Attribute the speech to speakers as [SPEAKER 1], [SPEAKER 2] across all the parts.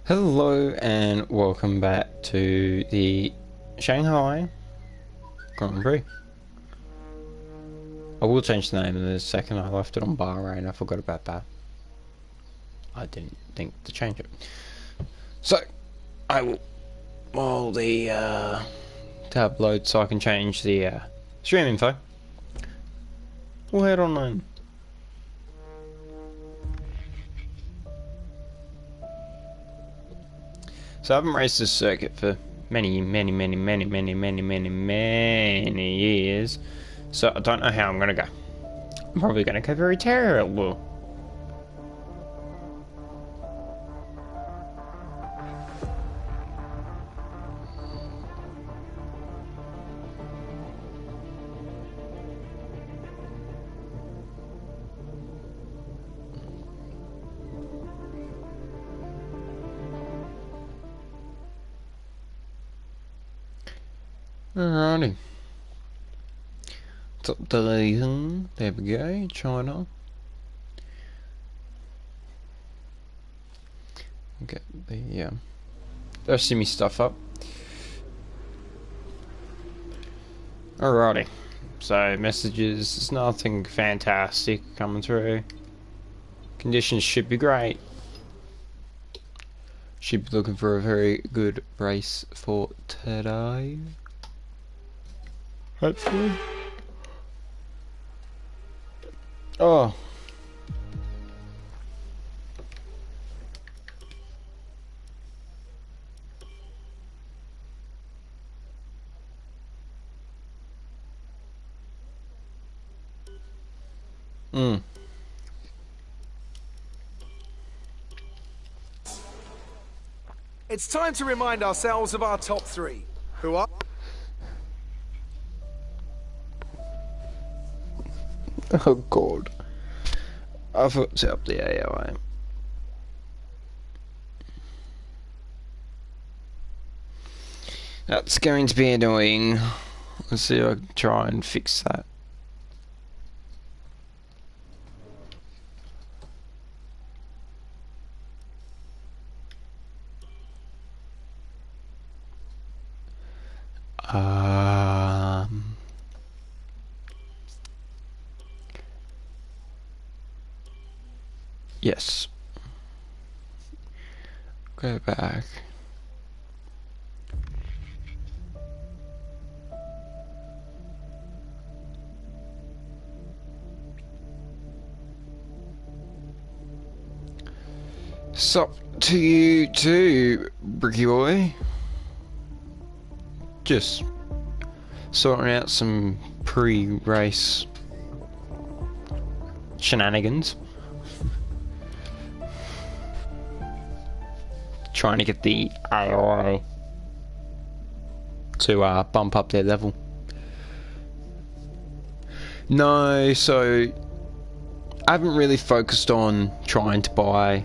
[SPEAKER 1] Hello and welcome back to the Shanghai Grand Prix. I will change the name in a second. I left it on Bahrain. I forgot about that. I didn't think to change it. So I will, while the tab loads so I can change the stream info, we'll head on in. So I haven't raced this circuit for many years, so I don't know how I'm gonna go. I'm probably gonna go very terrible. Alrighty. Top deletion. There we go. China. Get the rest of me stuff up. Alrighty. So messages. There's nothing fantastic coming through. Conditions should be great. Should be looking for a very good race for today. Hopefully. Oh. Hmm.
[SPEAKER 2] It's time to remind ourselves of our top three, who are...
[SPEAKER 1] Oh god. I thought to set up the AI. That's going to be annoying. Let's see if I can try and fix that. Yes. Go back. Sup to you too, Bricky boy. Just sorting out some pre-race shenanigans. Trying to get the AI to bump up their level. No, so I haven't really focused on trying to buy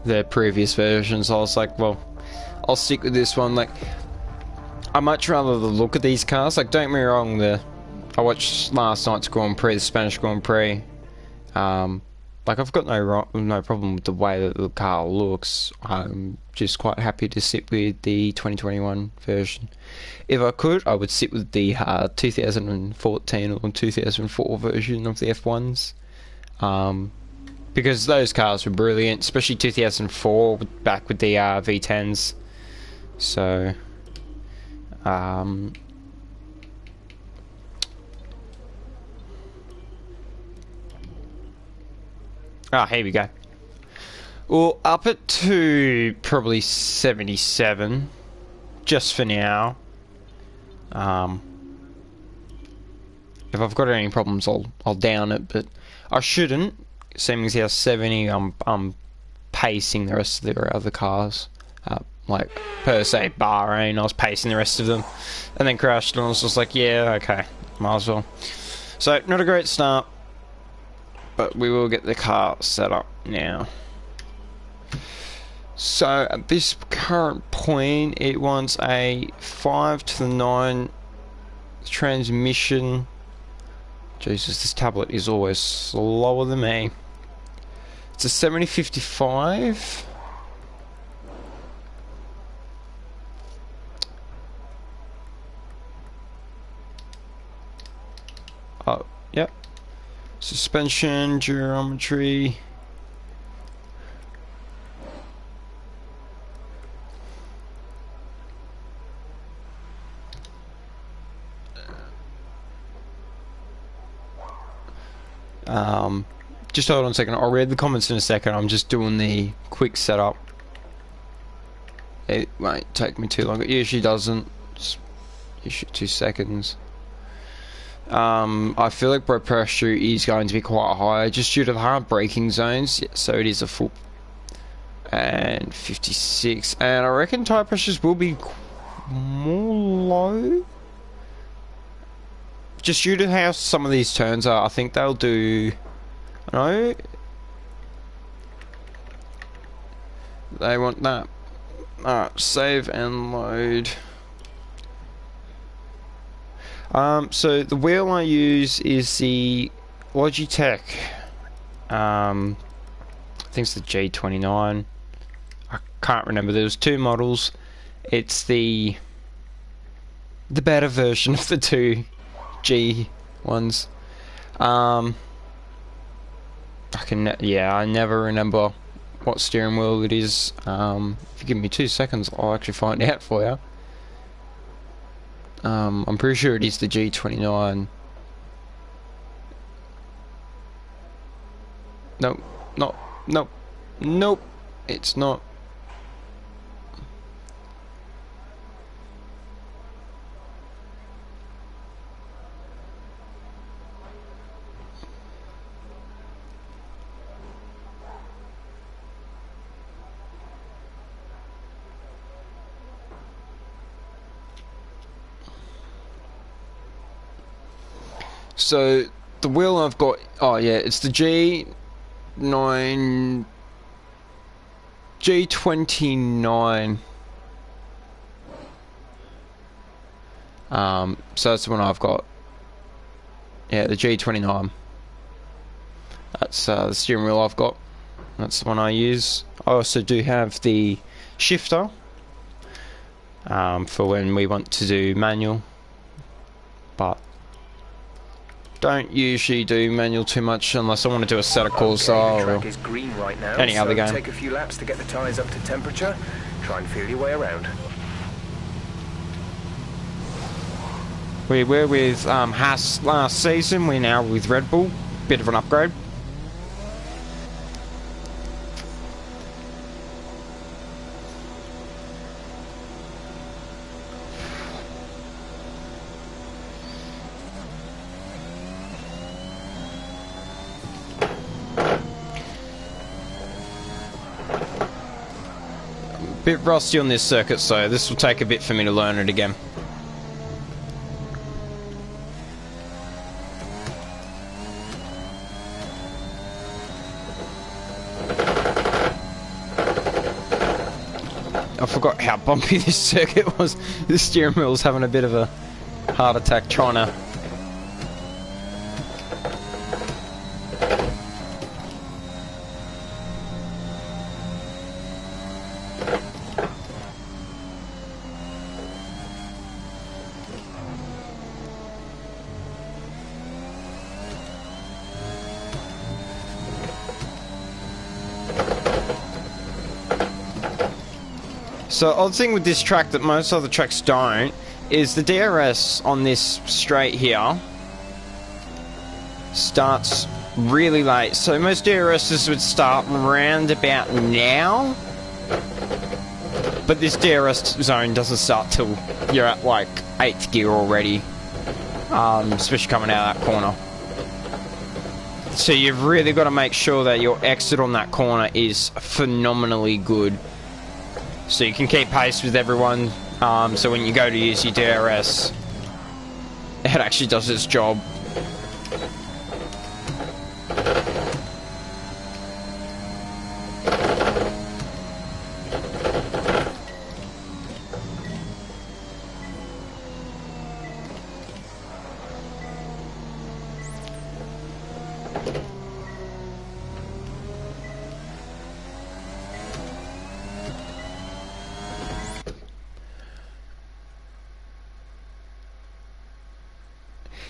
[SPEAKER 1] their previous versions. I was like, well, I'll stick with this one. Like, I much rather the look of these cars. Like, don't get me wrong, I watched last night's Grand Prix, the Spanish Grand Prix. Like, I've got no problem with the way that the car looks. I'm just quite happy to sit with the 2021 version. If I could, I would sit with the 2014 or 2004 version of the F1s. Because those cars were brilliant, especially 2004, back with the V10s. So, here we go. Well, up it to probably 77, just for now. If I've got any problems, I'll down it, but I shouldn't. Seeing as how 70, I'm pacing the rest of the other cars. Like per se Bahrain, I was pacing the rest of them, and then crashed, and I was just like, yeah, okay, might as well. So not a great start, but we will get the car set up now. So at this current point, it wants a 5 to the 9 transmission. Jesus, this tablet is always slower than me. It's a 7055. Oh, yep. Suspension, geometry. Just hold on a second. I'll read the comments in a second. I'm just doing the quick setup. It won't take me too long. It usually doesn't. It's usually 2 seconds. I feel like brake pressure is going to be quite high just due to the hard braking zones. Yeah, so it is a full and 56. And I reckon tyre pressures will be more low. Just due to how some of these turns are, I think they'll do. No, they want that. Alright, save and load. So the wheel I use is the Logitech. I think it's the G29. I can't remember. There was 2 models. It's the better version of the 2 G ones. I never remember what steering wheel it is. If you give me 2 seconds, I'll actually find out for you. I'm pretty sure it is the G29. Nope, nope, it's not. So the wheel I've got, oh yeah, it's the G29. So that's the one I've got. Yeah, the G29. That's the steering wheel I've got. That's the one I use. I also do have the shifter for when we want to do manual, but don't usually do manual too much unless I want to do a set of calls or
[SPEAKER 3] the track is green right now,
[SPEAKER 1] any other game.
[SPEAKER 3] Take a few laps to get the tyres up to temperature. Try and feel your way around.
[SPEAKER 1] We were with Haas last season. We're now with Red Bull. Bit of an upgrade. Bit rusty on this circuit, so this will take a bit for me to learn it again. I forgot how bumpy this circuit was. This steering wheel's having a bit of a heart attack trying to... So, odd thing with this track that most other tracks don't is the DRS on this straight here starts really late. So most DRSs would start round about now, but this DRS zone doesn't start till you're at like 8th gear already, especially coming out of that corner. So you've really got to make sure that your exit on that corner is phenomenally good, so you can keep pace with everyone, so when you go to use your DRS, it actually does its job.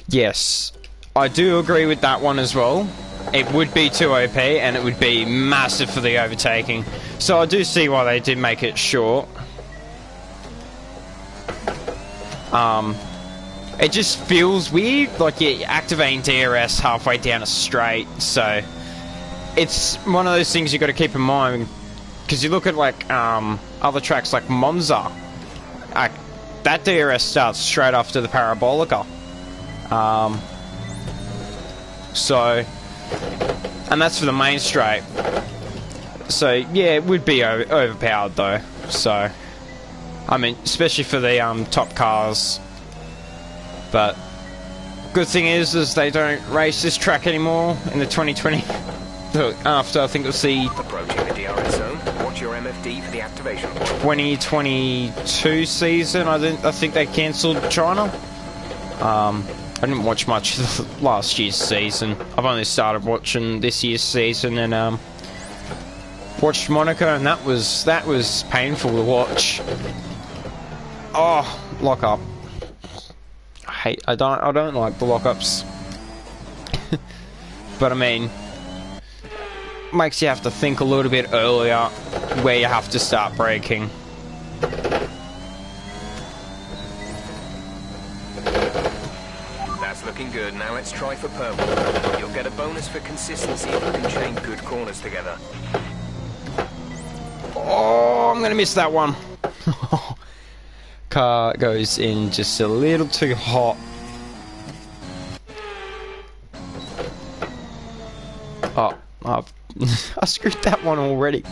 [SPEAKER 1] Yes, I do agree with that one as well. It would be too OP and it would be massive for the overtaking. So I do see why they did make it short. It just feels weird, like you're activating DRS halfway down a straight, so it's one of those things you got to keep in mind, because you look at like other tracks like Monza, that DRS starts straight after the Parabolica, so, and that's for the main straight, so yeah, it would be overpowered though, so, I mean, especially for the top cars. But good thing is they don't race this track anymore in the 2020. After I think we'll see
[SPEAKER 3] approaching the DRS zone. What's your MFD for the activation point?
[SPEAKER 1] 2022 season. I think they cancelled China. I didn't watch much of last year's season. I've only started watching this year's season and watched Monaco, and that was painful to watch. Oh, lock up. I don't like the lockups. But I mean, makes you have to think a little bit earlier where you have to start braking.
[SPEAKER 3] That's looking good. Now let's try for purple. You'll get a bonus for consistency if you can chain good corners together.
[SPEAKER 1] Oh, I'm gonna miss that one. Car goes in just a little too hot. Oh, I screwed that one already.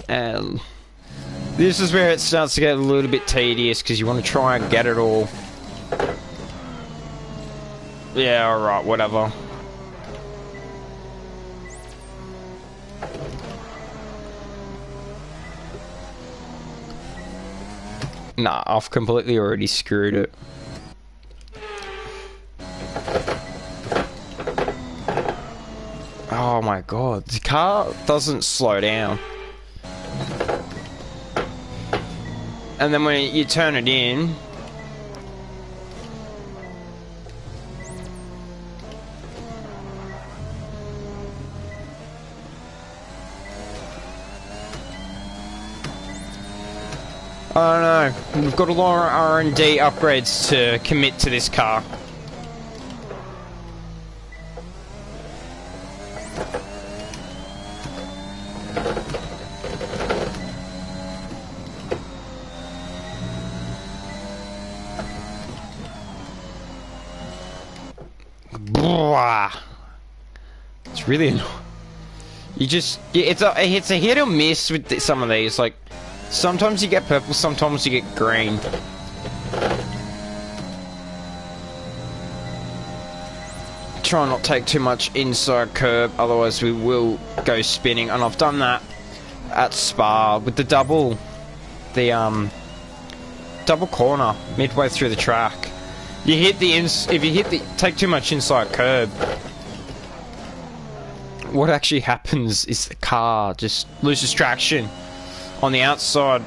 [SPEAKER 1] And this is where it starts to get a little bit tedious, because you want to try and get it all. Yeah, alright, whatever. Nah, I've completely already screwed it. Oh my god, the car doesn't slow down. And then when you turn it in, I don't know, we've got a lot of R&D upgrades to commit to this car. It's really annoying. It's a hit or miss with some of these. Like, sometimes you get purple, sometimes you get green. Try not to take too much inside curb, otherwise we will go spinning. And I've done that at Spa with the double corner midway through the track. You hit take too much inside curb, what actually happens is the car just loses traction on the outside,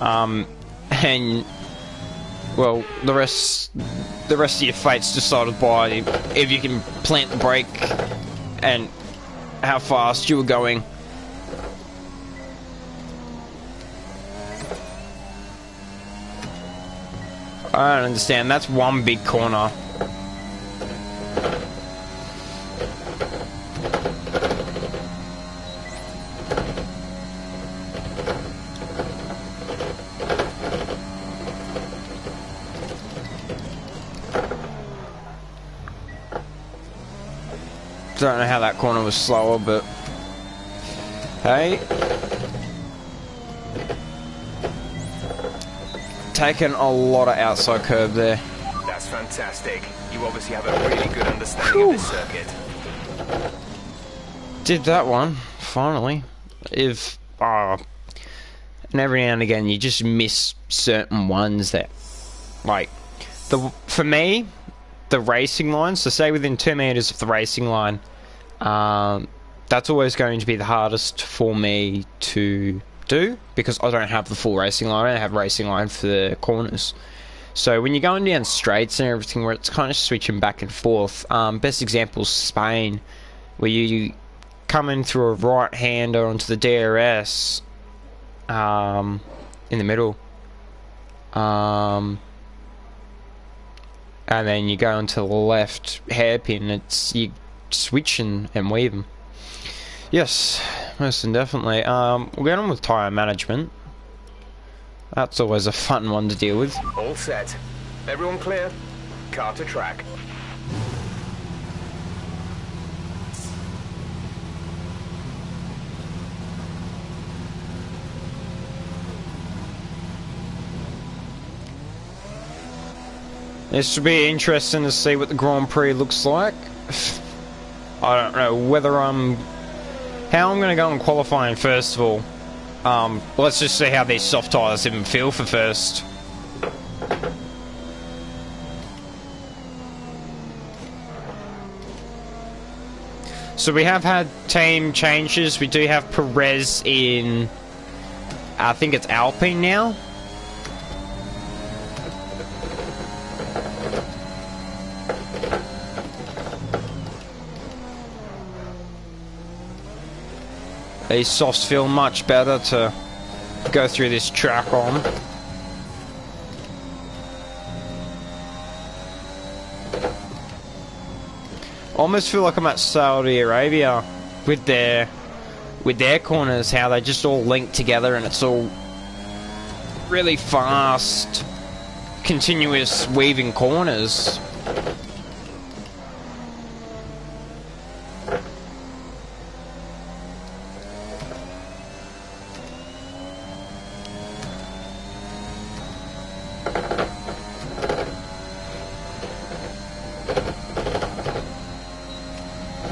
[SPEAKER 1] and well, the rest of your fate's decided by if you can plant the brake and how fast you were going. I don't understand. That's one big corner. Don't know how that corner was slower, but hey, taking a lot of outside curb there.
[SPEAKER 3] That's fantastic. You obviously have a really good understanding of this circuit.
[SPEAKER 1] Did that one finally. And every now and again you just miss certain ones that, like, for me, the racing line, so say within 2 meters of the racing line, that's always going to be the hardest for me to do, because I don't have the full racing line. I don't have racing line for the corners. So when you're going down straights and everything where it's kind of switching back and forth, best example is Spain, where you come in through a right-hander onto the DRS in the middle. And then you go into the left hairpin, you switch and weave them. Yes, most definitely. We'll get on with tyre management. That's always a fun one to deal with.
[SPEAKER 3] All set. Everyone clear? Car to track.
[SPEAKER 1] This should be interesting to see what the Grand Prix looks like. I don't know whether how I'm going to go in qualifying first of all. Let's just see how these soft tyres even feel for first. So we have had team changes. We do have Perez in, I think it's Alpine now. These softs feel much better to go through this track on. Almost feel like I'm at Saudi Arabia with their corners, how they just all link together and it's all really fast, continuous weaving corners.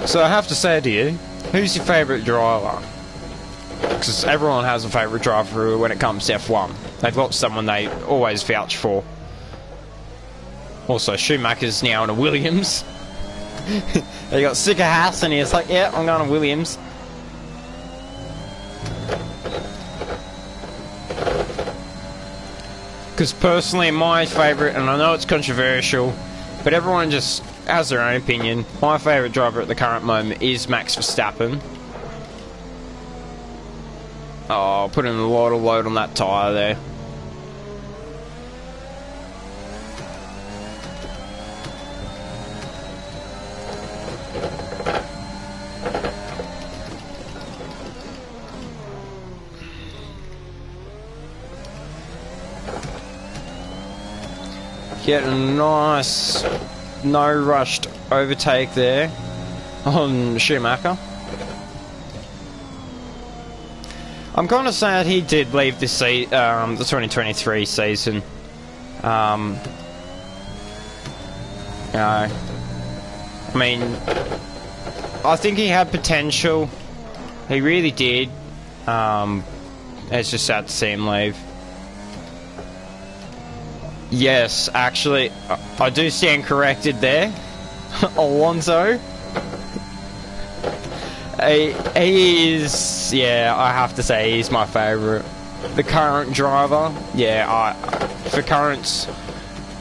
[SPEAKER 1] So I have to say to you, who's your favourite driver? Because everyone has a favourite driver when it comes to F1. They've got someone they always vouch for. Also, Schumacher's now in a Williams. They got sick of Haas and he's like, yeah, I'm going to Williams. Because personally, my favourite, and I know it's controversial, but everyone just has their own opinion. My favourite driver at the current moment is Max Verstappen. Oh, putting a lot of load on that tyre there. Get a nice, no rushed overtake there on Schumacher. I'm kind of sad he did leave this the 2023 season. You know, I mean, I think he had potential. He really did. It's just sad to see him leave. Yes, actually, I do stand corrected there. Alonso. He is, yeah, I have to say he's my favourite. The current driver, yeah, for currents,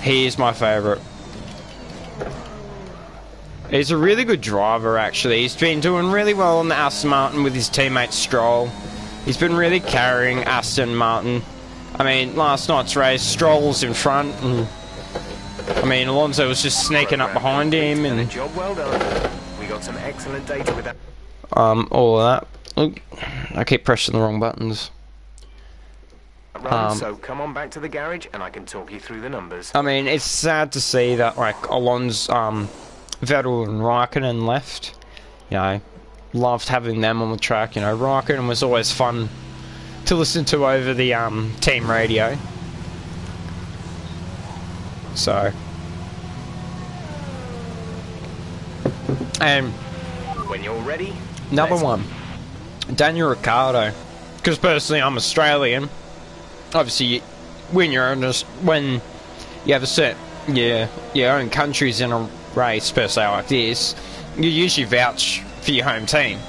[SPEAKER 1] he is my favourite. He's a really good driver, actually. He's been doing really well on the Aston Martin with his teammate Stroll. He's been really carrying Aston Martin. I mean, last night's race, Stroll's in front, and I mean, Alonso was just sneaking up behind him, and
[SPEAKER 3] job well done. We got some excellent data with that.
[SPEAKER 1] All of that. Look, I keep pressing the wrong buttons.
[SPEAKER 3] So come on back to the garage, and I can talk you through the numbers.
[SPEAKER 1] I mean, it's sad to see that like Alonso, Vettel and Raikkonen left. You know, loved having them on the track. You know, Raikkonen was always fun to listen to over the team radio. So, and
[SPEAKER 3] when you're ready,
[SPEAKER 1] number one, Daniel Ricciardo. Because personally, I'm Australian. Obviously, when you have a certain your own countries in a race per se like this, you usually vouch for your home team.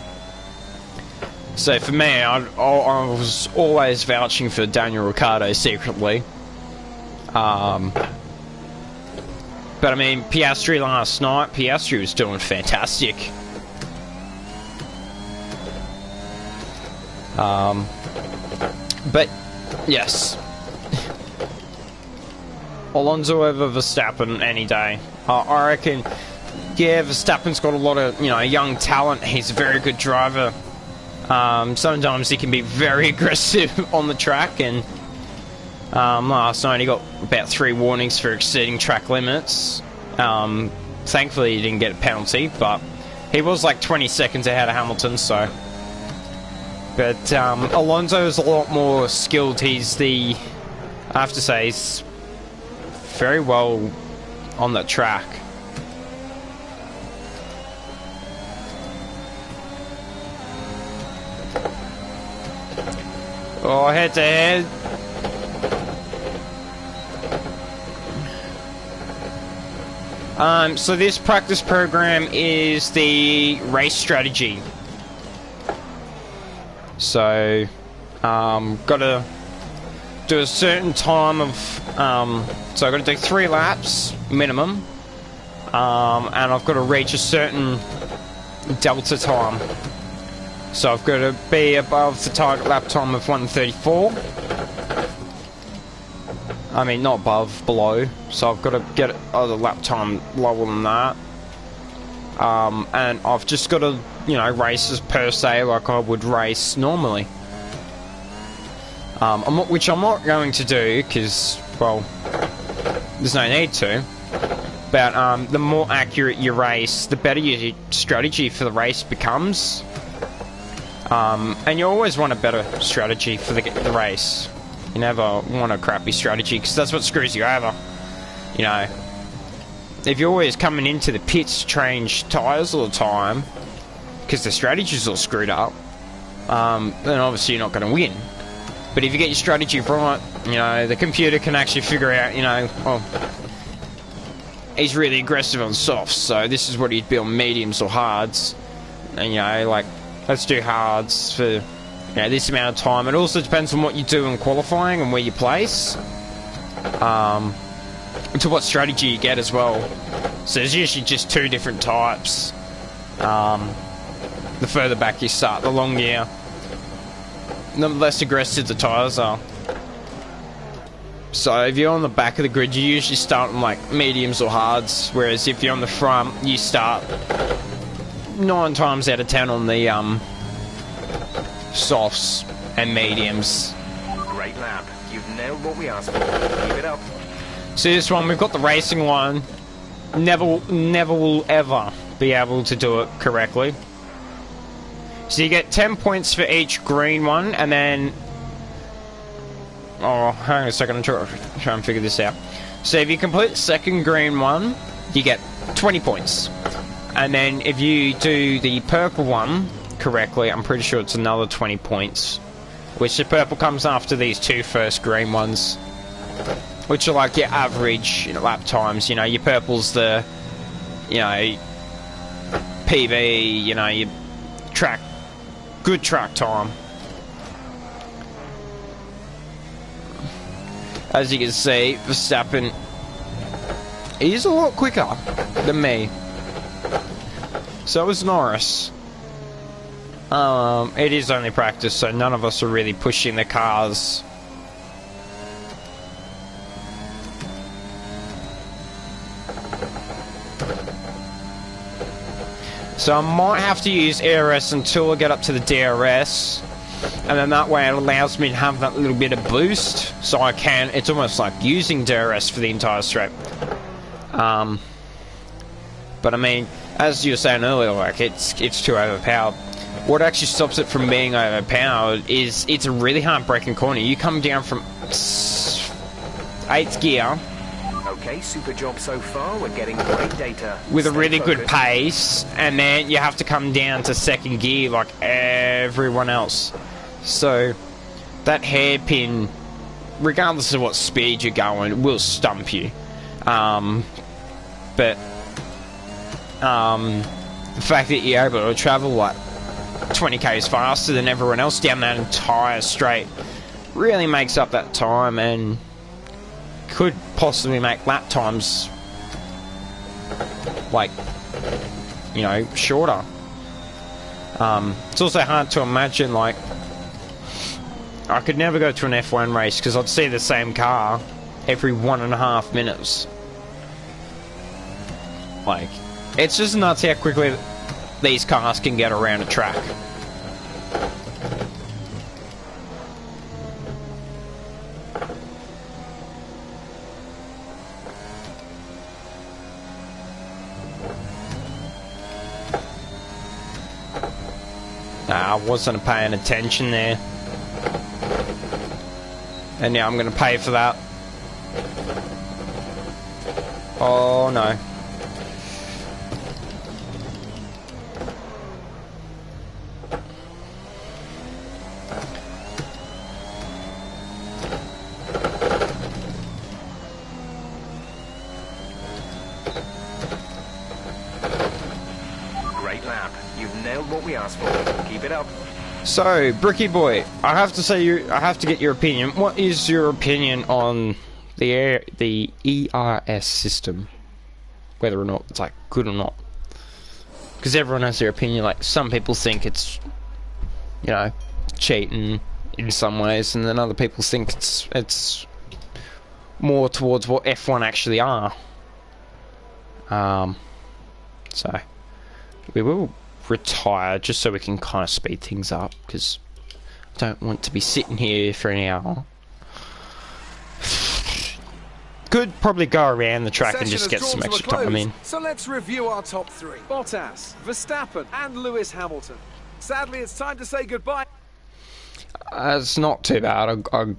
[SPEAKER 1] So for me, I was always vouching for Daniel Ricciardo secretly. But I mean, Piastri last night, Piastri was doing fantastic. But yes, Alonso over Verstappen any day. I reckon. Yeah, Verstappen's got a lot of young talent. He's a very good driver. Sometimes he can be very aggressive on the track, and last night he got about 3 warnings for exceeding track limits. Thankfully he didn't get a penalty, but he was like 20 seconds ahead of Hamilton, so. But Alonso is a lot more skilled. I have to say, he's very well on the track. Oh, head to head. So this practice program is the race strategy. So, gotta do a certain time of, so I've got to do 3 laps minimum, and I've got to reach a certain delta time. So I've got to be above the target lap time of 1:34. I mean, not above, below. So I've got to get the lap time lower than that. And I've just got to, race as per se like I would race normally. Which I'm not going to do because, well, there's no need to. But the more accurate you race, the better your strategy for the race becomes. And you always want a better strategy for the race. You never want a crappy strategy, because that's what screws you over. If you're always coming into the pits to change tyres all the time, because the strategy's all screwed up, then obviously you're not going to win. But if you get your strategy right, the computer can actually figure out, well, he's really aggressive on softs, so this is what he'd be on mediums or hards. And, like, let's do hards for this amount of time. It also depends on what you do in qualifying and where you place, to what strategy you get as well. So there's usually just 2 different types. The further back you start, the longer, the less aggressive the tyres are. So if you're on the back of the grid, you usually start on like mediums or hards, whereas if you're on the front, you start 9 times out of 10 on the softs and mediums.
[SPEAKER 3] Great lap. You've nailed what we asked for. Keep it up.
[SPEAKER 1] So this one, we've got the racing one. Never will ever be able to do it correctly. So you get 10 points for each green one, and then... Oh, hang on a second, I'm trying to figure this out. So if you complete the second green one, you get 20 points. And then if you do the purple one correctly, I'm pretty sure it's another 20 points. Which the purple comes after these 2 first green ones, which are like your average lap times. Your purple's the, PV, your track, good track time. As you can see, Verstappen, he's a lot quicker than me. So is Norris. It is only practice, so none of us are really pushing the cars. So I might have to use ARS until I get up to the DRS, and then that way it allows me to have that little bit of boost, so I can, it's almost like using DRS for the entire strip. But I mean, as you were saying earlier, like, it's too overpowered. What actually stops it from being overpowered is it's a really hard braking corner. You come down from 8th gear.
[SPEAKER 3] Okay, super job so far. We're getting great data.
[SPEAKER 1] With a really
[SPEAKER 3] focused.
[SPEAKER 1] good pace, and then you have to come down to 2nd gear like everyone else. So that hairpin, regardless of what speed you're going, will stump you. But the fact that you're able to travel like 20 k's faster than everyone else down that entire straight really makes up that time, and could possibly make lap times like, you know, shorter. It's also hard to imagine, like, I could never go to an F1 race because I'd see the same car every 1.5 minutes. Like, it's just nuts how quickly these cars can get around a track. Nah, I wasn't paying attention there. And now I'm gonna pay for that. Oh no.
[SPEAKER 3] Great lap. You've nailed what we asked for. Keep it up.
[SPEAKER 1] So, Bricky Boy, I have to say, I have to get your opinion. What is your opinion on the ERS system? Whether or not it's like good or not? Because everyone has their opinion. Like, some people think it's, you know, cheating in some ways, and then other people think it's more towards what F1 actually are. So we will retire just so we can kind of speed things up, because I don't want to be sitting here for an hour. Could probably go around the track and just get some extra time in.
[SPEAKER 2] So let's review our top three. Bottas, Verstappen and Lewis Hamilton. Sadly, it's time to say goodbye.
[SPEAKER 1] It's not too bad. I'm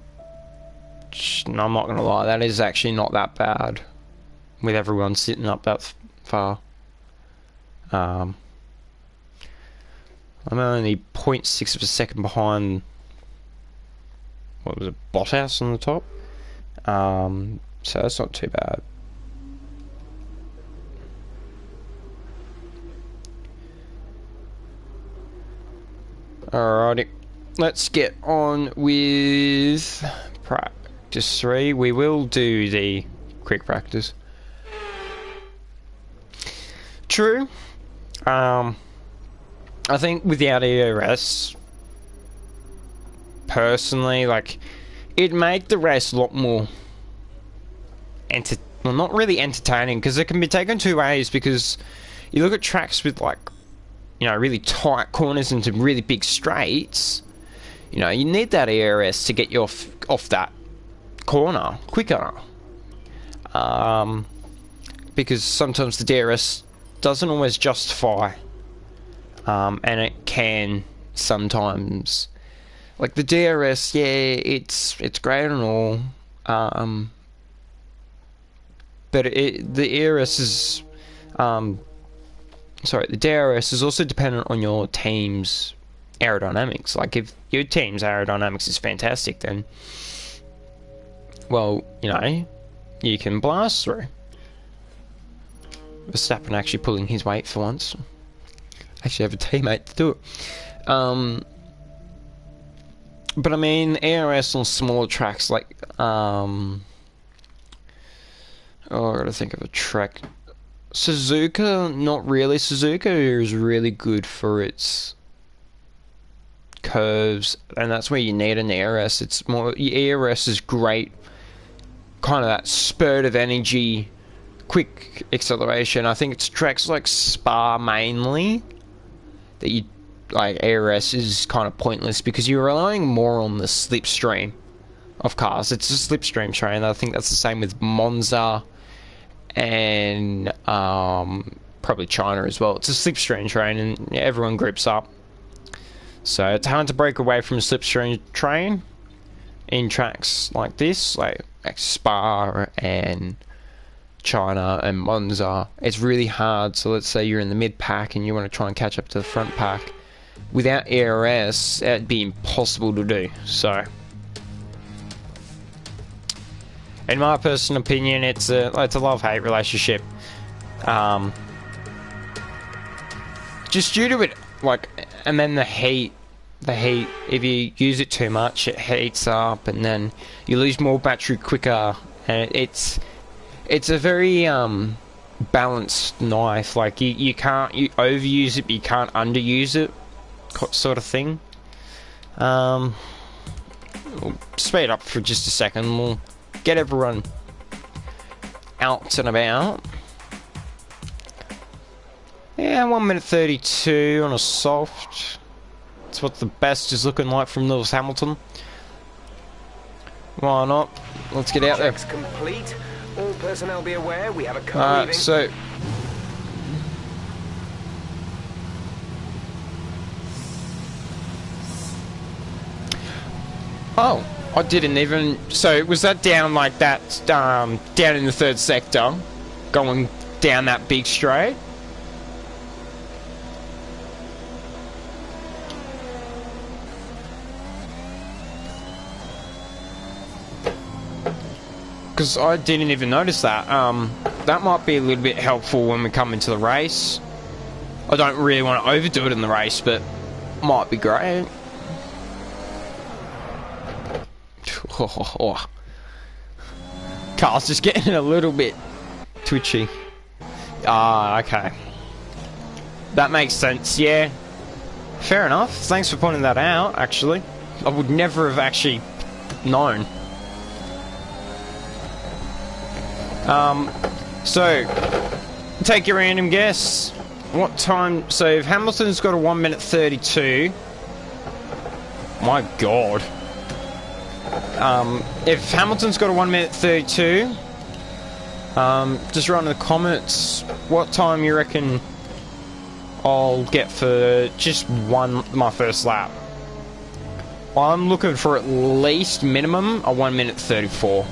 [SPEAKER 1] not going to lie, that is actually not that bad with everyone sitting up that far. I'm only 0.6 of a second behind, what was it, Bottas on the top? So that's not too bad. Alrighty, let's get on with practice 3. We will do the quick practice. True. I think without ERS, personally, like, it'd make the race a lot more well, not really entertaining, because it can be taken two ways. Because you look at tracks with, like, you know, really tight corners into really big straights, you know, you need that ERS to get you off that corner quicker. Because sometimes the DRS doesn't always justify, and it can sometimes, like the DRS, yeah, it's great and all, but the ERS is, the DRS is also dependent on your team's aerodynamics. Like, if your team's aerodynamics is fantastic, then, well, you know, you can blast through. Verstappen actually pulling his weight for once. Actually have a teammate to do it. But I mean, ERS on smaller tracks, like, I gotta think of a track. Suzuka, not really. Suzuka is really good for its curves, and that's where you need an ERS. It's more, ERS is great, kind of that spurt of energy, quick acceleration. I think it's tracks like Spa mainly that you, like, ERS is kind of pointless, because you're relying more on the slipstream of cars. It's a slipstream train. I think that's the same with Monza and probably China as well. It's a slipstream train, and everyone groups up. So it's hard to break away from a slipstream train in tracks like this, like Spa and China and Monza. It's really hard. So let's say you're in the mid pack and you want to try and catch up to the front pack. Without ERS, it'd be impossible to do. So, in my personal opinion, it's a love-hate relationship. Just due to it, like, and then the heat, if you use it too much, it heats up, and then you lose more battery quicker, and it's a very balanced knife. Like you can't overuse it, but you can't underuse it, sort of thing. We'll speed up for just a second. We'll get everyone out and about. Yeah, 1 minute 32 on a soft. That's what the best is looking like from Lewis Hamilton. Why not? Let's get out there.
[SPEAKER 3] Checks complete. All personnel be aware we have a car leaving.
[SPEAKER 1] So oh, I didn't even. So was that down like that? Down in the third sector, going down that big straight. Because I didn't even notice that. That might be a little bit helpful when we come into the race. I don't really want to overdo it in the race, but might be great. Carl's just getting a little bit twitchy. Ah, okay. That makes sense, yeah. Fair enough. Thanks for pointing that out, actually. I would never have actually known. So, take your random guess. What time? So, if Hamilton's got a 1 minute 32. My god. If Hamilton's got a 1 minute 32, just write in the comments what time you reckon I'll get for just my first lap. I'm looking for at least minimum a 1 minute 34.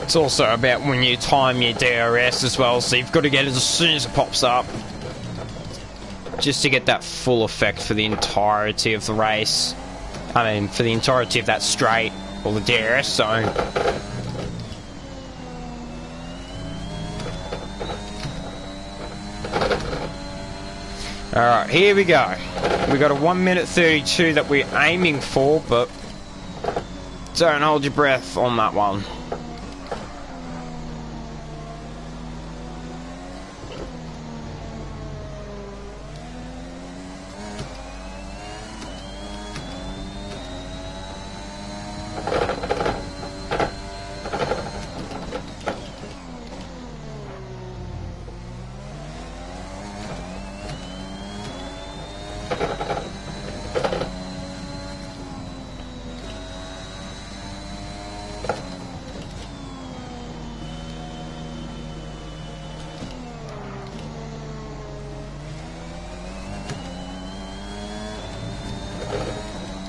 [SPEAKER 1] It's also about when you time your DRS as well, so you've got to get it as soon as it pops up. Just to get that full effect for the entirety of the race. I mean, for the entirety of that straight, or the DRS zone. Alright, here we go. We got a 1 minute 32 that we're aiming for, but don't hold your breath on that one.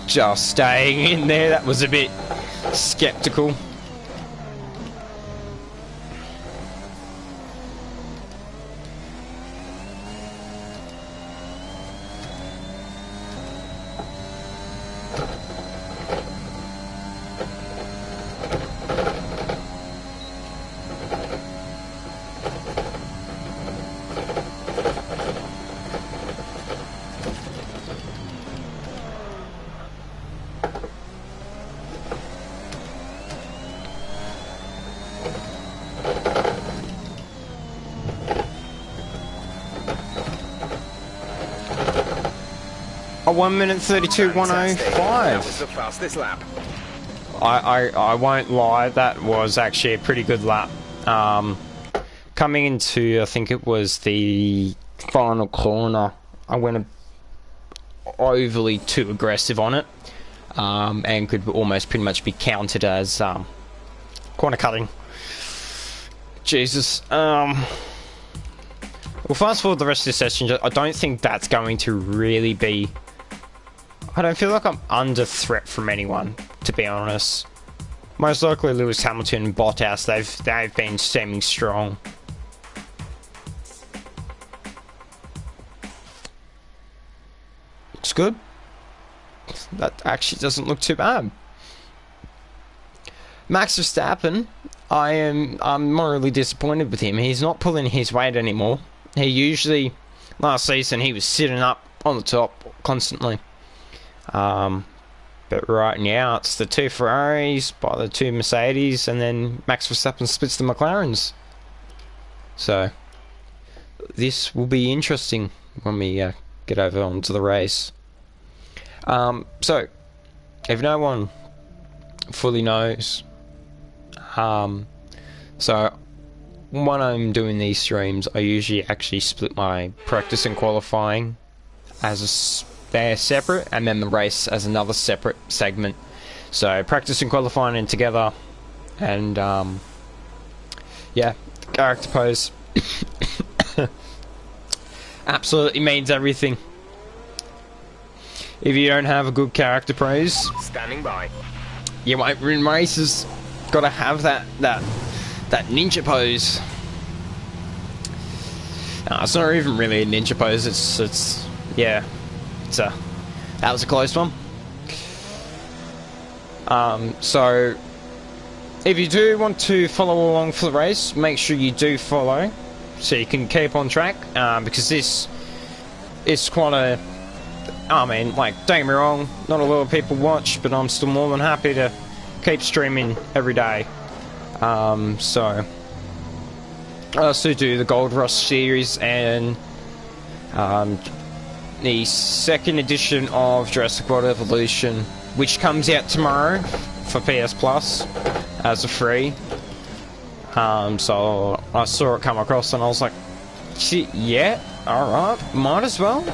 [SPEAKER 1] Just staying in there, that was a bit skeptical. A 1 minute 32 105.
[SPEAKER 3] That was the fastest lap.
[SPEAKER 1] I won't lie, that was actually a pretty good lap. Coming into, I think it was the final corner, I went overly too aggressive on it, and could almost pretty much be counted as corner cutting. Jesus. Well, fast forward the rest of the session, I don't think that's going to really be... I don't feel like I'm under threat from anyone, to be honest. Most likely Lewis Hamilton and Bottas, they've been seeming strong. Looks good. that actually doesn't look too bad. Max Verstappen, I'm morally disappointed with him. He's not pulling his weight anymore. He usually, last season, he was sitting up on the top constantly. But right now, it's the 2 Ferraris by the 2 Mercedes, and then Max Verstappen splits the McLarens. So, this will be interesting when we get over onto the race. So, if no one fully knows, so when I'm doing these streams, I usually actually split my practice and qualifying as they're separate, and then the race as another separate segment. So practice and qualifying together, and yeah, character pose absolutely means everything. If you don't have a good character pose,
[SPEAKER 3] Standing by.
[SPEAKER 1] you won't win races. Gotta have that ninja pose. It's not even really a ninja pose. It's yeah. That was a close one. So if you do want to follow along for the race, make sure you do follow, so you can keep on track. Because this is quite a. I mean, like, don't get me wrong, not a lot of people watch, but I'm still more than happy to keep streaming every day. So I also do the Gold Rush series and the second edition of Jurassic World Evolution, which comes out tomorrow for PS Plus as a free. So I saw it come across and I was like, shit, yeah, alright, might as well.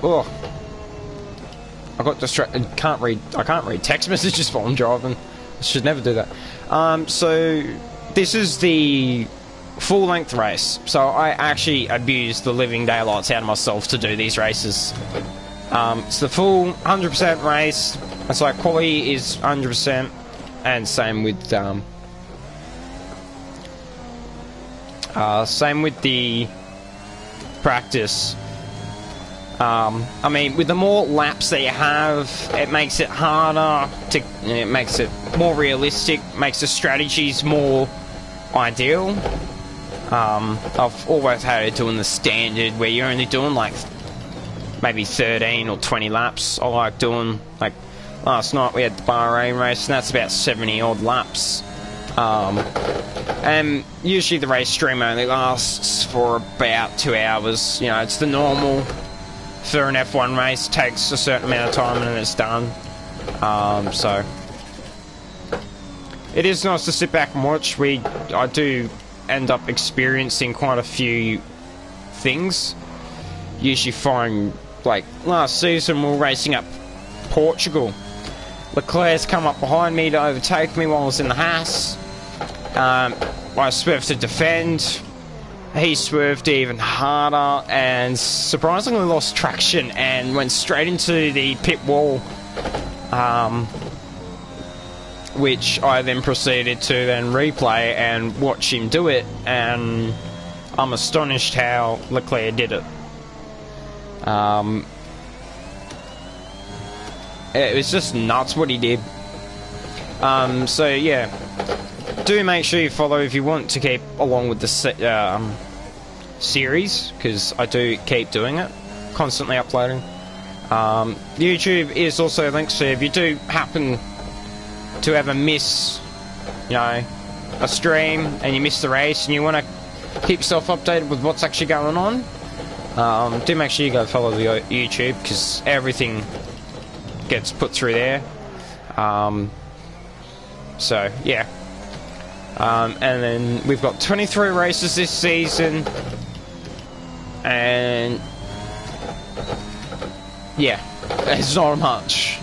[SPEAKER 1] Oh, I got distracted. I can't read text messages while I'm driving. I should never do that. So this is the full-length race. So I actually abused the living daylights out of myself to do these races. It's the full 100% race. It's like quality is 100%, and same with the practice. I mean, with the more laps that you have, it makes it harder to, it makes it more realistic, makes the strategies more ideal. I've always hated doing the standard where you're only doing like maybe 13 or 20 laps. I like doing, like, last night we had the Bahrain race, and that's about 70 odd laps. And usually the race stream only lasts for about 2 hours. You know, it's the normal for an F1 race, takes a certain amount of time and then it's done. So it is nice to sit back and watch. I do end up experiencing quite a few things. Usually find, like, last season we were racing up Portugal. Leclerc's come up behind me to overtake me while I was in the Haas. I swerved to defend. He swerved even harder and surprisingly lost traction and went straight into the pit wall, which I then proceeded to then replay and watch him do it, and I'm astonished how Leclerc did it. It was just nuts what he did. So yeah, do make sure you follow if you want to keep along with the series, because I do keep doing it, constantly uploading. YouTube is also linked, so if you do happen to ever miss, you know, a stream and you miss the race and you want to keep yourself updated with what's actually going on, do make sure you go follow the YouTube, because everything gets put through there. So yeah, and then we've got 23 races this season, and yeah, it's not much.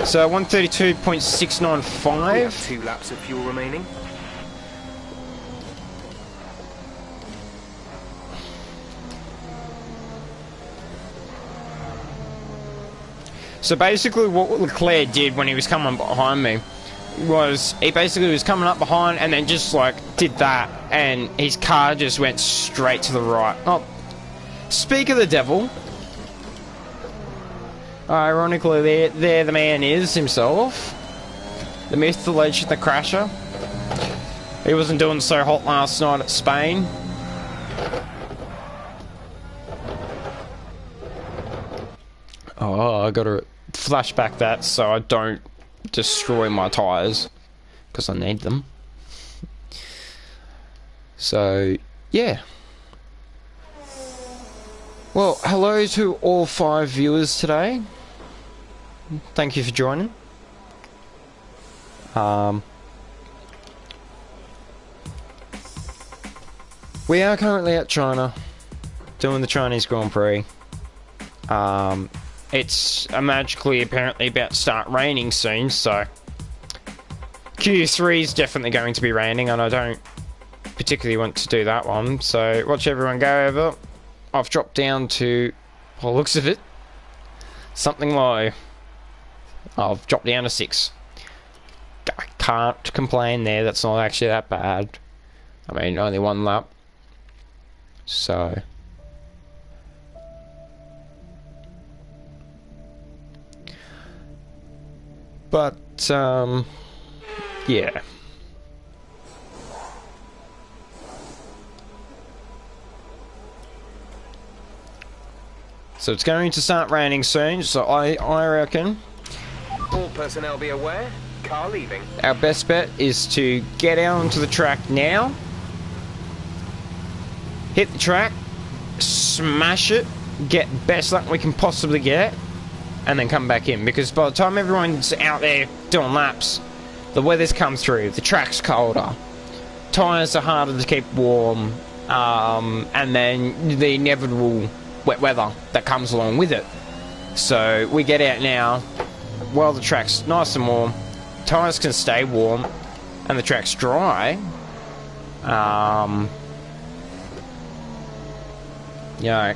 [SPEAKER 1] So 132.695.
[SPEAKER 3] 2 laps of fuel remaining.
[SPEAKER 1] So basically what Leclerc did when he was coming behind me was he basically was coming up behind and then just like did that, and his car just went straight to the right. Oh, speak of the devil. Ironically, there the man is himself. The myth, the legend, the crasher. He wasn't doing so hot last night at Spain. Oh, I gotta flashback that so I don't destroy my tyres, because I need them. So, yeah. Well, hello to all 5 viewers today. Thank you for joining. We are currently at China, doing the Chinese Grand Prix. It's magically apparently about to start raining soon, so Q3 is definitely going to be raining, and I don't particularly want to do that one, so watch everyone go over. I've dropped down to, by the looks of it, something low. I've dropped down to 6. I can't complain there, that's not actually that bad. I mean, only 1 lap. So... But, yeah. So it's going to start raining soon, so I reckon...
[SPEAKER 3] All personnel be aware. Car leaving.
[SPEAKER 1] Our best bet is to get out onto the track now. Hit the track. Smash it. Get best luck we can possibly get. And then come back in, because by the time everyone's out there doing laps, the weather's come through, the track's colder, tyres are harder to keep warm, and then the inevitable wet weather that comes along with it. So we get out now while the track's nice and warm, tyres can stay warm, and the track's dry. You know,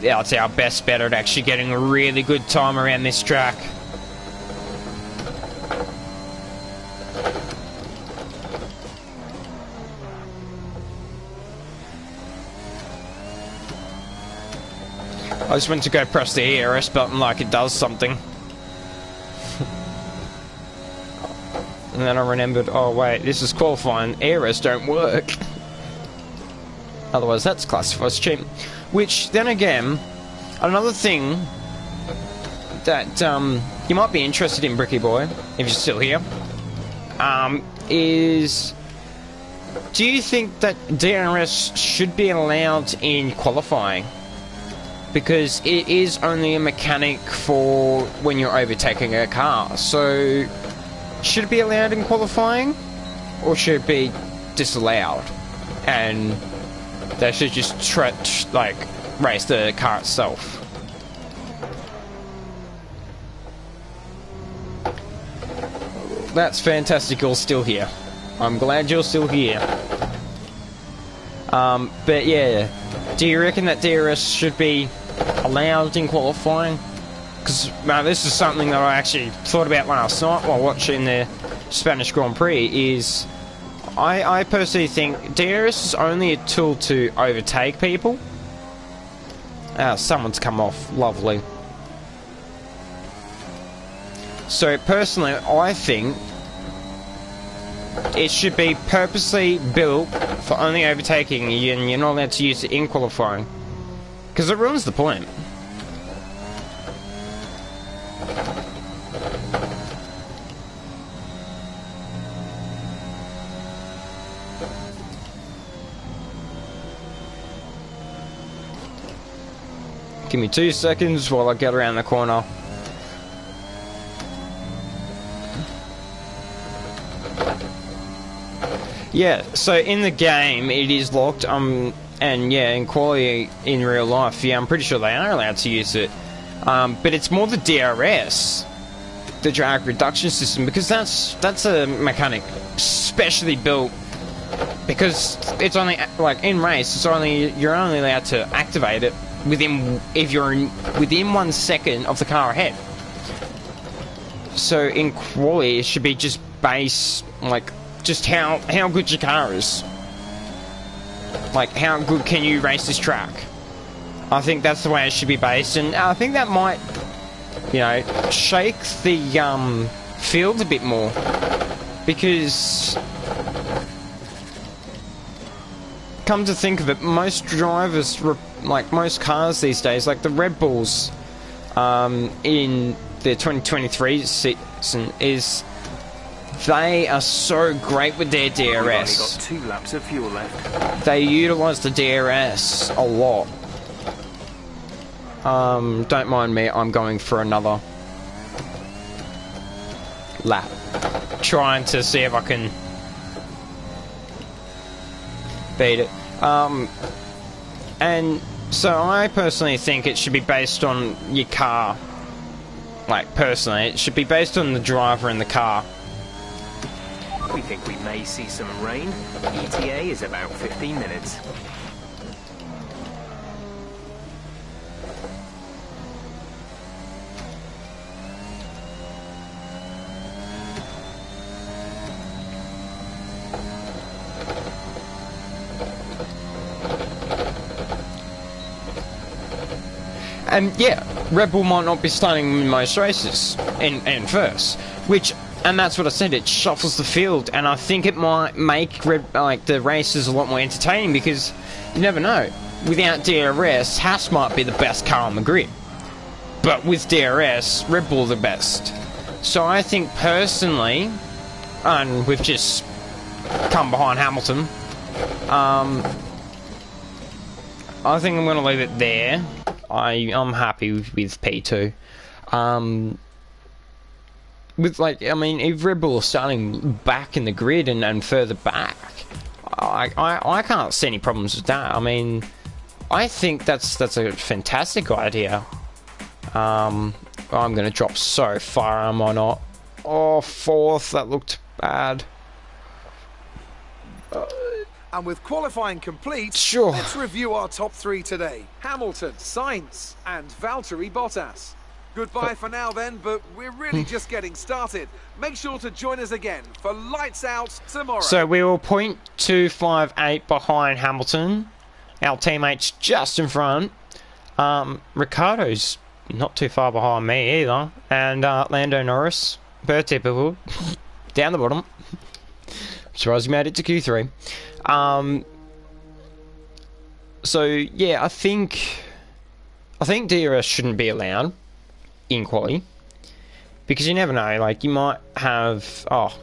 [SPEAKER 1] it's our best bet at actually getting a really good time around this track. I just went to go press the ERS button like it does something. And then I remembered, oh wait, this is qualifying, ERS don't work. Otherwise that's classified as cheating. Which, then again, another thing that you might be interested in, Bricky Boy, if you're still here, is, do you think that DRS should be allowed in qualifying? Because it is only a mechanic for when you're overtaking a car. So, should it be allowed in qualifying? Or should it be disallowed? And they should just race the car itself. That's fantastic you're still here. I'm glad you're still here. But yeah, do you reckon that DRS should be allowed in qualifying? Because this is something that I actually thought about last night while watching the Spanish Grand Prix, is I personally think DRS is only a tool to overtake people. Someone's come off, lovely. So personally, I think it should be purposely built for only overtaking you, and you're not allowed to use it in qualifying. Because it ruins the point. Give me 2 seconds while I get around the corner. Yeah, so in the game it is locked, and yeah, in quality in real life, yeah, I'm pretty sure they are allowed to use it. But it's more the DRS, the drag reduction system, because that's a mechanic specially built, because it's only, like, in race, you're only allowed to activate it if you're within 1 second of the car ahead. So in quality, it should be just base, like, just how good your car is. Like, how good can you race this track? I think that's the way it should be based, and I think that might, you know, shake the field a bit more, because come to think of it, most drivers, like most cars these days, like the Red Bulls in the 2023 season, is they are so great with their DRS.
[SPEAKER 3] We've only got 2 laps of fuel left.
[SPEAKER 1] They utilise the DRS a lot. Don't mind me, I'm going for another lap. Trying to see if I can beat it. And so I personally think it should be based on your car. Like, personally, it should be based on the driver in the car.
[SPEAKER 3] We think we may see some rain. ETA is about 15 minutes.
[SPEAKER 1] And yeah, Red Bull might not be starting in most races in first, and that's what I said. It shuffles the field, and I think it might make the races a lot more entertaining, because you never know. Without DRS, Haas might be the best car on the grid, but with DRS, Red Bull the best. So I think personally, and we've just come behind Hamilton, I think I'm going to leave it there. I'm happy with P2. With, like, I mean, if Red Bull are starting back in the grid and further back, I can't see any problems with that. I mean, I think that's a fantastic idea. I'm going to drop so far, am I not? Oh, 4th, that looked bad.
[SPEAKER 2] And with qualifying complete,
[SPEAKER 1] sure,
[SPEAKER 2] let's review our top 3 today. Hamilton, Sainz, and Valtteri Bottas. Goodbye for now then, but we're really just getting started. Make sure to join us again for Lights Out tomorrow.
[SPEAKER 1] So we were 0.258 behind Hamilton. Our teammates just in front. Ricciardo's not too far behind me either. And Lando Norris, per typical, down the bottom. Surprised he made it to Q3. So yeah, I think DRS shouldn't be allowed in quali, because you never know. Like, you might have, oh,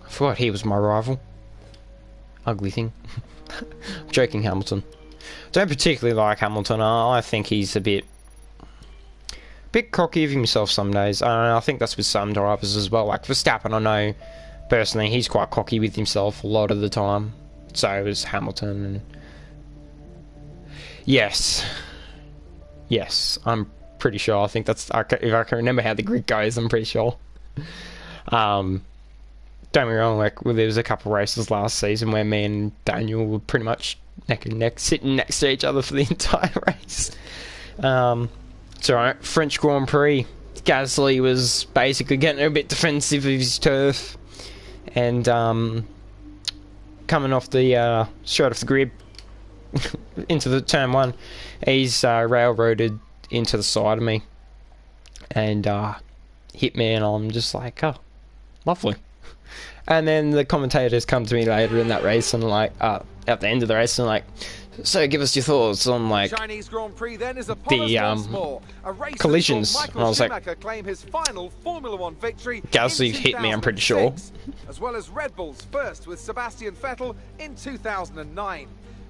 [SPEAKER 1] I forgot he was my rival. Ugly thing. I'm joking, Hamilton. Don't particularly like Hamilton. I think he's a bit cocky of himself some days. I think that's with some drivers as well. Like Verstappen, I know personally he's quite cocky with himself a lot of the time. So is Hamilton. And yes, I'm pretty sure. I think that's, if I can remember how the grid goes, I'm pretty sure. Don't get me wrong, like, there was a couple of races last season where me and Daniel were pretty much neck and neck, sitting next to each other for the entire race. It's alright. French Grand Prix, Gasly was basically getting a bit defensive of his turf, and coming off the straight off the grid into the turn 1, he's railroaded into the side of me and hit me, and I'm just like, oh, lovely. And then the commentators come to me later in that race and like, at the end of the race, and like, so give us your thoughts on like
[SPEAKER 2] Chinese Grand Prix then is
[SPEAKER 1] the collisions. And I was like,
[SPEAKER 2] claim his final Formula 1 victory.
[SPEAKER 1] Gasly hit me, I'm pretty sure.
[SPEAKER 2] As well as Red Bull's first with Sebastian Vettel in 2009.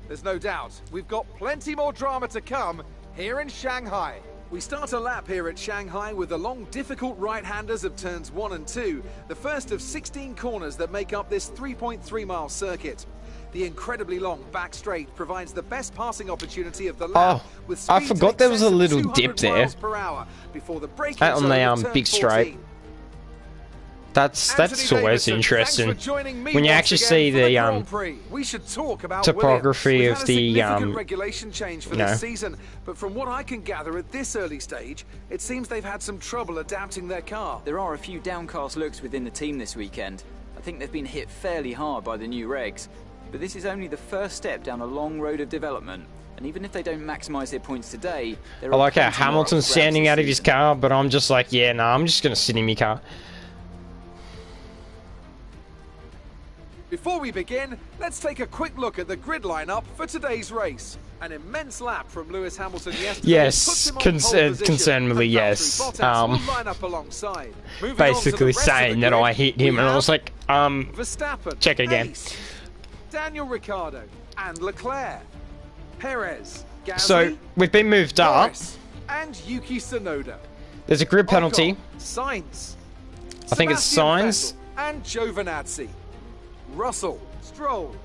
[SPEAKER 2] There's no doubt we've got plenty more drama to come here in Shanghai. We start a lap here at Shanghai with the long, difficult right-handers of turns 1 and 2, the first of 16 corners that make up this 3.3-mile circuit. The incredibly long back straight provides the best passing opportunity of the lap.
[SPEAKER 1] Oh,
[SPEAKER 2] with
[SPEAKER 1] I forgot there was a little dip there.
[SPEAKER 2] Before the
[SPEAKER 1] On the big straight. That's
[SPEAKER 2] Anthony
[SPEAKER 1] always
[SPEAKER 2] Davidson,
[SPEAKER 1] interesting
[SPEAKER 2] thanks for joining me
[SPEAKER 1] when you
[SPEAKER 2] once
[SPEAKER 1] actually
[SPEAKER 2] again
[SPEAKER 1] see
[SPEAKER 2] for
[SPEAKER 1] the
[SPEAKER 2] Grand Prix. We should talk about
[SPEAKER 1] topography
[SPEAKER 2] Williams.
[SPEAKER 1] of
[SPEAKER 2] We've had a
[SPEAKER 1] the
[SPEAKER 2] significant regulation change for
[SPEAKER 1] no.
[SPEAKER 2] this season, but from what I can gather at this early stage, it seems they've had some trouble adapting their car.
[SPEAKER 4] There are a few downcast looks within the team this weekend. I think they've been hit fairly hard by the new regs, but this is only the first step down a long road of development. And even if they don't maximise their points today,
[SPEAKER 1] I like how Hamilton's standing out of his car, but I'm just like, yeah, no, I'm just gonna sit in my car.
[SPEAKER 2] Before we begin, let's take a quick look at the grid lineup for today's race. An immense lap from Lewis Hamilton yesterday.
[SPEAKER 1] Yes,
[SPEAKER 2] puts him on pole position,
[SPEAKER 1] concernedly,
[SPEAKER 2] and
[SPEAKER 1] yes.
[SPEAKER 2] Valtteri Bottas will line up alongside. Moving on to the
[SPEAKER 1] Basically
[SPEAKER 2] rest of the
[SPEAKER 1] saying that
[SPEAKER 2] grid,
[SPEAKER 1] I hit him,
[SPEAKER 2] we
[SPEAKER 1] and I
[SPEAKER 2] have
[SPEAKER 1] was like,
[SPEAKER 2] Verstappen,
[SPEAKER 1] check it again.
[SPEAKER 2] Pace, Daniel Ricciardo, and Leclerc, Perez, Gasly,
[SPEAKER 1] So we've been moved up.
[SPEAKER 2] Norris, and Yuki Tsunoda.
[SPEAKER 1] There's a grid penalty.
[SPEAKER 2] Ocon, Sainz,
[SPEAKER 1] I think it's
[SPEAKER 2] Sebastian
[SPEAKER 1] Sainz.
[SPEAKER 2] Vettel, and Giovinazzi, Russell, Stroll,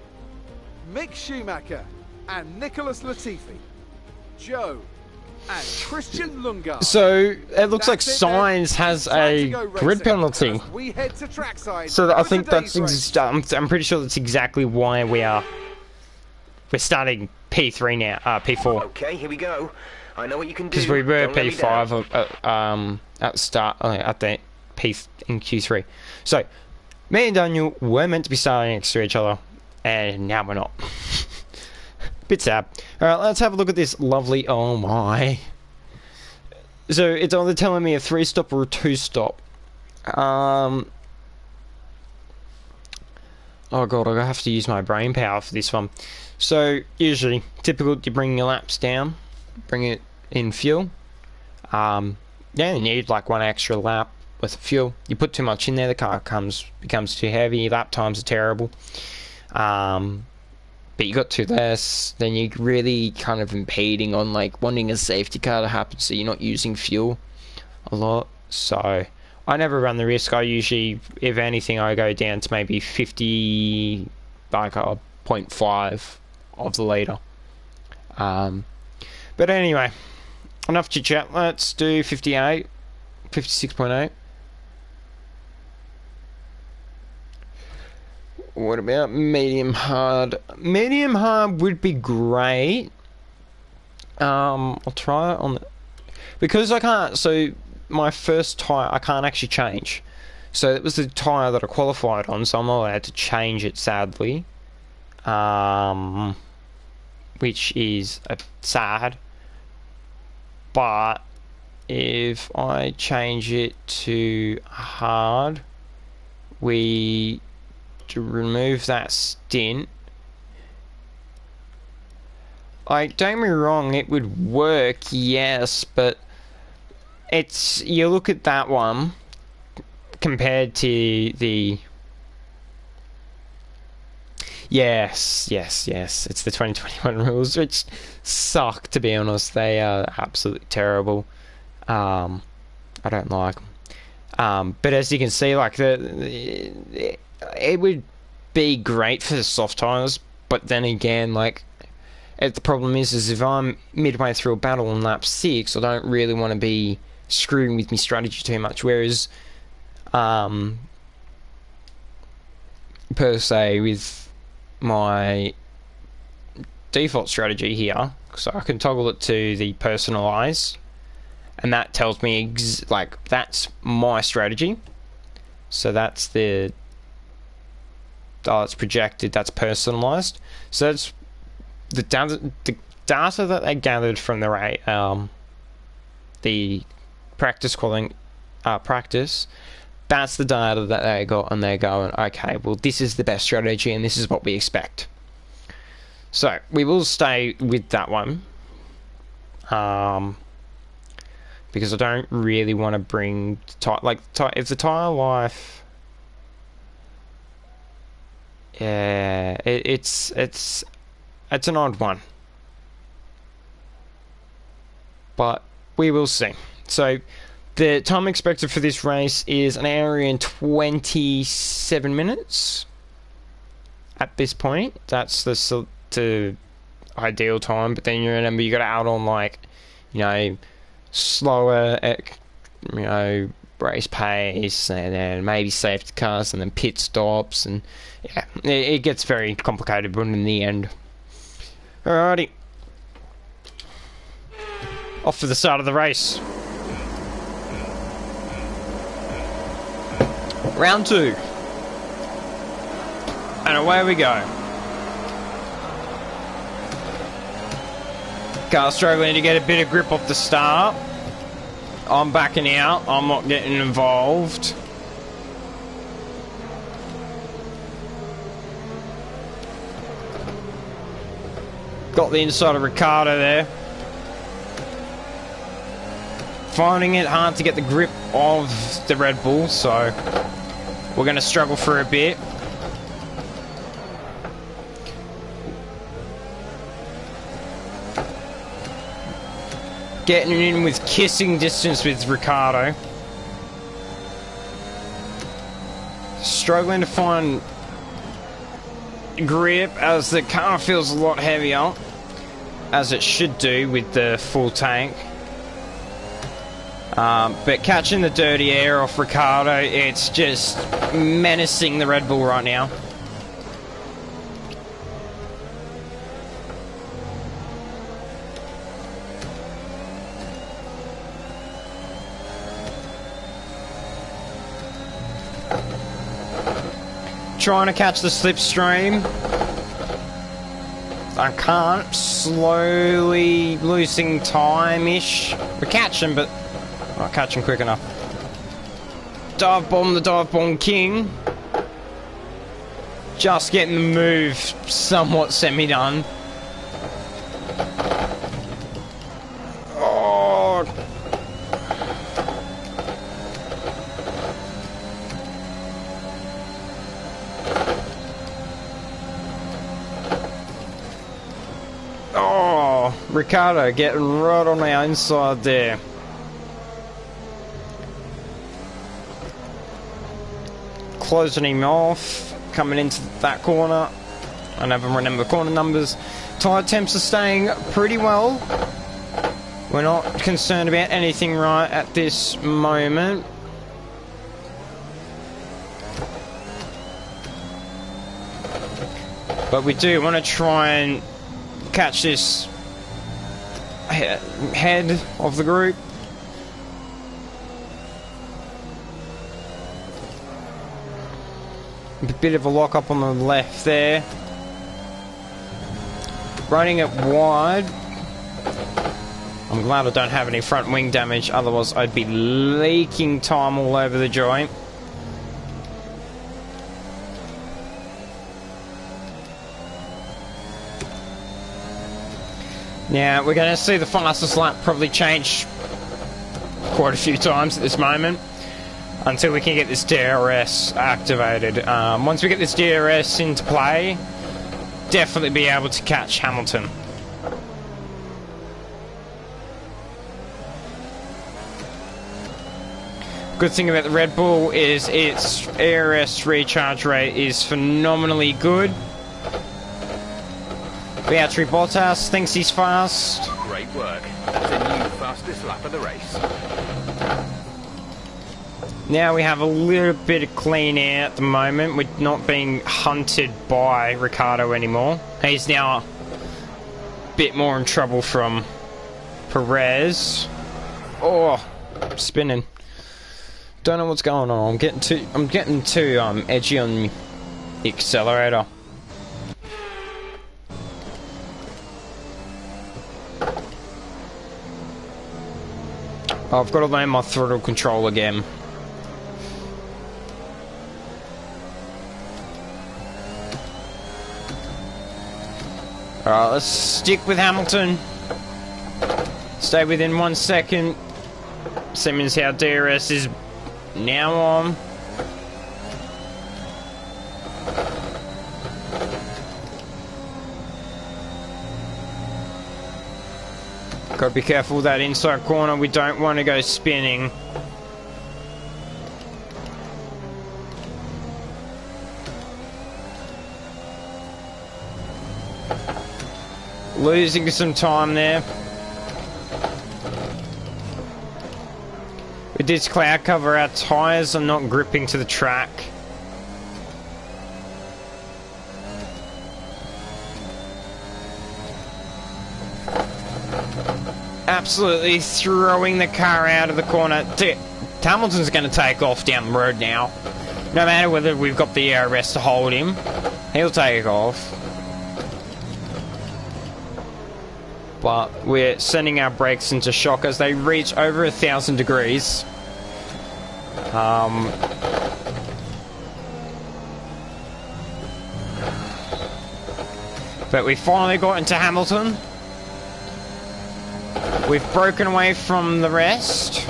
[SPEAKER 2] Mick Schumacher, and Nicholas Latifi, Joe, and Christian Lundgaard.
[SPEAKER 1] So it looks like
[SPEAKER 2] That's it then.
[SPEAKER 1] Sainz has
[SPEAKER 2] Time
[SPEAKER 1] a
[SPEAKER 2] to go
[SPEAKER 1] grid
[SPEAKER 2] racing
[SPEAKER 1] penalty.
[SPEAKER 2] as we head to trackside
[SPEAKER 1] So I
[SPEAKER 2] for
[SPEAKER 1] think that's
[SPEAKER 2] today's race.
[SPEAKER 1] I'm pretty sure that's exactly why we're starting P3 now, P4,
[SPEAKER 3] Okay, here we go. I know what you can do.
[SPEAKER 1] because we were
[SPEAKER 3] Don't let me down.
[SPEAKER 1] P5 at the start at the P in Q3. So me and Daniel were meant to be starting next to each other, and now we're not. Bit sad. All right, let's have a look at this lovely. Oh my! So it's either telling me a 3-stop or a 2-stop. Oh god, I have to use my brain power for this one. So usually, typical, you bring your laps down, bring it in fuel. Yeah, you need like one extra lap with fuel. You put too much in there, the car becomes too heavy. Lap times are terrible. But you got too less, then you're really kind of impeding on like wanting a safety car to happen, so you're not using fuel a lot. So I never run the risk. I usually, if anything, I go down to maybe 50, like a 0.5 of the litre. But anyway, enough chit chat. Let's do 58, 56.8. What about medium hard? Medium hard would be great. I'll try it on the, because I can't. So my first tyre I can't actually change. So it was the tyre that I qualified on, so I'm not allowed to change it, sadly. Which is sad. But if I change it to hard, to remove that stint. Like, don't get me wrong, it would work, yes, but it's, you look at that one compared to the, yes, it's the 2021 rules, which suck, to be honest. They are absolutely terrible. I don't like them. But as you can see, like, it would be great for the soft tyres, but then again, like, the problem is if I'm midway through a battle on lap 6, I don't really want to be screwing with my strategy too much, whereas, per se, with my default strategy here, so I can toggle it to the personalize, and that tells me, like, that's my strategy, so that's the, it's projected, that's personalized. So that's the data that they gathered from the practice qualifying practice. That's the data that they got, and they're going, okay, well, this is the best strategy, and this is what we expect. So we will stay with that one, because I don't really want to bring if the tire life. Yeah, it's an odd one, but we will see. So the time expected for this race is 1 hour and 27 minutes. At this point, that's the ideal time. But then you remember you got to add on, like, slower, race pace, and then maybe safety cars, and then pit stops, and yeah, it gets very complicated, but in the end. Alrighty. Off for the start of the race. Round 2. And away we go. Car struggling to get a bit of grip off the start. I'm backing out. I'm not getting involved. Got the inside of Ricciardo there. Finding it hard to get the grip of the Red Bull, so we're going to struggle for a bit. Getting in with kissing distance with Ricciardo. Struggling to find grip as the car feels a lot heavier, as it should do with the full tank. But catching the dirty air off Ricciardo, it's just menacing the Red Bull right now. Trying to catch the slipstream. I can't. Slowly losing time-ish. We're catching, but not catching quick enough. Dive bomb, the dive bomb king. Just getting the move somewhat semi-done. Oh. Oh, Ricciardo getting right on the inside there. Closing him off, coming into that corner. I never remember corner numbers. Tyre temps are staying pretty well. We're not concerned about anything right at this moment. But we do want to try and catch this head of the group. A bit of a lock up on the left there. Running it wide. I'm glad I don't have any front wing damage, otherwise I'd be leaking time all over the joint. Now, we're going to see the fastest lap probably change quite a few times at this moment, until we can get this DRS activated. Once we get this DRS into play, definitely be able to catch Hamilton. Good thing about the Red Bull is its ARS recharge rate is phenomenally good. Valtteri Bottas thinks he's fast.
[SPEAKER 3] Great work. That's a new fastest lap of the race.
[SPEAKER 1] Now we have a little bit of clean air at the moment. We're not being hunted by Ricciardo anymore. He's now a bit more in trouble from Perez. Oh, spinning. Don't know what's going on. I'm getting too edgy on the accelerator. I've got to learn my throttle control again. Alright, let's stick with Hamilton. Stay within 1 second. Simmons, how DRS is now on. Gotta be careful with that inside corner. We don't want to go spinning. Losing some time there. We this cloud cover, our tyres are not gripping to the track. Absolutely throwing the car out of the corner. Hamilton's going to take off down the road now. No matter whether we've got the ARS to hold him, he'll take off. But we're sending our brakes into shock as they reach over 1,000 degrees. But we finally got into Hamilton. We've broken away from the rest.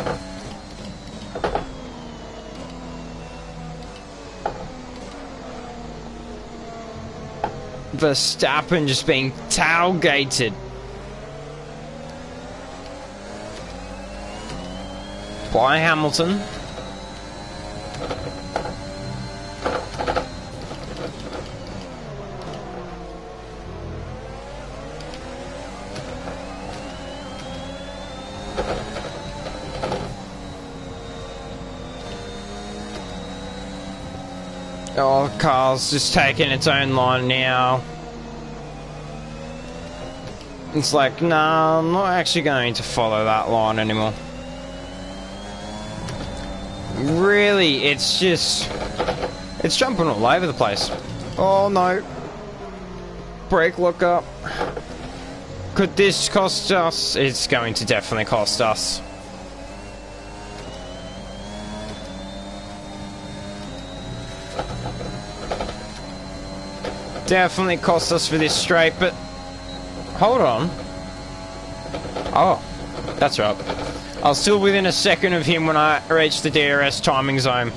[SPEAKER 1] Verstappen just being tailgated by Hamilton. Oh, car's just taking its own line now. It's like, nah, I'm not actually going to follow that line anymore. Really, it's just... it's jumping all over the place. Oh no. Brake lock up. Could this cost us? It's going to definitely cost us. Definitely cost us for this straight, but hold on. Oh, that's right. I was still within a second of him when I reached the DRS timing zone.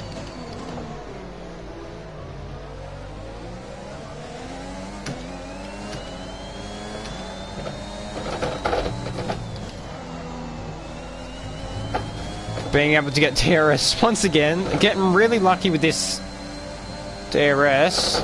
[SPEAKER 1] Being able to get DRS once again, getting really lucky with this DRS.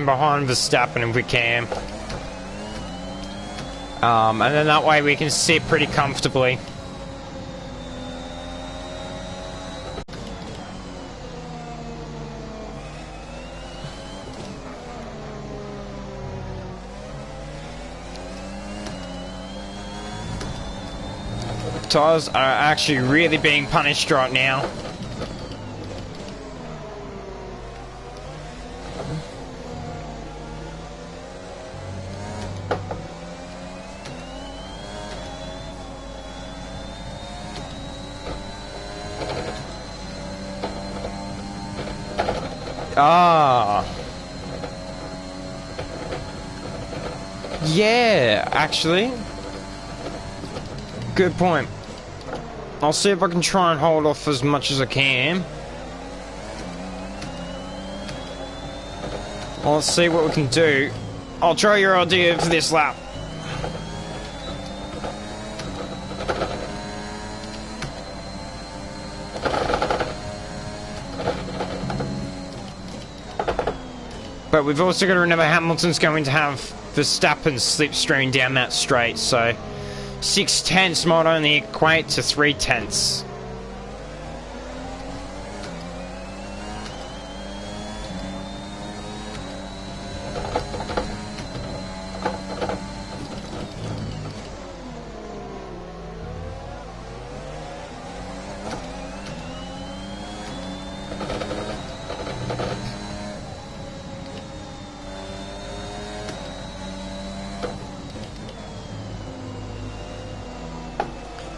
[SPEAKER 1] Behind Verstappen if we can, and then that way we can sit pretty comfortably. Tyres are actually really being punished right now. Ah. Yeah, actually. Good point. I'll see if I can try and hold off as much as I can. Well, let's see what we can do. I'll try your idea for this lap. But we've also got to remember Hamilton's going to have Verstappen slipstream down that straight, so 6/10 might only equate to 3/10.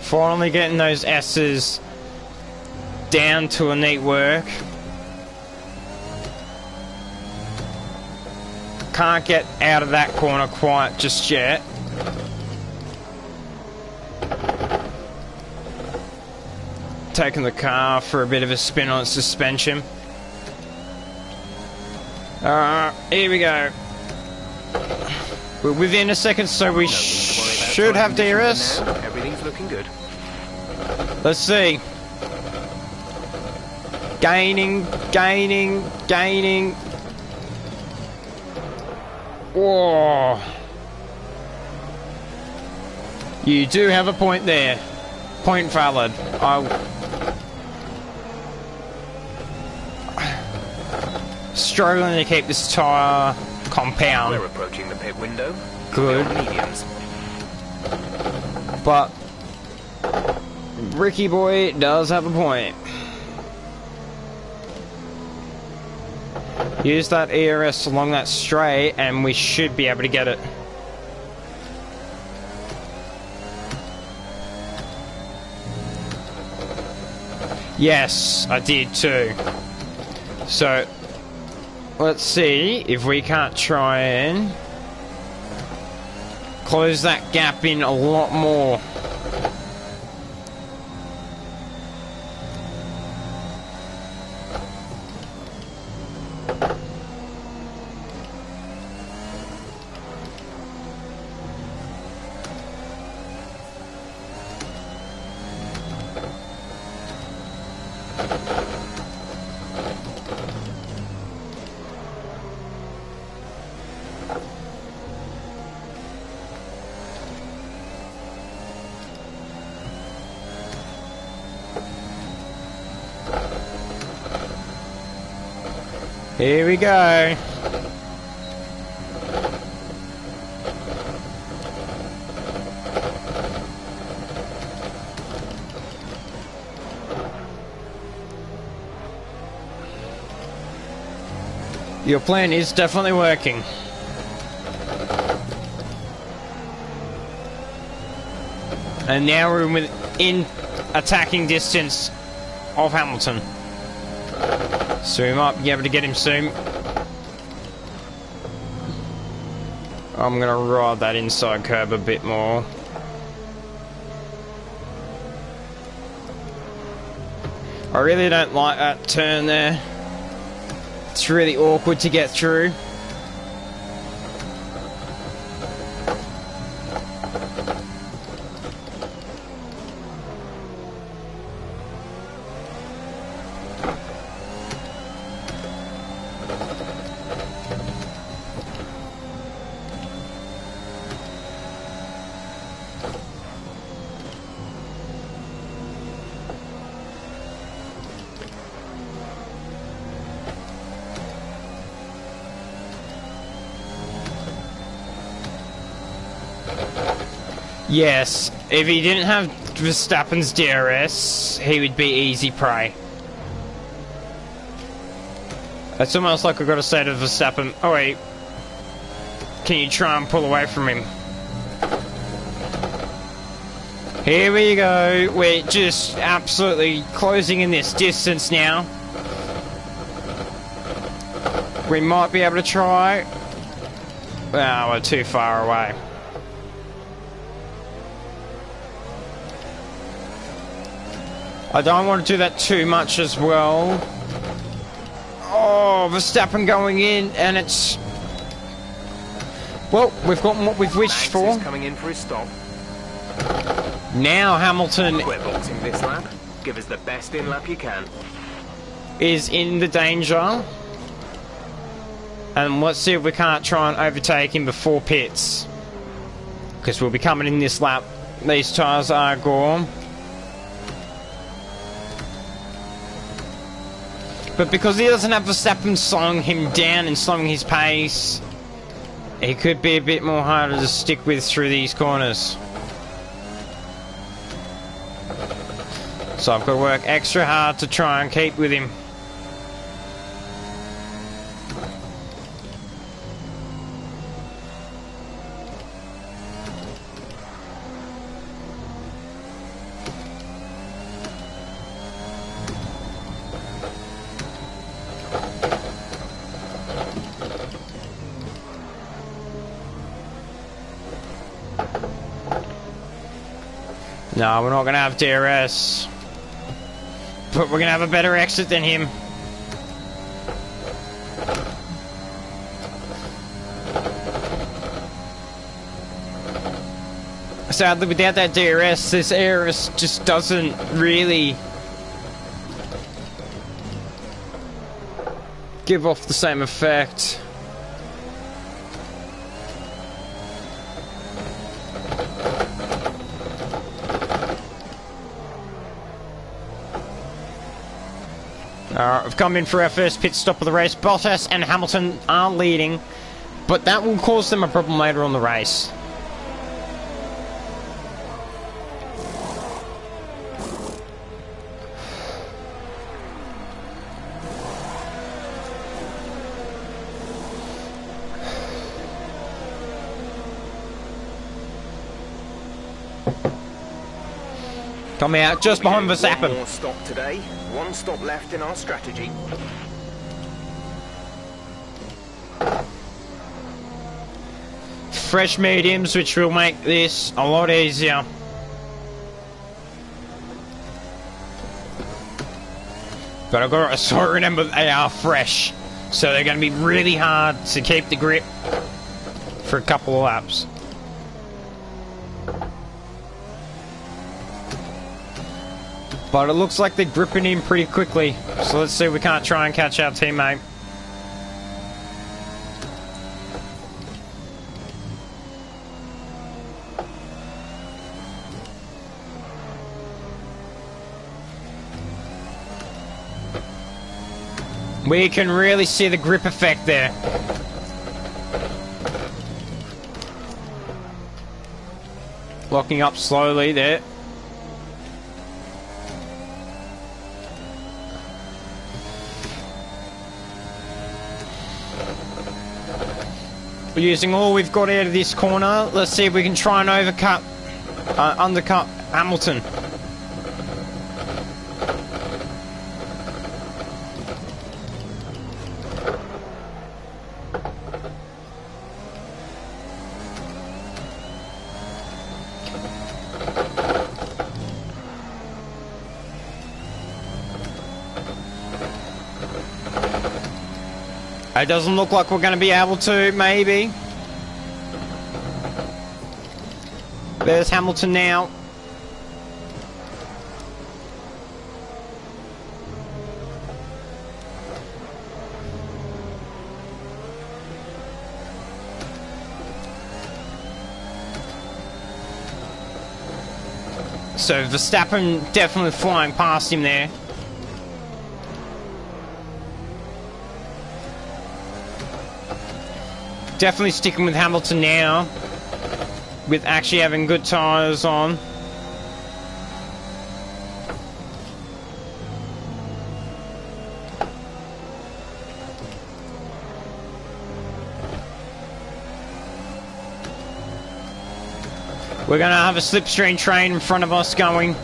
[SPEAKER 1] Finally getting those S's down to a neat work. Can't get out of that corner quite just yet. Taking the car for a bit of a spin on its suspension. Here we go. We're within a second, so we should have DRS.
[SPEAKER 3] Everything's looking good.
[SPEAKER 1] Let's see. Gaining. Whoa. You do have a point there. Point valid. Struggling to keep this tyre compound.
[SPEAKER 3] We're approaching the pit window.
[SPEAKER 1] Good.
[SPEAKER 3] Mediums.
[SPEAKER 1] But Ricky boy does have a point. Use that ERS along that straight and we should be able to get it. Yes, I did too. So let's see if we can't try and close that gap in a lot more. Here we go. Your plan is definitely working. And now we're within attacking distance of Hamilton. So we might be able to get him soon. I'm gonna ride that inside curb a bit more. I really don't like that turn there. It's really awkward to get through. Yes, if he didn't have Verstappen's DRS, he would be easy prey. It's almost like I've got to say to Verstappen, oh wait, can you try and pull away from him? Here we go, we're just absolutely closing in this distance now. We might be able to try. Well, we're too far away. I don't want to do that too much as well. Oh, Verstappen going in, and it's... Well, we've got what we've wished for.
[SPEAKER 3] Max is coming in for his stop.
[SPEAKER 1] Now Hamilton
[SPEAKER 3] We're boxing this lap. Give us the best in lap you can.
[SPEAKER 1] is in the danger. And let's see if we can't try and overtake him before pits. Because we'll be coming in this lap. These tyres are gone. But because he doesn't have Verstappen slowing him down and slowing his pace, he could be a bit more harder to stick with through these corners. So I've got to work extra hard to try and keep with him. No, we're not going to have DRS. But we're going to have a better exit than him. sadly, without that DRS, this Aeris just doesn't really give off the same effect. We've come in for our first pit stop of the race. Bottas and Hamilton are leading, but that will cause them a problem later on the race. Coming out just behind Verstappen.
[SPEAKER 3] One more stop today. One stop left in our strategy.
[SPEAKER 1] Fresh mediums, which will make this a lot easier. But I've got to also remember they are fresh, so they're going to be really hard to keep the grip for a couple of laps. But it looks like they're gripping in pretty quickly, so let's see if we can't try and catch our teammate. We can really see the grip effect there. Locking up slowly there. We're using all we've got out of this corner. Let's see if we can try and undercut Hamilton. It doesn't look like we're going to be able to, maybe. There's Hamilton now. So Verstappen definitely flying past him there. Definitely sticking with Hamilton now, with actually having good tyres on. We're going to have a slipstream train in front of us going.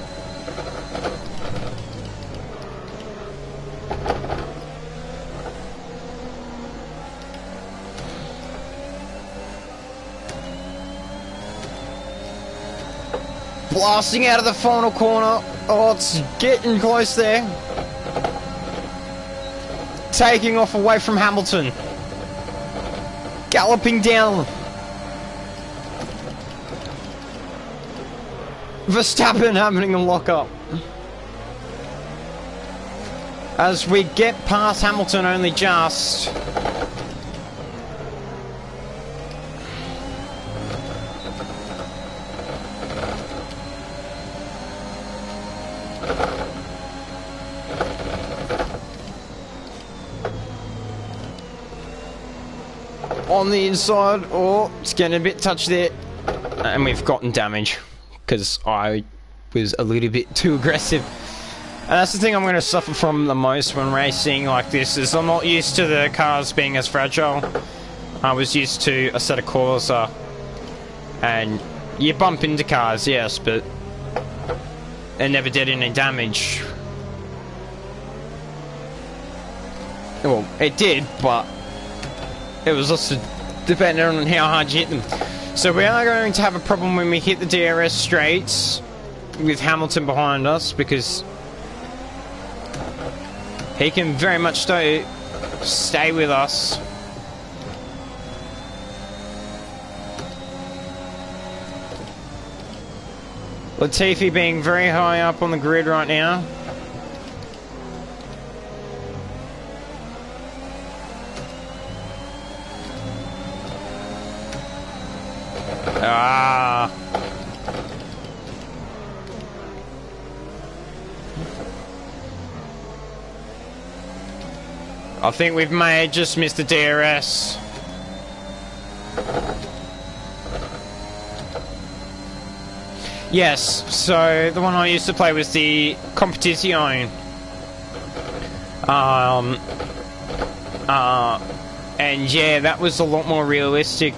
[SPEAKER 1] Blasting out of the final corner. Oh, it's getting close there. Taking off away from Hamilton. Galloping down. Verstappen having a lock-up. As we get past Hamilton only just. On the inside, oh, it's getting a bit touched there. And we've gotten damage. Because I was a little bit too aggressive. And that's the thing I'm going to suffer from the most when racing like this, is I'm not used to the cars being as fragile. I was used to a set of Corsa. And you bump into cars, yes, but it never did any damage. Well, it did, but it was also depending on how hard you hit them. So we are going to have a problem when we hit the DRS straights with Hamilton behind us, because he can very much stay with us. Latifi being very high up on the grid right now. Ah. I think we've may just missed the DRS. Yes, so the one I used to play was the Competizione. And yeah, that was a lot more realistic.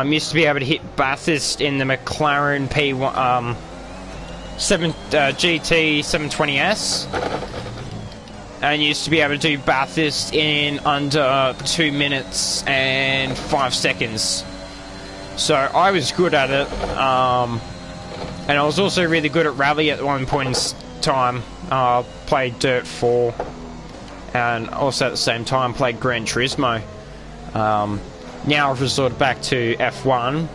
[SPEAKER 1] Used to be able to hit Bathurst in the McLaren P1 GT 720S, and used to be able to do Bathurst in under 2 minutes and 5 seconds. So I was good at it, and I was also really good at Rally at one point in time. Played Dirt 4, and also at the same time played Gran Turismo. Now I've resorted back to F1.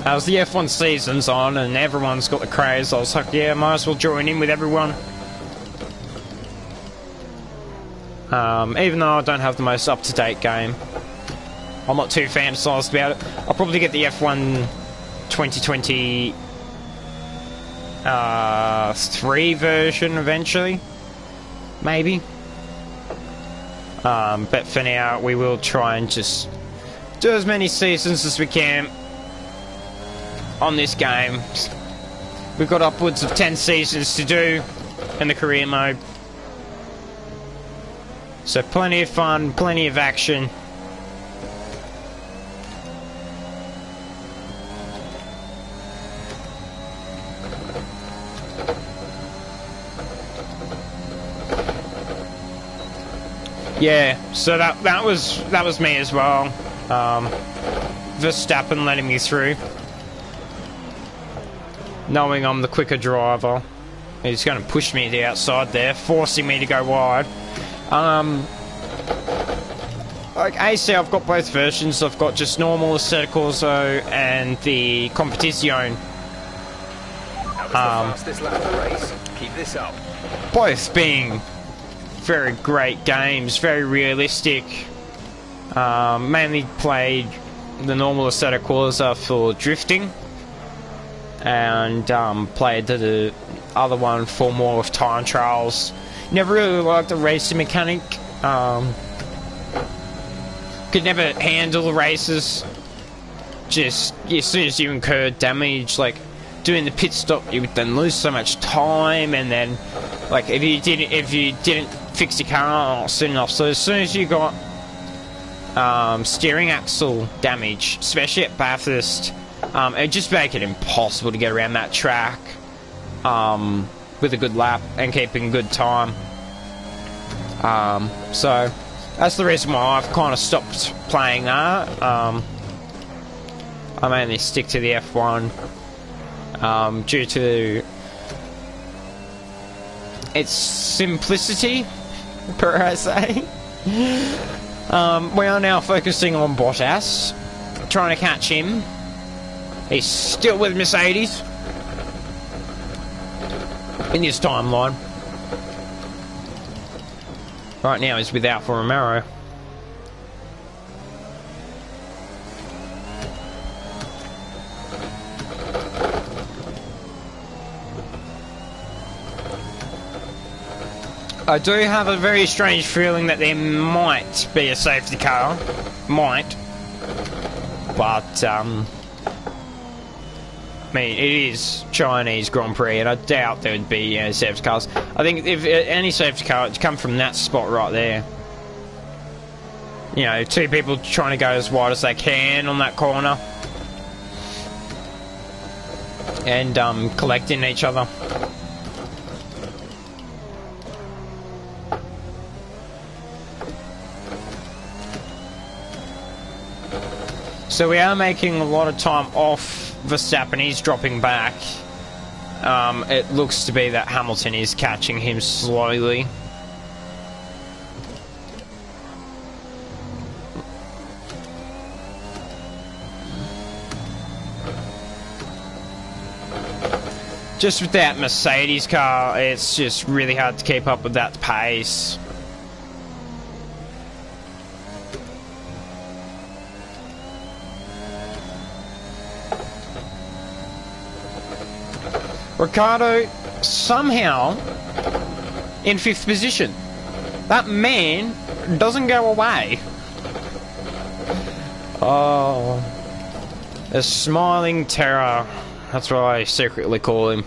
[SPEAKER 1] As the F1 season's on and everyone's got the craze, I was like, yeah, might as well join in with everyone. Even though I don't have the most up-to-date game, I'm not too fantasized about it. I'll probably get the F1 2023 version eventually, maybe. But for now, we will try and just do as many seasons as we can on this game. We've got upwards of 10 seasons to do in the career mode. So plenty of fun, plenty of action. Yeah, so that was me as well. Verstappen letting me through, knowing I'm the quicker driver. He's going to push me to the outside there, forcing me to go wide. Like AC, I've got both versions. I've got just normal Assetto Corsa and the Competizione.
[SPEAKER 3] That was the fastest lap of the race. Keep this up.
[SPEAKER 1] Both being very great games, very realistic. Mainly played the normal Assetto Corsa for drifting, and played the other one for more of time trials. Never really liked the racing mechanic. Could never handle the races. Just as soon as you incur damage, like doing the pit stop, you would then lose so much time, and then like if you didn't fix your car soon enough. So as soon as you got steering axle damage, especially at Bathurst, it just make it impossible to get around that track with a good lap and keeping good time. So that's the reason why I've kind of stopped playing that. I mainly stick to the F1 due to its simplicity, per I say. We are now focusing on Bottas, trying to catch him. He's still with Mercedes in his timeline. Right now he's with Alfa Romeo. I do have a very strange feeling that there might be a safety car. Might. But, I mean, it is Chinese Grand Prix, and I doubt there would be safety cars. I think if any safety car, it'd come from that spot right there. You know, two people trying to go as wide as they can on that corner. And, collecting each other. So we are making a lot of time off Verstappen. He's dropping back. It looks to be that Hamilton is catching him slowly. Just with that Mercedes car, it's just really hard to keep up with that pace. Ricciardo somehow in 5th position. That man doesn't go away. Oh, a smiling terror. That's what I secretly call him.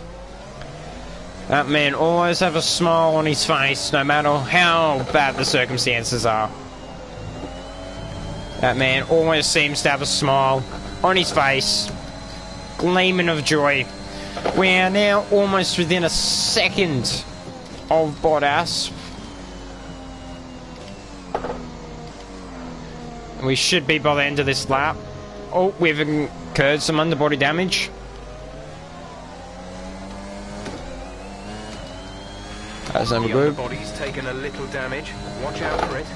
[SPEAKER 1] That man always have a smile on his face, no matter how bad the circumstances are. That man always seems to have a smile on his face, gleaming of joy. We are now almost within a second of Bottas. We should be by the end of this lap. Oh, we've incurred some underbody damage. That's number good.
[SPEAKER 3] The underbody's taken a little damage. Watch out for it.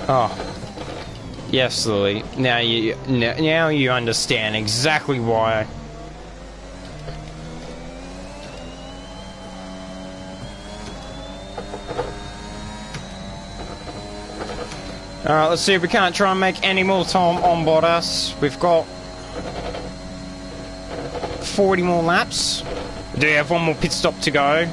[SPEAKER 1] Oh, yes, Lily. Now you understand exactly why. Alright, let's see if we can't try and make any more time on Bottas. We've got 40 more laps. We do have one more pit stop to go.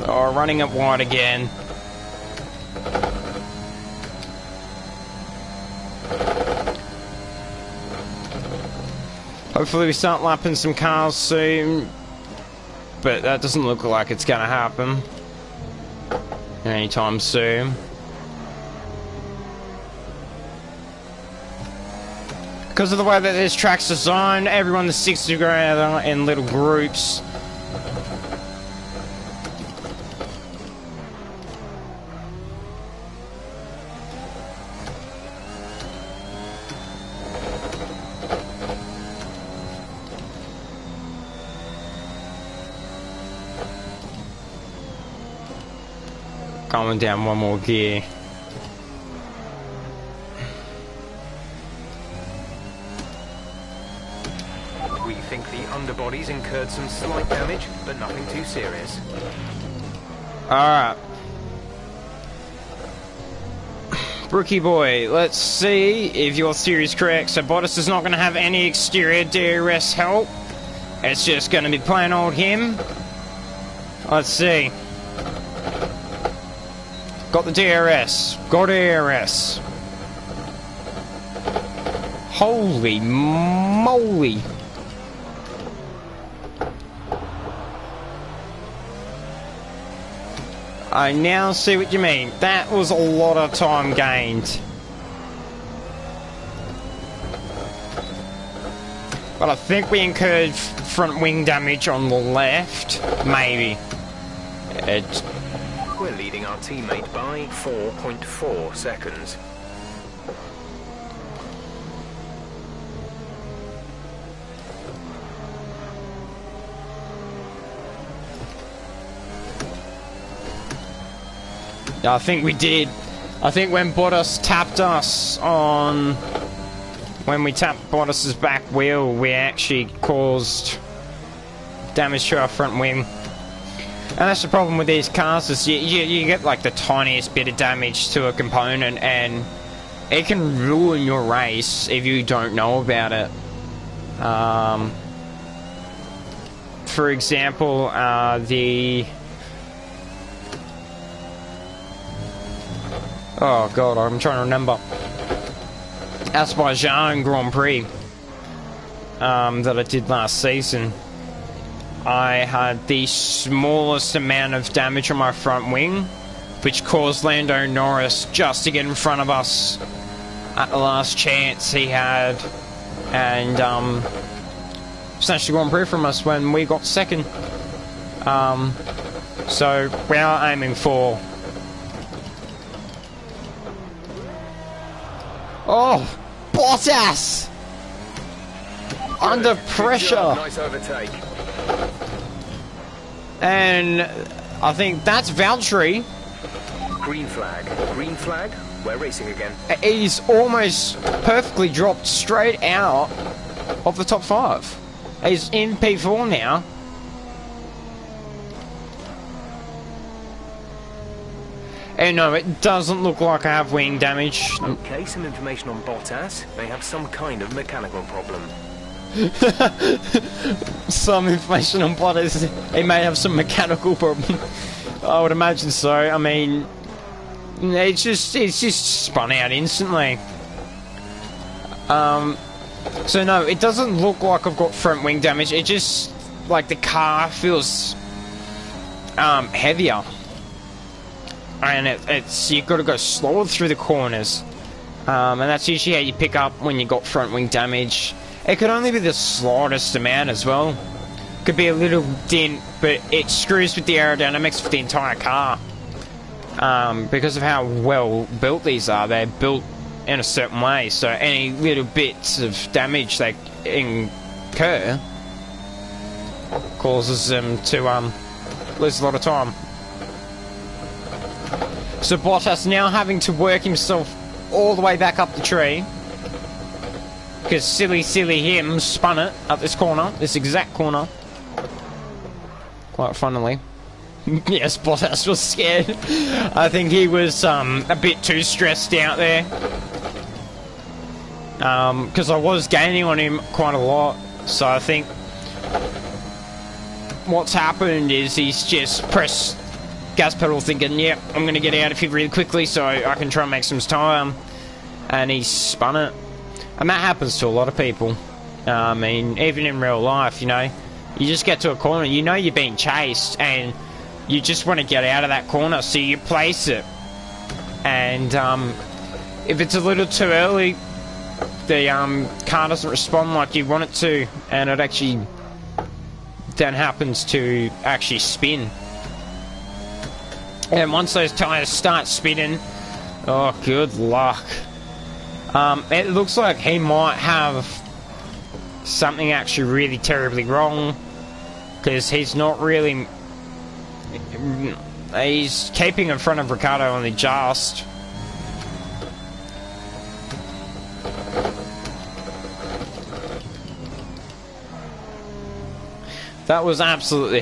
[SPEAKER 1] Oh, running it wide again. Hopefully we start lapping some cars soon, but that doesn't look like it's gonna happen anytime soon. Because of the way that this track's designed, everyone that sticks together in little groups. Going down one more gear.
[SPEAKER 3] We think the underbody's incurred some slight damage, but nothing too serious.
[SPEAKER 1] Alright. Brookie boy, let's see if your theory is correct. So Bottas is not going to have any exterior DRS help. It's just going to be plain old him. Let's see. Got the DRS. Got DRS. Holy moly. I now see what you mean. That was a lot of time gained. But I think we incurred front wing damage on the left. Maybe.
[SPEAKER 3] We're leading our teammate by 4.4 seconds.
[SPEAKER 1] I think we did. I think when Bottas tapped us on... When we tapped Bottas's back wheel, we actually caused damage to our front wing. And that's the problem with these cars, is you get like the tiniest bit of damage to a component and it can ruin your race if you don't know about it. For example, the... Oh god, I'm trying to remember. Azerbaijan Grand Prix that I did last season. I had the smallest amount of damage on my front wing, which caused Lando Norris just to get in front of us at the last chance he had, and snatched the Grand Prix from us when we got second. So we are aiming for... Oh, Bottas! Under pressure.
[SPEAKER 3] Nice overtake.
[SPEAKER 1] And I think that's Valtteri.
[SPEAKER 3] Green flag. Green flag? We're racing again.
[SPEAKER 1] He's almost perfectly dropped straight out of the top 5. He's in P4 now. And no, it doesn't look like I have wing damage.
[SPEAKER 3] Okay, some information on Bottas. They have some kind of mechanical problem.
[SPEAKER 1] Some information on Bottas. He may have some mechanical problem. I would imagine so. I mean, it's just spun out instantly. So no, it doesn't look like I've got front wing damage. It just, like, the car feels heavier. And it's you've got to go slower through the corners, and that's usually how you pick up when you got front wing damage. It could only be the slightest amount as well. Could be a little dent, but it screws with the aerodynamics for the entire car. Because of how well built these are, they're built in a certain way, so any little bits of damage they incur causes them to lose a lot of time. So Bottas now having to work himself all the way back up the tree, because silly him spun it up this corner, this exact corner, quite funnily. Yes, Bottas was scared. I think he was a bit too stressed out there, because I was gaining on him quite a lot. So I think what's happened is he's just pressed gas pedal thinking, yep, I'm going to get out of here really quickly so I can try and make some time, and he spun it. And that happens to a lot of people. I mean, even in real life, you know, you just get to a corner, you know you're being chased, and you just want to get out of that corner, so you place it. And if it's a little too early, the car doesn't respond like you want it to, and it actually then happens to actually spin. And once those tyres start spinning, oh, good luck. It looks like he might have something actually really terribly wrong, because he's not really... He's keeping in front of Ricciardo on the just. That was absolutely,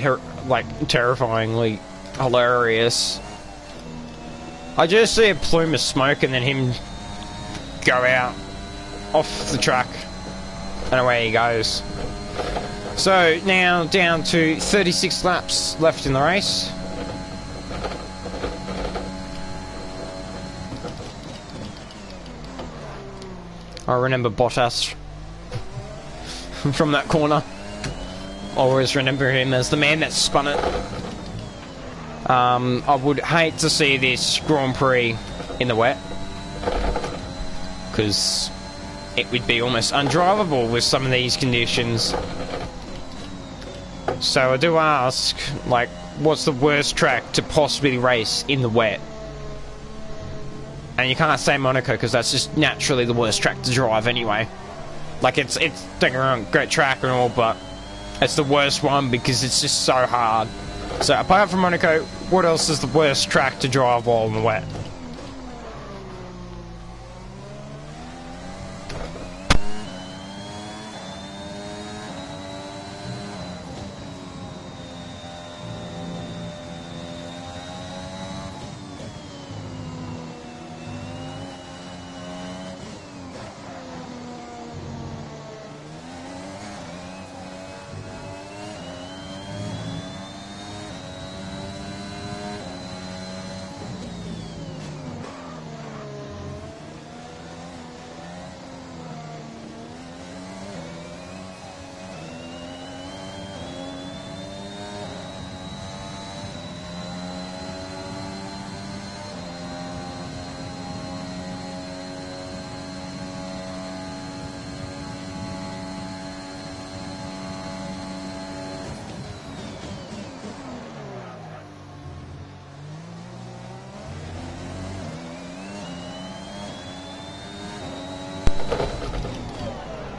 [SPEAKER 1] terrifyingly hilarious. I just see a plume of smoke and then him go out off the track, and away he goes. So now down to 36 laps left in the race. I remember Bottas from that corner. Always remember him as the man that spun it. I would hate to see this Grand Prix in the wet, because it would be almost undrivable with some of these conditions. So I do ask, like, what's the worst track to possibly race in the wet? And you can't say Monaco, because that's just naturally the worst track to drive anyway. Like, it's don't get me wrong, great track and all, but it's the worst one because it's just so hard. So apart from Monaco, what else is the worst track to drive while in the wet?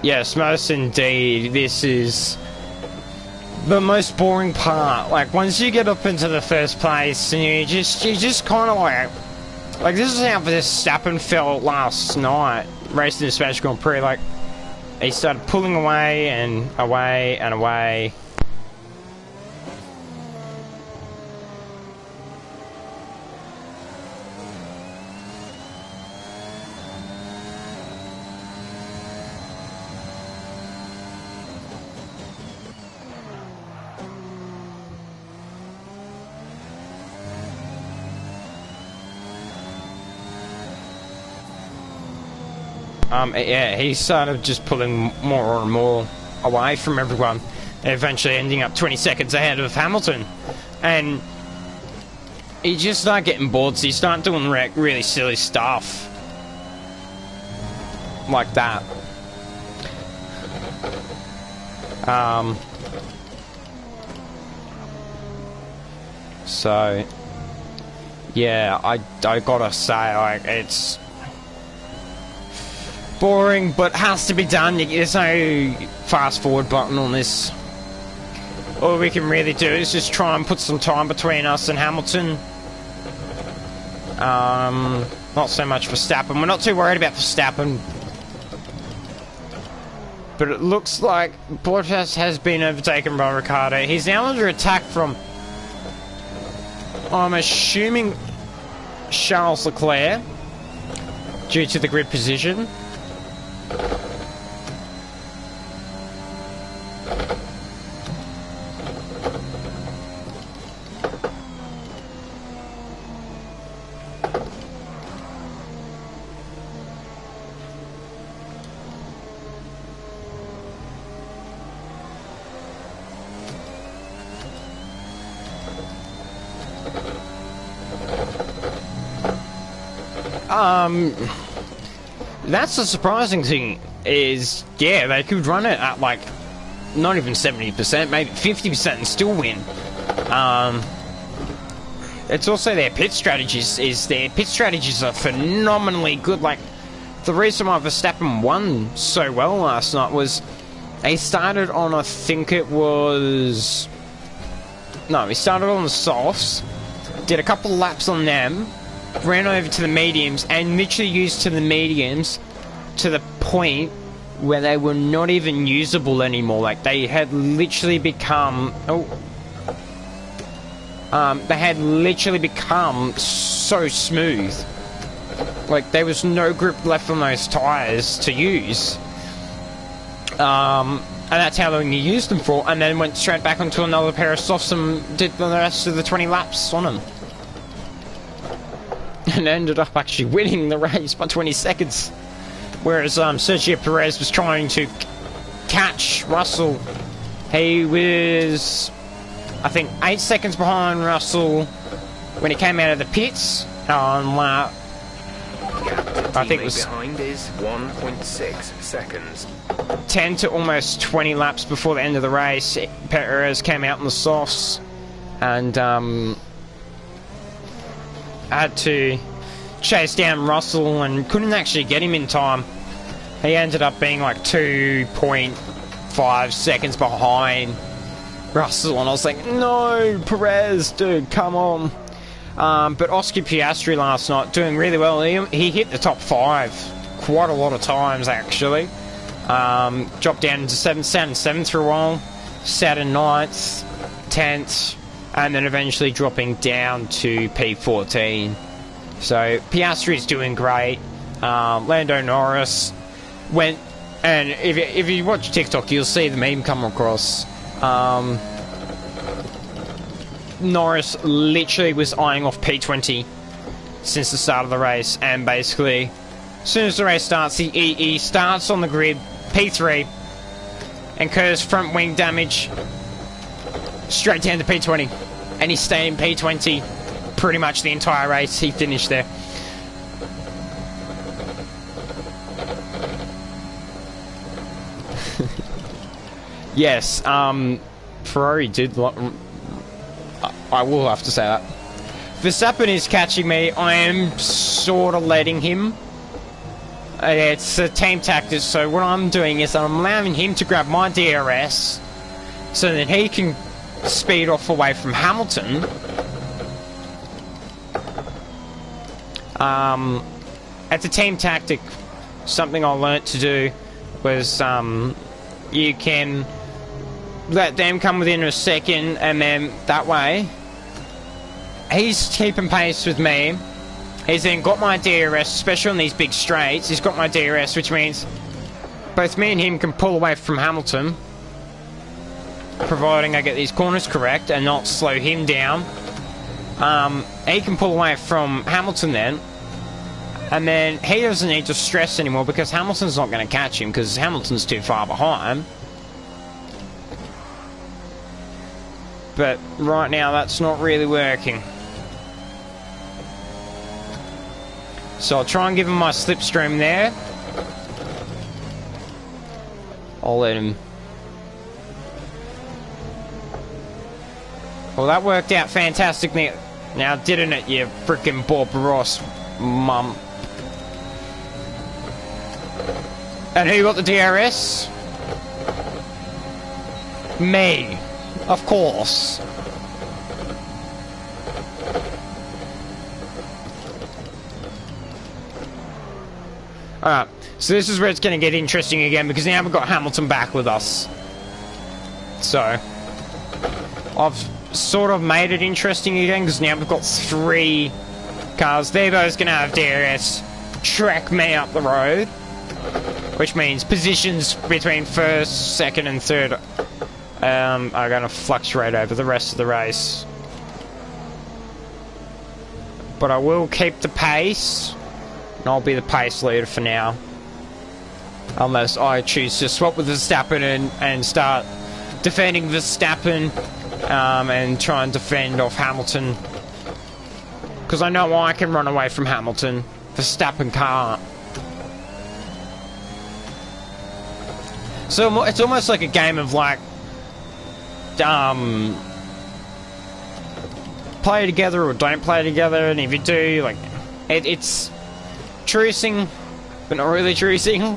[SPEAKER 1] Yes, most indeed. This is the most boring part. Like, once you get up into the first place, and you just kind of like this is how Verstappen felt last night racing the Spanish Grand Prix. Like, he started pulling away and away and away. Yeah, he started just pulling more and more away from everyone, eventually ending up 20 seconds ahead of Hamilton. And he just started getting bored, so he started doing really silly stuff like that. So yeah, I gotta say, like, it's boring, but has to be done. There's no fast forward button on this. All we can really do is just try and put some time between us and Hamilton. Not so much Verstappen. We're not too worried about Verstappen. But it looks like Bottas has been overtaken by Ricciardo. He's now under attack from, I'm assuming, Charles Leclerc, due to the grid position. That's the surprising thing is, yeah, they could run it at like not even 70%, maybe 50% and still win. It's also their pit strategies. Their pit strategies are phenomenally good. Like, the reason why Verstappen won so well last night was he started on, I think it was, no, he started on the softs, did a couple of laps on them, ran over to the mediums, and literally used to the mediums to the point where they were not even usable anymore. Like, they had literally become they had literally become so smooth. Like, there was no grip left on those tyres to use. And that's how long you used them for, and then went straight back onto another pair of softs and did the rest of the 20 laps on them. And ended up actually winning the race by 20 seconds. Whereas Sergio Perez was trying to catch Russell. He was, I think, 8 seconds behind Russell when he came out of the pits on lap, I think it was
[SPEAKER 3] behind is 1.6 seconds.
[SPEAKER 1] 10 to almost 20 laps before the end of the race. Perez came out in the softs and had to chase down Russell and couldn't actually get him in time. He ended up being like 2.5 seconds behind Russell, and I was like, no, Perez, dude, come on. But Oscar Piastri last night doing really well. He hit the top 5 quite a lot of times, actually. Dropped down into 7th for a while, sat in 9th, 10th, and then eventually dropping down to P14. So Piastri's doing great. Lando Norris went, and if you watch TikTok, you'll see the meme come across. Norris literally was eyeing off P20 since the start of the race, and basically, as soon as the race starts, he starts on the grid, P3, incurs front wing damage, straight down to P20, and he stayed in P20 pretty much the entire race. He finished there. Yes, Ferrari did. I will have to say that. Verstappen is catching me. I am sort of letting him. It's a team tactic, so what I'm doing is I'm allowing him to grab my DRS so that he can speed off away from Hamilton. It's a team tactic. Something I learnt to do was you can let them come within a second, and then that way he's keeping pace with me. He's then got my DRS, especially on these big straights. He's got my DRS, which means both me and him can pull away from Hamilton, providing I get these corners correct and not slow him down. He can pull away from Hamilton then, and then he doesn't need to stress anymore because Hamilton's not going to catch him because Hamilton's too far behind. But right now that's not really working. So I'll try and give him my slipstream there. I'll let him... Well, that worked out fantastic now, didn't it, you frickin' Bob Ross mum? And who got the DRS? Me. Of course. Alright, so this is where it's going to get interesting again, because now we've got Hamilton back with us. So, I've sort of made it interesting again, because now we've got 3 cars. They're both going to have DRS, track me up the road, which means positions between first, second and third are going to fluctuate over the rest of the race. But I will keep the pace. And I'll be the pace leader for now. Unless I choose to swap with Verstappen and start defending Verstappen and try and defend off Hamilton. Because I know I can run away from Hamilton. Verstappen can't. So it's almost like a game of like... play together or don't play together. And if you do, like... It's... trucing, but not really trucing,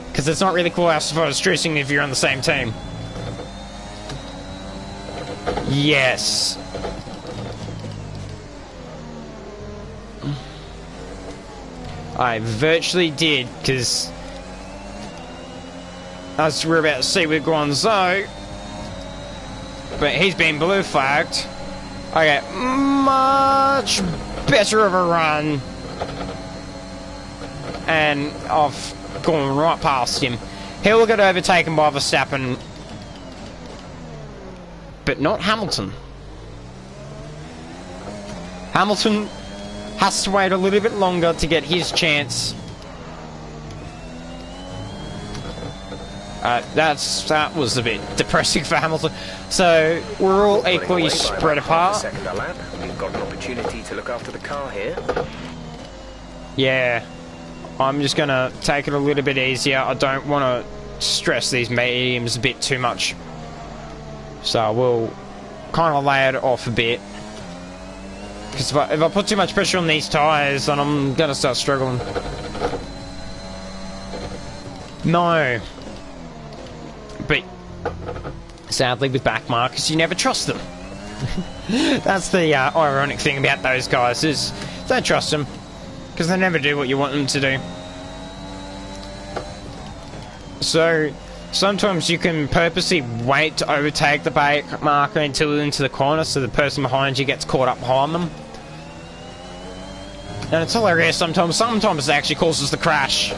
[SPEAKER 1] because it's not really cool, I suppose, trucing if you're on the same team. Yes. I virtually did, because as we're about to see with Guangzhou, but he's been blue flagged. I get much better of a run. And I've gone right past him. He will get overtaken by Verstappen, but not Hamilton. Hamilton has to wait a little bit longer to get his chance. That was a bit depressing for Hamilton. So we're all equally spread apart.
[SPEAKER 3] We've got an opportunity to look after the car here.
[SPEAKER 1] Yeah. I'm just going to take it a little bit easier. I don't want to stress these mediums a bit too much. So we'll kind of lay it off a bit. Because if I put too much pressure on these tyres, then I'm going to start struggling. No. But sadly with back markers, you never trust them. That's the ironic thing about those guys, is don't trust them. Because they never do what you want them to do. So, sometimes you can purposely wait to overtake the back marker until into the corner so the person behind you gets caught up behind them. And it's hilarious sometimes. Sometimes it actually causes the crash.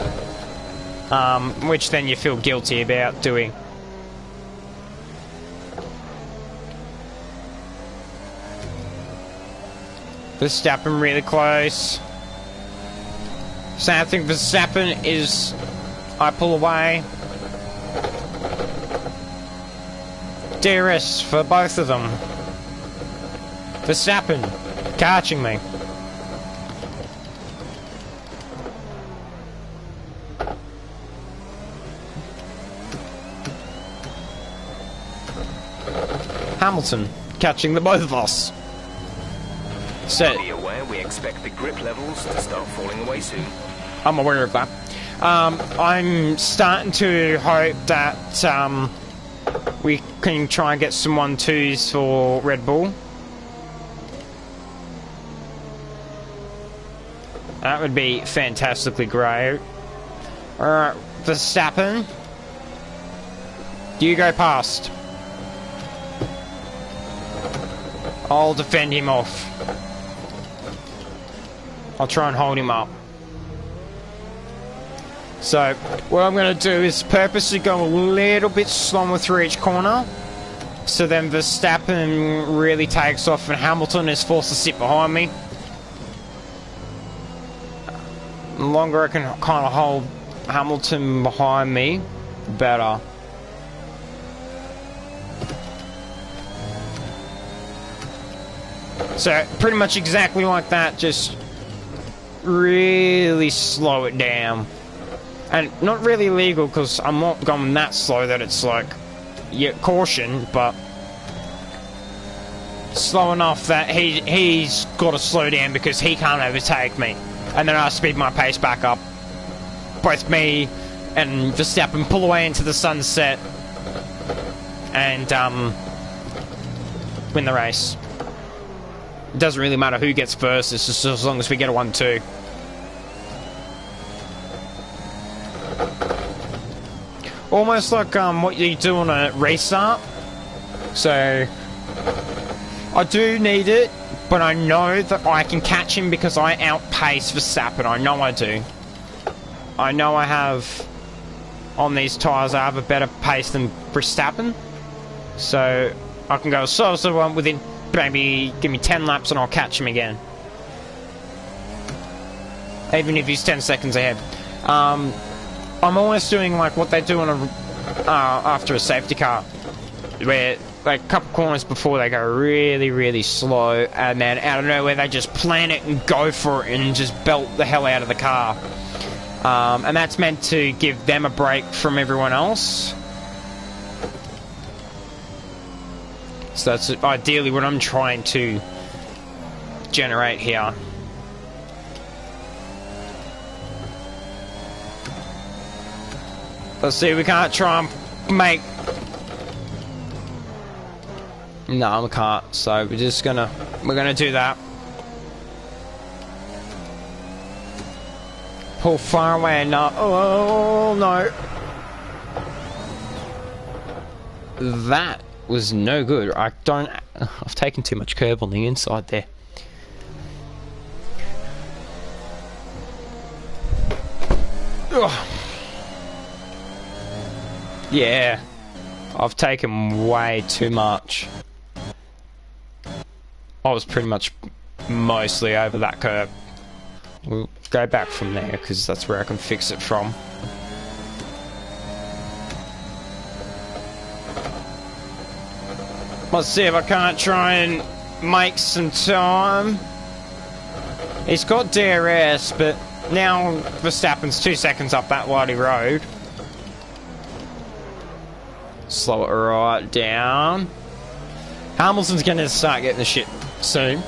[SPEAKER 1] Which then you feel guilty about doing. Verstappen really close. Sad thing for Verstappen is I pull away. DRS for both of them. Verstappen catching me. Hamilton catching the both of us. So
[SPEAKER 3] Be aware we expect the grip levels to start falling away soon.
[SPEAKER 1] I'm aware of that. I'm starting to hope that we can try and get some 1-2s for Red Bull. That would be fantastically great. Alright, Verstappen. You go past. I'll defend him off. I'll try and hold him up. So, what I'm going to do is purposely go a little bit slower through each corner. So then Verstappen really takes off and Hamilton is forced to sit behind me. The longer I can kind of hold Hamilton behind me, the better. So, pretty much exactly like that, just really slow it down. And not really legal, because I'm not going that slow that it's like, yeah, caution, but slow enough that he's got to slow down because he can't overtake me. And then I speed my pace back up. Both me and Verstappen pull away into the sunset and win the race. It doesn't really matter who gets first, it's just as long as we get a 1-2. Almost like what you do on a restart. So I do need it, but I know that I can catch him because I outpace Verstappen. I know I do. I know I have, on these tyres, I have a better pace than Verstappen. So I can go so within maybe give me 10 laps and I'll catch him again. Even if he's 10 seconds ahead. I'm almost doing like what they do on a after a safety car, where like a couple corners before they go really, really slow, and then out of nowhere they just plan it and go for it and just belt the hell out of the car. And that's meant to give them a break from everyone else. So that's ideally what I'm trying to generate here. Let's see, we can't try and make... No, we can't, so we're just gonna... We're gonna do that. Pull far away, no... Oh, no. That was no good. I've taken too much curb on the inside there. Ugh. Yeah, I've taken way too much. I was pretty much mostly over that curb. We'll go back from there because that's where I can fix it from. Let's see if I can't try and make some time. He's got DRS, but now Verstappen's 2 seconds up that wide road. Slow it right down. Hamilton's gonna start getting the shit soon.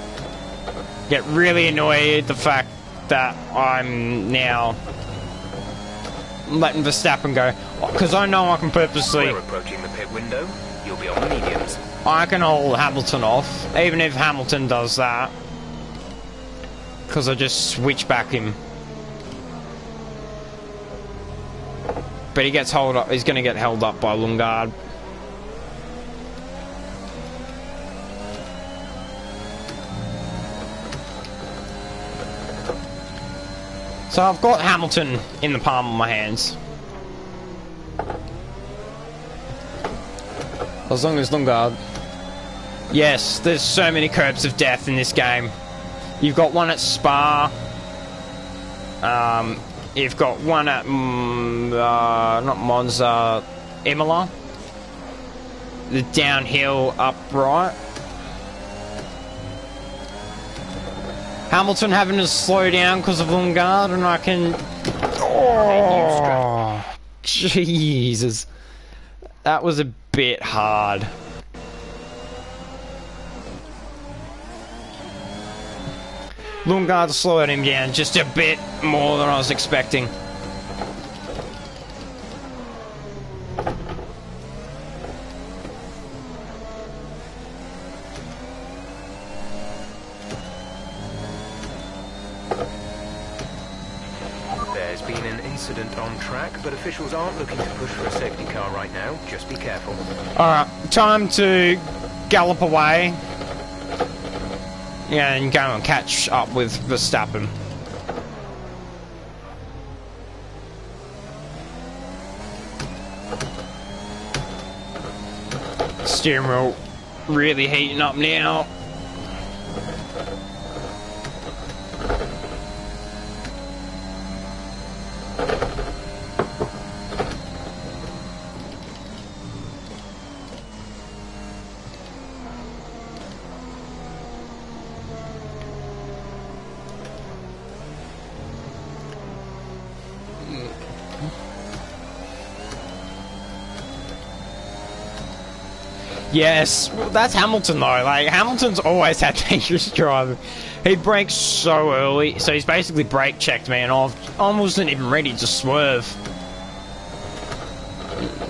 [SPEAKER 1] Get really annoyed at the fact that I'm now letting Verstappen go, because I know I can purposely...
[SPEAKER 3] We're approaching the pit window. You'll be on the mediums.
[SPEAKER 1] I can hold Hamilton off, even if Hamilton does that, because I just switch back him. But he gets held up. He's going to get held up by Lundgaard. So I've got Hamilton in the palm of my hands. As long as Lundgaard... Yes, there's so many curbs of death in this game. You've got one at Spa. You've got one at, not Monza, Imola. The downhill upright. Hamilton having to slow down because of Lundgaard, and I can... Oh, Jesus. That was a bit hard. Lundgaard slowed him down just a bit more than I was expecting.
[SPEAKER 3] There's been an incident on track, but officials aren't looking to push for a safety car right now. Just be careful.
[SPEAKER 1] Alright, time to gallop away. Yeah, and go and catch up with Verstappen. Steering wheel really heating up now. Yes, well, that's Hamilton though. Like, Hamilton's always had dangerous driving. He brakes so early, so he's basically brake checked me, and I wasn't even ready to swerve.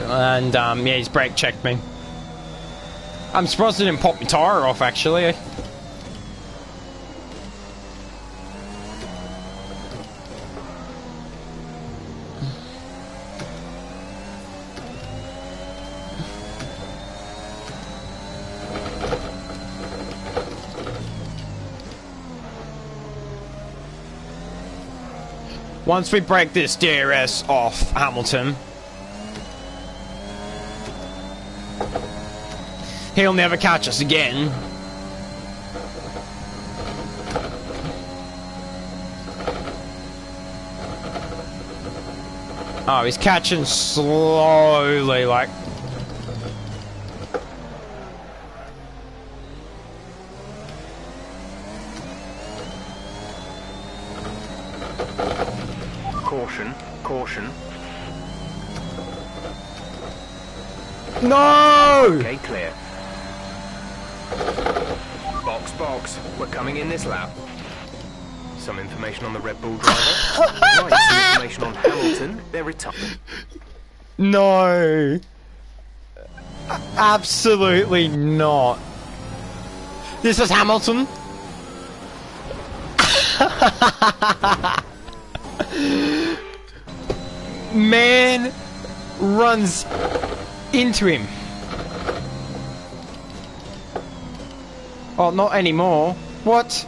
[SPEAKER 1] And yeah, he's brake checked me. I'm surprised he didn't pop my tyre off, actually. Once we break this DRS off Hamilton, he'll never catch us again. Oh, he's catching slowly, like...
[SPEAKER 3] Caution, caution.
[SPEAKER 1] No!
[SPEAKER 3] Okay, clear. Box, box. We're coming in this lap. Some information on the Red Bull driver. Right, some information on Hamilton. They're retired.
[SPEAKER 1] No. Absolutely not. This is Hamilton. Man runs into him. Oh, not anymore. What?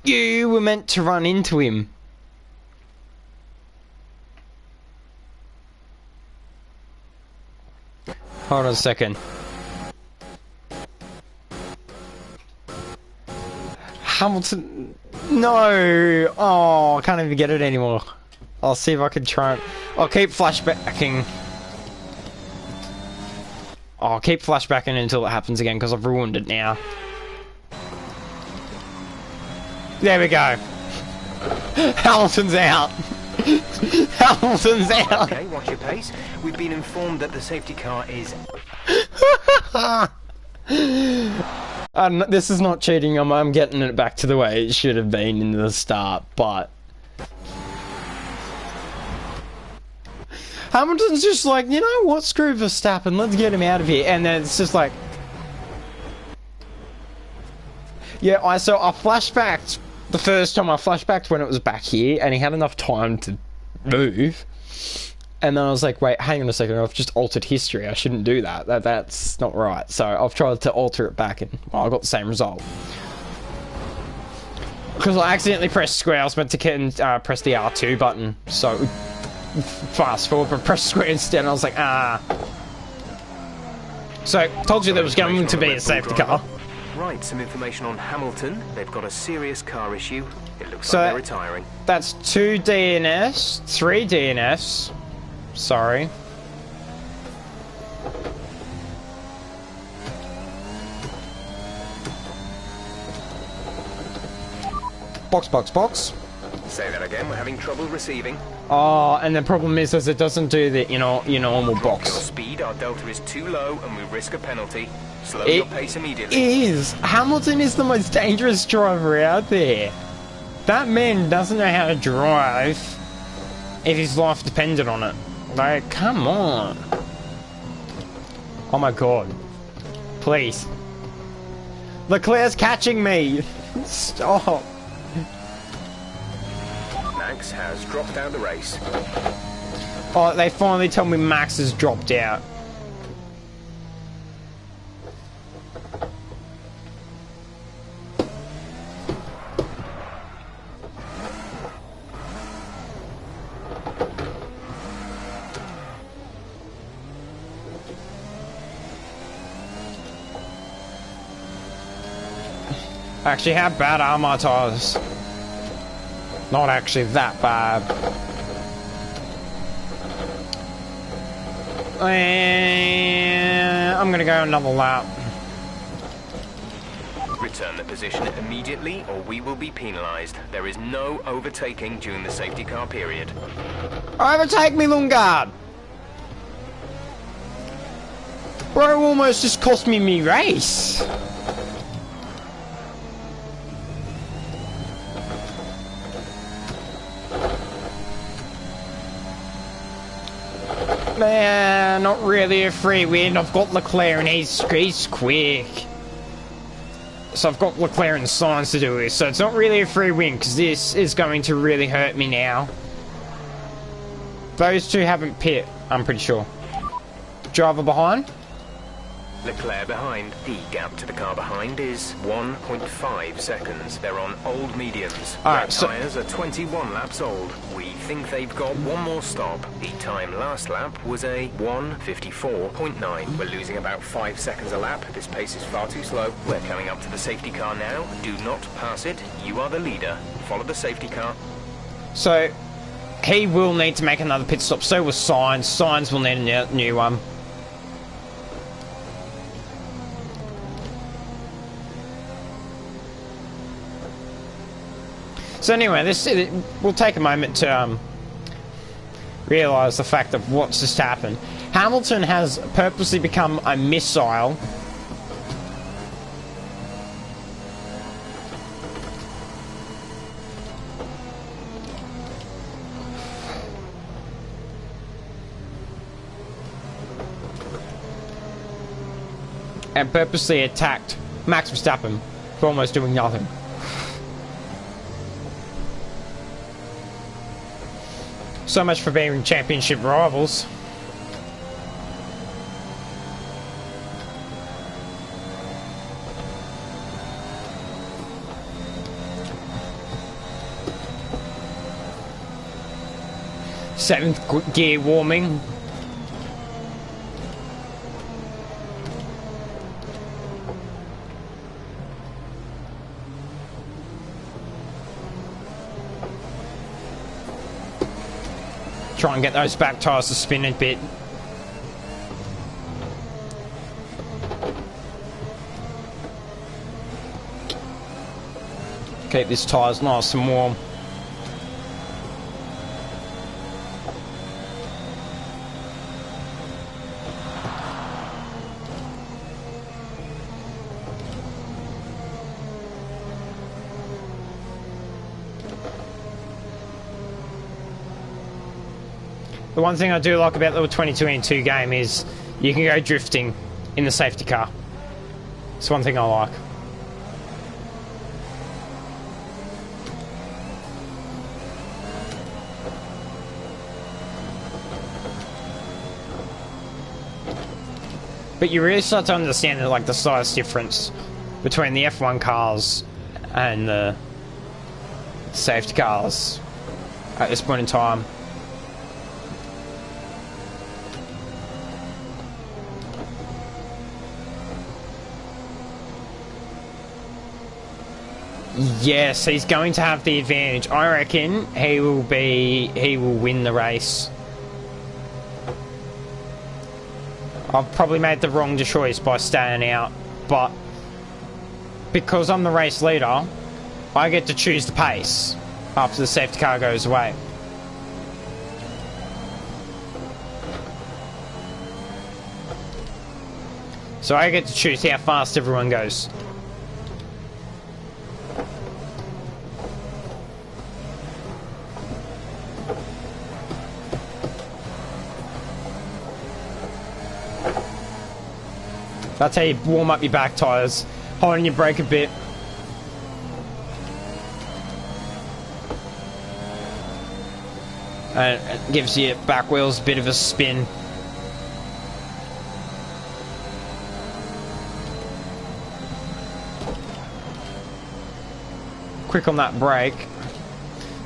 [SPEAKER 1] You were meant to run into him. Hold on a second. Hamilton... No! Oh, I can't even get it anymore. I'll see if I can try and... I'll keep flashbacking. Oh, I'll keep flashbacking until it happens again, because I've ruined it now. There we go. Hamilton's out. Hamilton's out.
[SPEAKER 3] Okay, watch your pace. We've been informed that the safety car is...
[SPEAKER 1] This is not cheating. I'm getting it back to the way it should have been in the start, but... Hamilton's just like, you know what, screw Verstappen, let's get him out of here. And then it's just like... Yeah, I flashbacked the first time. I flashbacked when it was back here, and he had enough time to move. And then I was like, wait, hang on a second, I've just altered history. I shouldn't do that. That's not right. So I've tried to alter it back, and well, I got the same result. Because I accidentally pressed square. I was meant to press the R2 button. So fast forward, but press square instead. And I was like, ah. So told you there was going to be a safety car.
[SPEAKER 3] Right, some information on Hamilton. They've got a serious car issue. It looks like they're retiring.
[SPEAKER 1] That's 2 DNS, 3 DNS. Sorry. Box, box, box.
[SPEAKER 3] Say that again. We're having trouble receiving.
[SPEAKER 1] Oh, and the problem is it doesn't do the your normal box.
[SPEAKER 3] Your speed, our delta is too low, and we risk a penalty. Slow your pace immediately.
[SPEAKER 1] Is. Hamilton is the most dangerous driver out there. That man doesn't know how to drive if his life depended on it. Like, come on. Oh my god. Please. Leclerc's catching me. Stop.
[SPEAKER 3] Max has dropped out of the race.
[SPEAKER 1] Oh, they finally tell me Max has dropped out. Actually, how bad are my tires? Not actually that bad. I'm gonna go another lap.
[SPEAKER 3] Return the position immediately or we will be penalised. There is no overtaking during the safety car period.
[SPEAKER 1] Overtake me, Lundgaard! Bro, almost just cost me race. Man, not really a free win. I've got Leclerc and he's quick. So I've got Leclerc and Sainz to do this. So it's not really a free win because this is going to really hurt me now. Those two haven't pit, I'm pretty sure. Driver behind.
[SPEAKER 3] Leclerc behind. The gap to the car behind is 1.5 seconds. They're on old mediums.
[SPEAKER 1] Alright,
[SPEAKER 3] Their tyres are 21 laps old. We think they've got one more stop. The time last lap was a 1:54.9. We're losing about 5 seconds a lap. This pace is far too slow. We're coming up to the safety car now. Do not pass it. You are the leader. Follow the safety car.
[SPEAKER 1] So he will need to make another pit stop. So will Sainz. Sainz will need a new one. So anyway, we'll take a moment to realise the fact of what's just happened. Hamilton has purposely become a missile. And purposely attacked Max Verstappen for almost doing nothing. So much for being championship rivals. Seventh gear warming. Try and get those back tyres to spin a bit. Keep this tyres nice and warm. The one thing I do like about the 22-2 game is you can go drifting in the safety car. It's one thing I like. But you really start to understand like the size difference between the F1 cars and the safety cars at this point in time. Yes, he's going to have the advantage. I reckon he will win the race. I've probably made the wrong choice by staying out, but because I'm the race leader, I get to choose the pace after the safety car goes away. So I get to choose how fast everyone goes. That's how you warm up your back tyres. Holding your brake a bit. And it gives your back wheels a bit of a spin. Quick on that brake.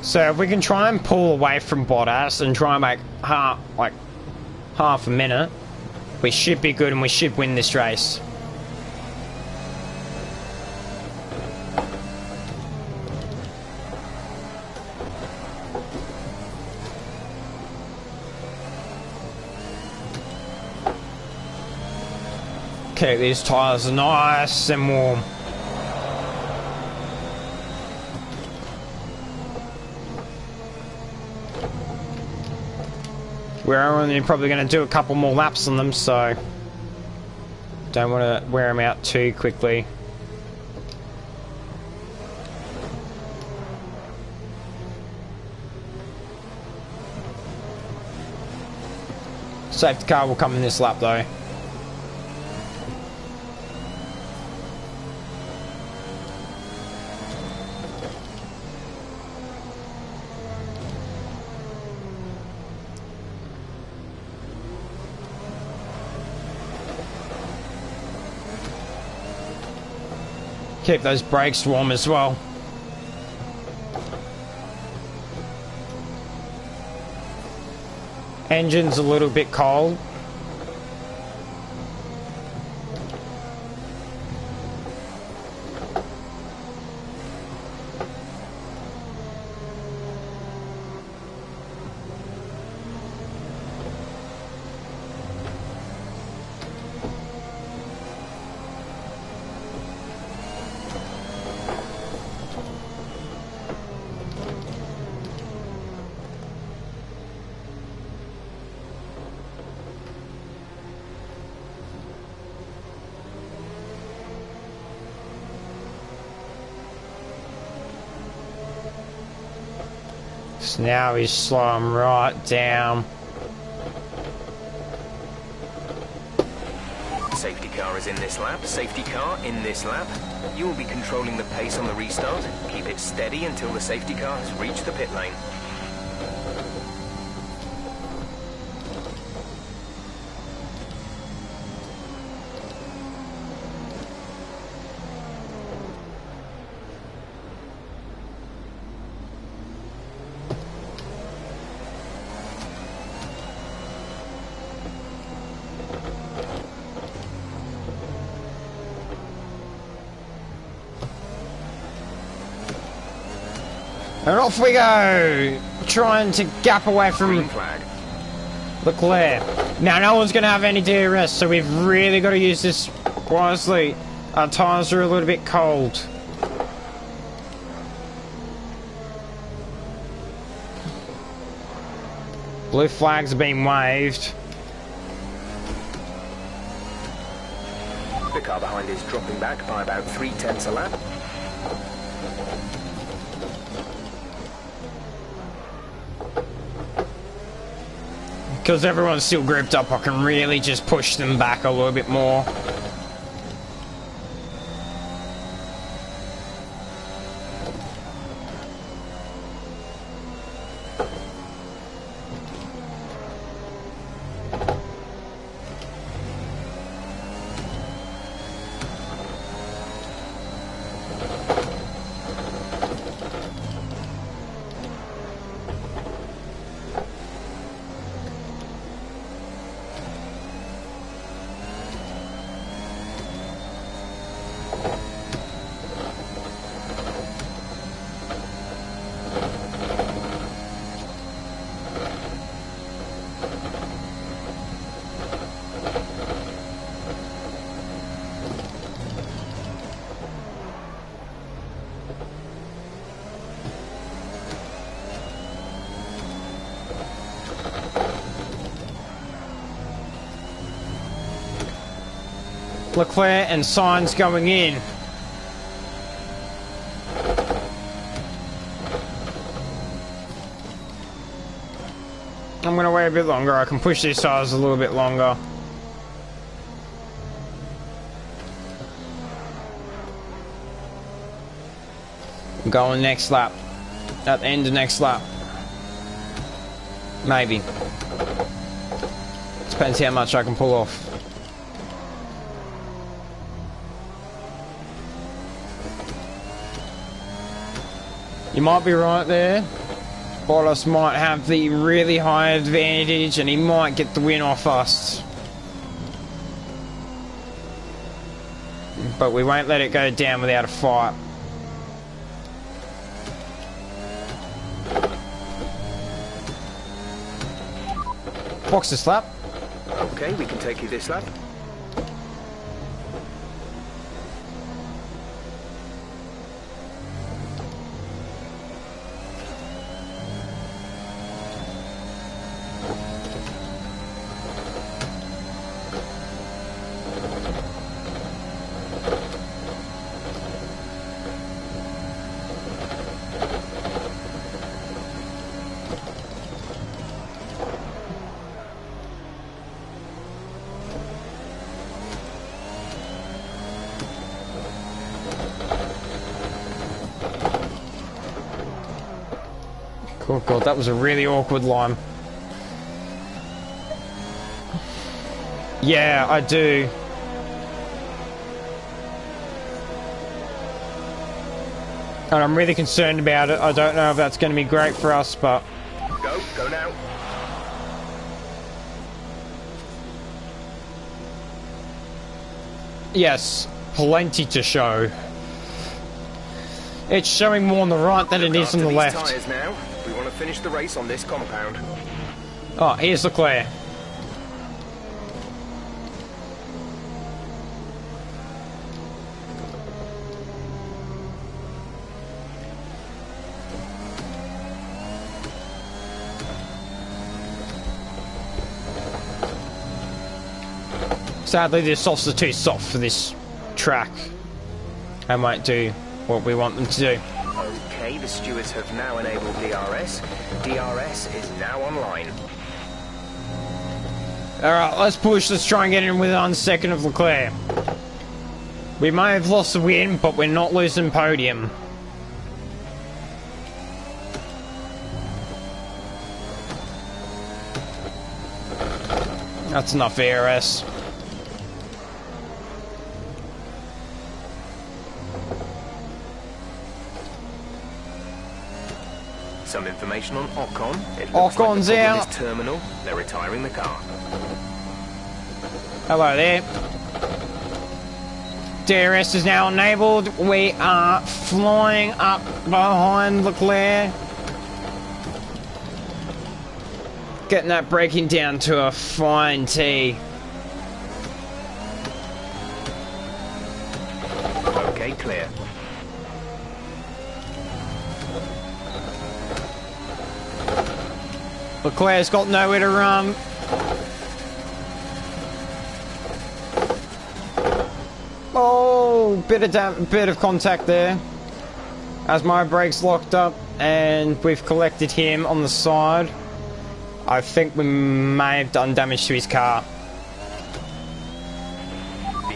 [SPEAKER 1] So if we can try and pull away from Bottas and try and make half a minute, we should be good and we should win this race. Okay, these tyres are nice and warm. We're only probably going to do a couple more laps on them, so don't want to wear them out too quickly. Safety car will come in this lap though. Keep those brakes warm as well. Engine's a little bit cold. So now we slow them right down.
[SPEAKER 3] Safety car is in this lap. Safety car in this lap. You will be controlling the pace on the restart. Keep it steady until the safety car has reached the pit lane.
[SPEAKER 1] And off we go! Trying to gap away from Leclerc. Now no one's going to have any DRS, so we've really got to use this wisely. Our tyres are a little bit cold. Blue flags are being waved.
[SPEAKER 3] The car behind is dropping back by about 3/10 a lap.
[SPEAKER 1] Because everyone's still grouped up, I can really just push them back a little bit more. Leclerc and Sainz going in. I'm going to wait a bit longer. I can push these tires a little bit longer. I'm going next lap. At the end of next lap. Maybe. Depends how much I can pull off. You might be right there. Bottas might have the really high advantage and he might get the win off us. But we won't let it go down without a fight. Box this lap.
[SPEAKER 3] Okay, we can take you this lap.
[SPEAKER 1] Oh god, that was a really awkward line. Yeah, I do. And I'm really concerned about it. I don't know if that's going to be great for us, but...
[SPEAKER 3] Go now.
[SPEAKER 1] Yes, plenty to show. It's showing more on the right than it is on the left.
[SPEAKER 3] Tires now. We want to finish the race on this compound.
[SPEAKER 1] Oh, here's Leclerc. Sadly, the softs are too soft for this track. They won't do what we want them to do.
[SPEAKER 3] Okay, the stewards have now enabled DRS. DRS is now online.
[SPEAKER 1] Alright, let's push. Let's try and get in within 1 second of Leclerc. We may have lost the win, but we're not losing podium. That's enough ARS.
[SPEAKER 3] Some information on Ocon. It looks
[SPEAKER 1] Ocon's
[SPEAKER 3] like the problem
[SPEAKER 1] out.
[SPEAKER 3] is terminal. They're retiring the car.
[SPEAKER 1] Hello there. DRS is now enabled. We are flying up behind Leclerc. Getting that braking down to a fine T.
[SPEAKER 3] Okay, clear.
[SPEAKER 1] Leclerc's got nowhere to run. Oh, bit of contact there. As my brakes locked up and we've collected him on the side. I think we may have done damage to his car.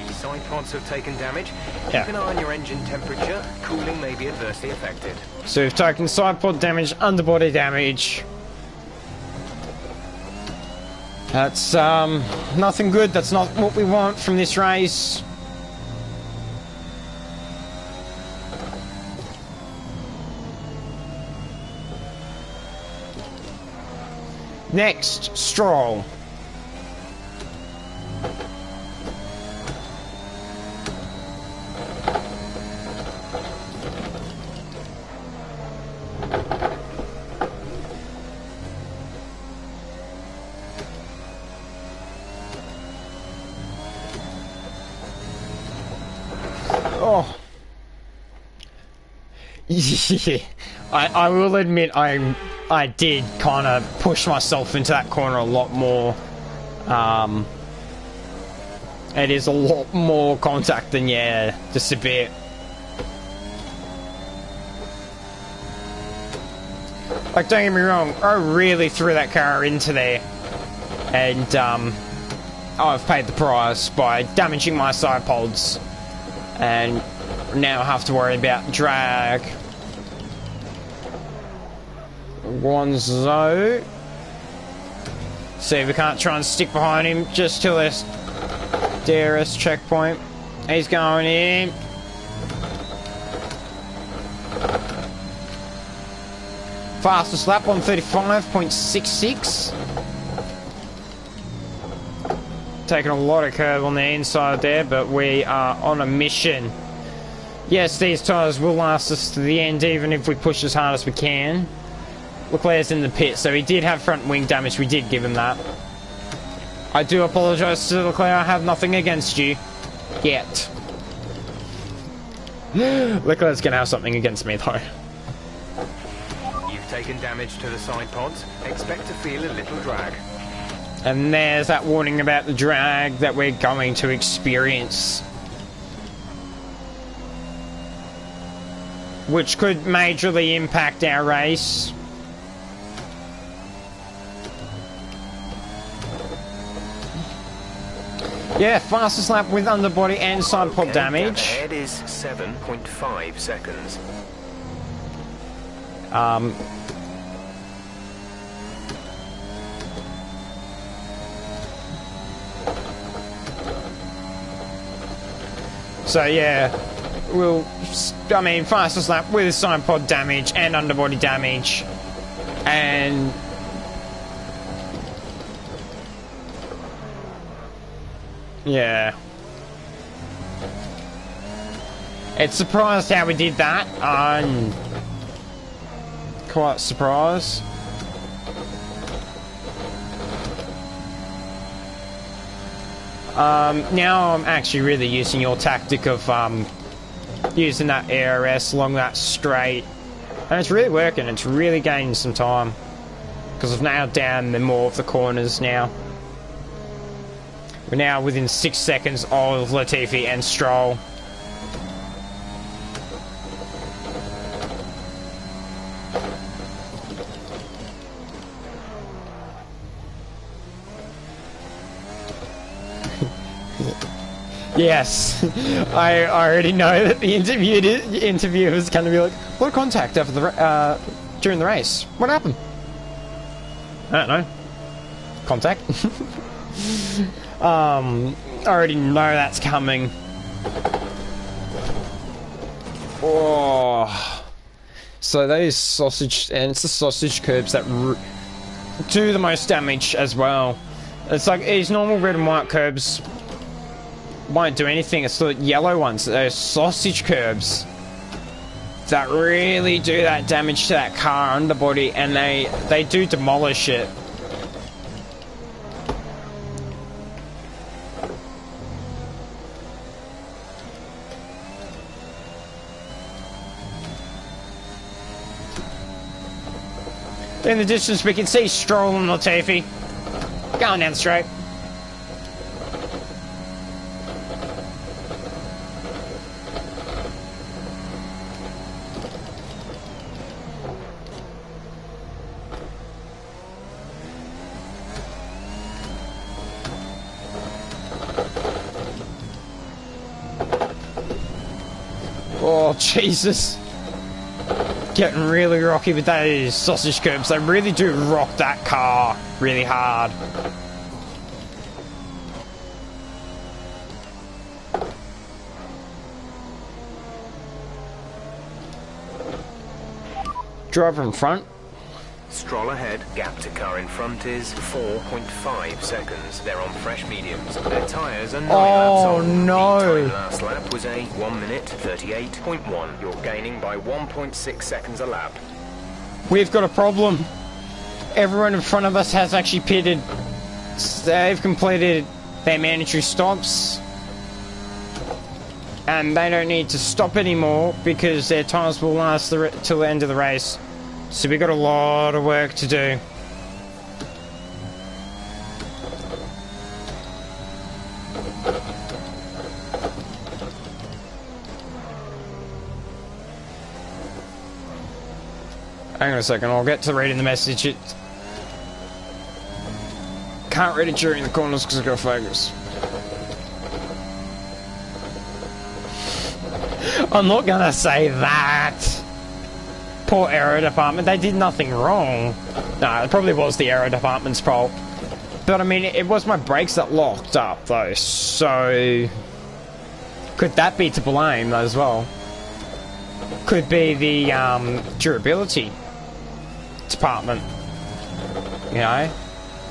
[SPEAKER 3] The side pods have taken damage.
[SPEAKER 1] Yeah.
[SPEAKER 3] Keep an eye on your engine temperature. Cooling may be adversely affected.
[SPEAKER 1] So we've taken side pod damage, underbody damage. That's nothing good. That's not what we want from this race. Next, Stroll. Oh. Yeah. I will admit I did kind of push myself into that corner a lot more. It is a lot more contact than, yeah, just a bit. Like, don't get me wrong, I really threw that car into there. And, I've paid the price by damaging my side pods. And now I have to worry about drag. Guanzo. See if we can't try and stick behind him just till this DRS checkpoint. He's going in. Fastest lap on 35.66. Taking a lot of curve on the inside there, but we are on a mission. Yes, these tyres will last us to the end, even if we push as hard as we can. Leclerc's in the pit, so he did have front wing damage. We did give him that. I do apologise to Leclerc. I have nothing against you. Yet. Leclerc's going to have something against me, though.
[SPEAKER 3] You've taken damage to the side pods. Expect to feel a little drag.
[SPEAKER 1] And there's that warning about the drag that we're going to experience. Which could majorly impact our race. Yeah, fastest lap with underbody and side pod damage.
[SPEAKER 3] Ahead is 7.5 seconds.
[SPEAKER 1] So yeah, fastest lap with side pod damage and underbody damage, and yeah, it's surprised how we did that. I'm quite surprised. Now I'm actually really using your tactic of using that ARS along that straight, and it's really working. It's really gaining some time because I've nailed down more of the corners now. We're now within 6 seconds of Latifi and Stroll. Yes, I already know that the interviewer is going to be like, "What contact after the during the race? What happened?" I don't know. Contact. I already know that's coming. Oh, so those sausage, and it's the sausage curbs that do the most damage as well. It's like these normal red and white curbs won't do anything. It's the yellow ones, those sausage curbs, that really do that damage to that car underbody, and they do demolish it. In the distance we can see Stroll and Latifi going down straight. Oh, Jesus. Getting really rocky with those sausage curbs. They really do rock that car really hard. Driver in front.
[SPEAKER 3] Stroll ahead. Gap to car in front is 4.5 seconds. They're on fresh mediums. Their tyres are 9 laps old.
[SPEAKER 1] No.
[SPEAKER 3] The time last lap was a 1 minute 38.1. You're gaining by 1.6 seconds a lap.
[SPEAKER 1] We've got a problem. Everyone in front of us has actually pitted. They've completed their mandatory stops. And they don't need to stop anymore because their tyres will last till the end of the race. So we've got a lot of work to do. Hang on a second, I'll get to reading the message. It can't read it during the corners because I've got to focus. I'm not gonna say that. Poor aero department, they did nothing wrong. No, it probably was the aero department's fault. But I mean, it was my brakes that locked up though, so... Could that be to blame as well? Could be the durability department, you know?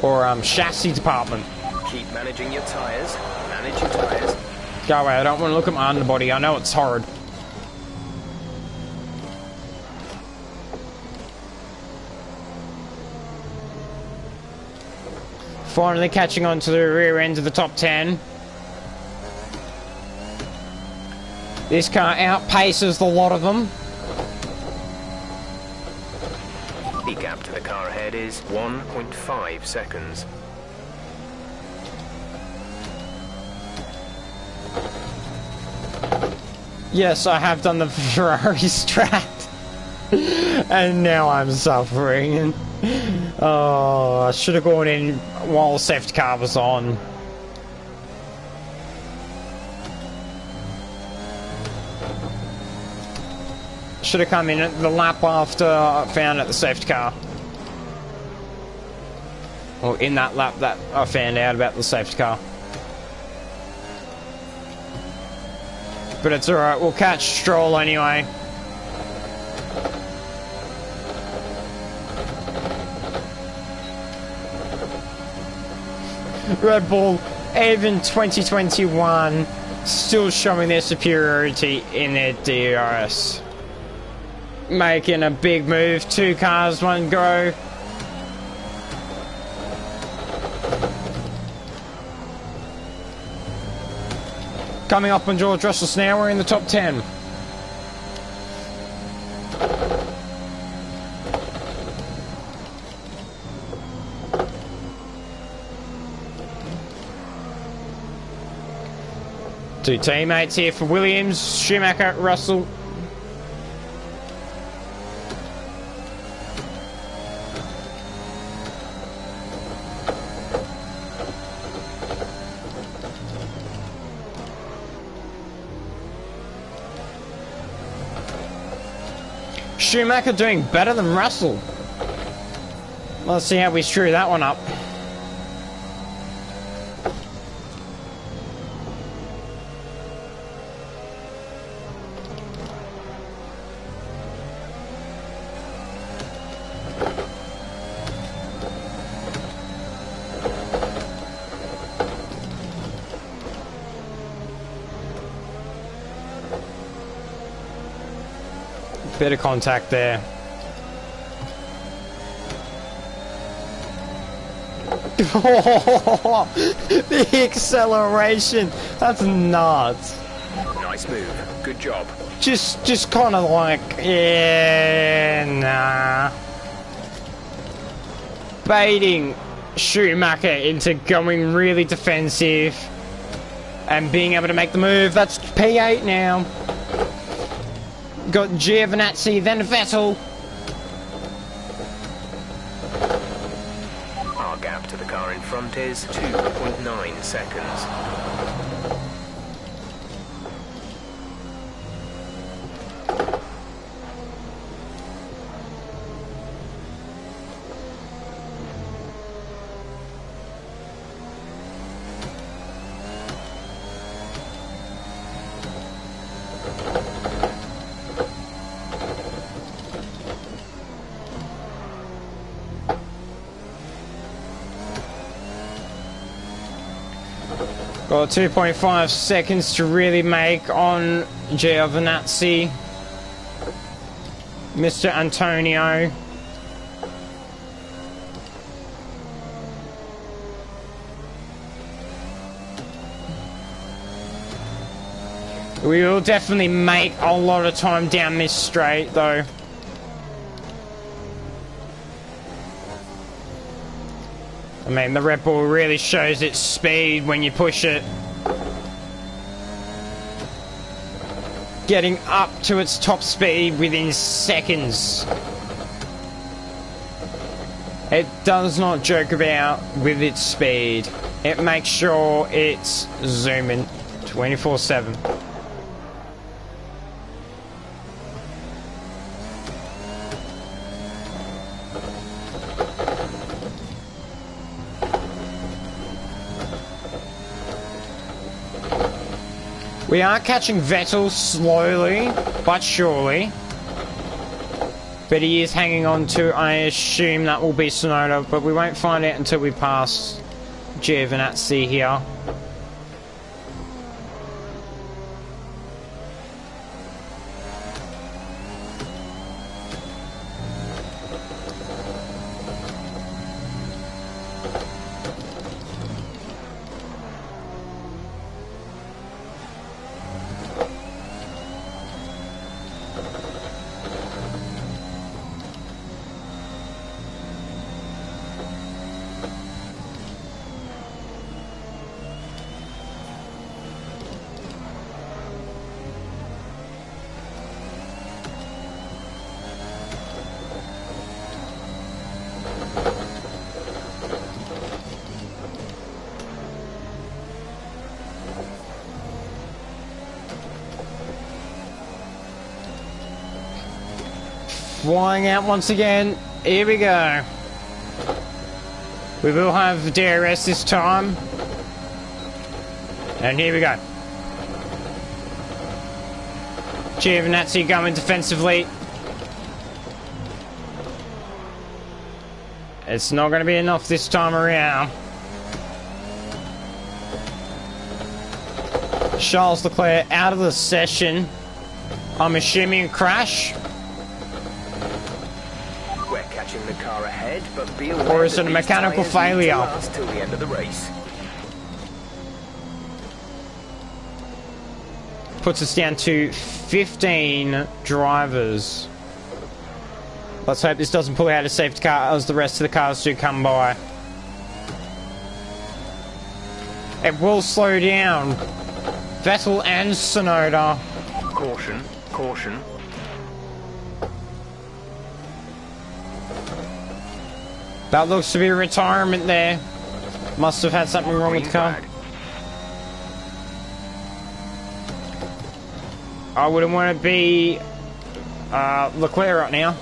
[SPEAKER 1] Or chassis department.
[SPEAKER 3] Keep managing your tyres. Manage your tyres.
[SPEAKER 1] Go away, I don't want to look at my underbody, I know it's horrid. Finally catching on to the rear end of the top 10. This car outpaces the lot of them.
[SPEAKER 3] The gap to the car ahead is 1.5 seconds.
[SPEAKER 1] Yes, I have done the Ferrari strat. And now I'm suffering. Oh, I should have gone in while safety car was on. Should have come in at the lap after I found out the safety car. Or in that lap that I found out about the safety car. But it's alright, we'll catch Stroll anyway. Red Bull, even 2021, still showing their superiority in their DRS. Making a big move, 2 cars, 1 go. Coming up on George Russell now, we're in the top 10. Two teammates here for Williams, Schumacher, Russell. Schumacher doing better than Russell. Let's see how we screw that one up. Bit of contact there. The acceleration, that's nuts.
[SPEAKER 3] Nice move. Good job.
[SPEAKER 1] Just kind of like, yeah, nah. Baiting Schumacher into going really defensive and being able to make the move. That's P8 now. Got Giovinazzi, then Vettel.
[SPEAKER 3] Our gap to the car in front is 2.9 seconds.
[SPEAKER 1] Got 2.5 seconds to really make on Giovinazzi. Mr. Antonio. We will definitely make a lot of time down this straight though. I mean, the Red Bull really shows its speed when you push it. Getting up to its top speed within seconds. It does not joke about with its speed. It makes sure it's zooming 24/7. We are catching Vettel slowly but surely. But he is hanging on to, I assume that will be Tsunoda, but we won't find out until we pass Giovinazzi here. Flying out once again. Here we go. We will have DRS this time. And here we go. Giovinazzi going defensively. It's not going to be enough this time around. Charles Leclerc out of the session. I'm assuming a crash.
[SPEAKER 3] The car ahead, but be aware
[SPEAKER 1] or is it a mechanical failure?
[SPEAKER 3] Till the end of the race.
[SPEAKER 1] Puts us down to 15 drivers. Let's hope this doesn't pull out a safety car as the rest of the cars do come by. It will slow down. Vettel and Tsunoda.
[SPEAKER 3] Caution, caution.
[SPEAKER 1] That looks to be a retirement there. Must have had something wrong with the car. I wouldn't want to be Leclerc right now.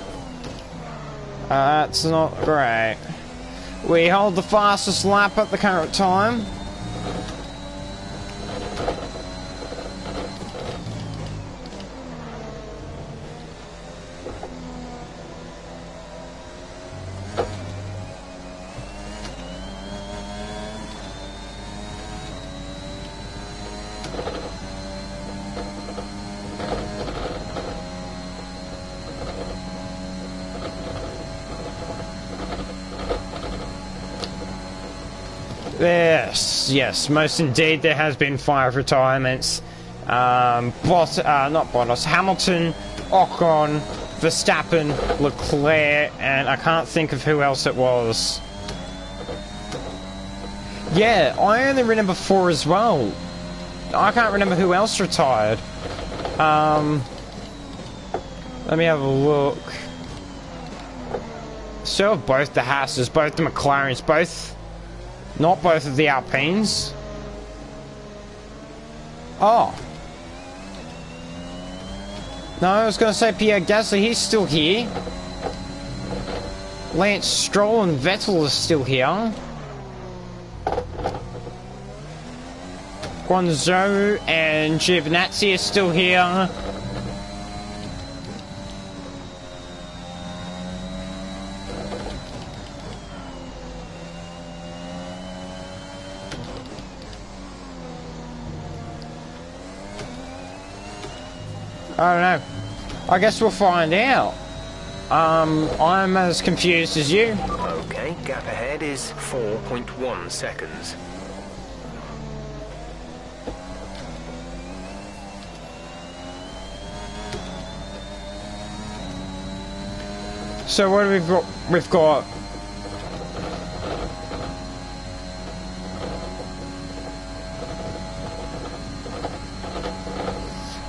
[SPEAKER 1] That's not great. We hold the fastest lap at the current time. Yes, most indeed there has been 5 retirements. Not Bottas, Hamilton, Ocon, Verstappen, Leclerc, and I can't think of who else it was. Yeah, I only remember 4 as well. I can't remember who else retired. Let me have a look. So have both the Haas's, both the McLarens, not both of the Alpines. Oh. No, I was going to say Pierre Gasly, he's still here. Lance Stroll and Vettel are still here. Guanzhou and Giovinazzi are still here. I don't know. I guess we'll find out. I'm as confused as you.
[SPEAKER 3] Okay, gap ahead is 4.1 seconds.
[SPEAKER 1] So what have we got? We've got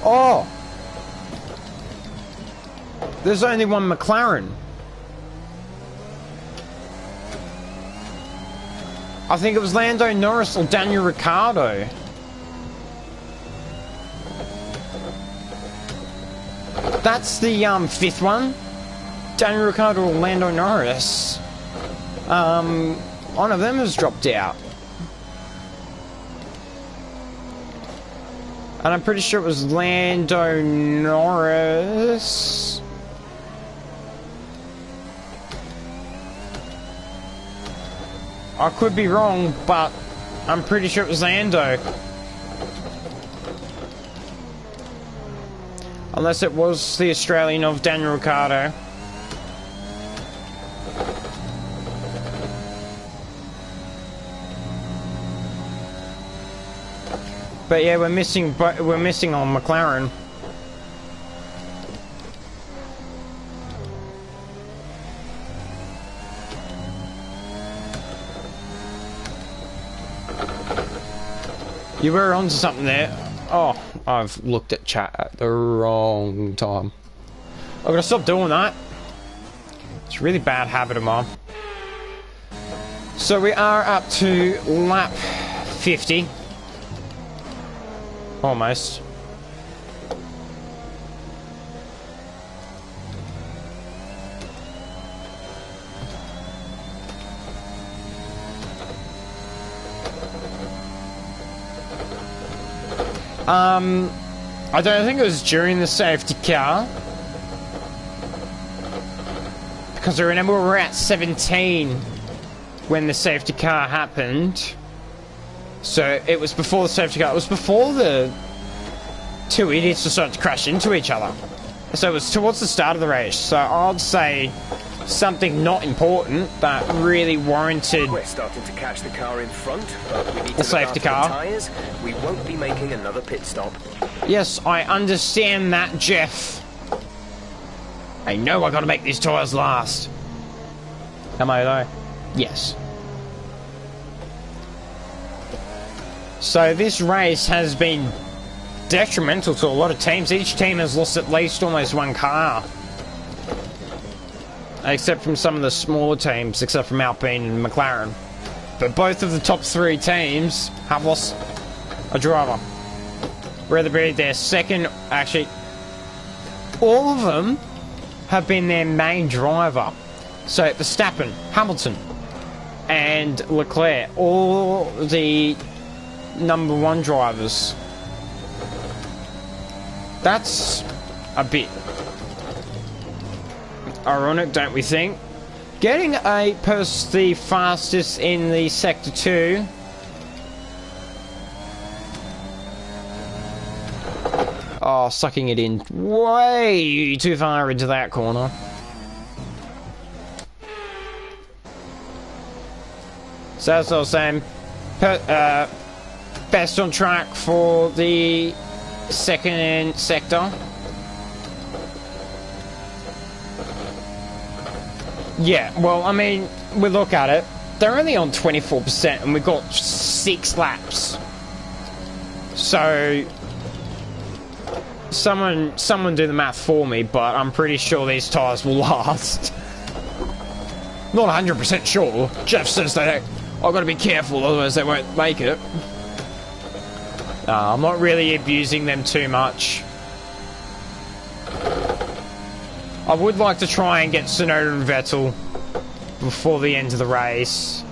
[SPEAKER 1] oh, there's only one McLaren. I think it was Lando Norris or Daniel Ricciardo. That's the fifth one. Daniel Ricciardo or Lando Norris. One of them has dropped out. And I'm pretty sure it was Lando Norris. I could be wrong, but I'm pretty sure it was Lando. Unless it was the Australian of Daniel Ricciardo. But yeah, we're missing on McLaren. You were onto something there. Oh, I've looked at chat at the wrong time. I've got to stop doing that. It's a really bad habit of mine. So we are up to lap 50. Almost. I don't think it was during the safety car. Because I remember we were at 17 when the safety car happened. So it was before the safety car. It was before the two idiots decided to crash into each other. So it was towards the start of the race. So I'd say something not important that really warranted.
[SPEAKER 3] We're starting to catch the car in front, but we need to
[SPEAKER 1] the safety car.
[SPEAKER 3] The tires. We won't be making another pit stop.
[SPEAKER 1] Yes, I understand that, Jeff. I know I gotta make these tires last. Am I though? Yes. So this race has been detrimental to a lot of teams. Each team has lost at least almost one car. Except from some of the smaller teams, except from Alpine and McLaren. But both of the top three teams have lost a driver. Whether it be their second, actually, all of them have been their main driver. So Verstappen, Hamilton, and Leclerc, all the number one drivers. That's a bit ironic, don't we think? Getting a the fastest in the Sector 2. Oh, sucking it in way too far into that corner. So that's what I was saying. Best on track for the second sector. Yeah, well, I mean, we look at it. They're only on 24%, and we've got 6 laps. So someone do the math for me, but I'm pretty sure these tyres will last. Not 100% sure. Jeff says that I've got to be careful, otherwise they won't make it. I'm not really abusing them too much. I would like to try and get Tsunoda and Vettel before the end of the race.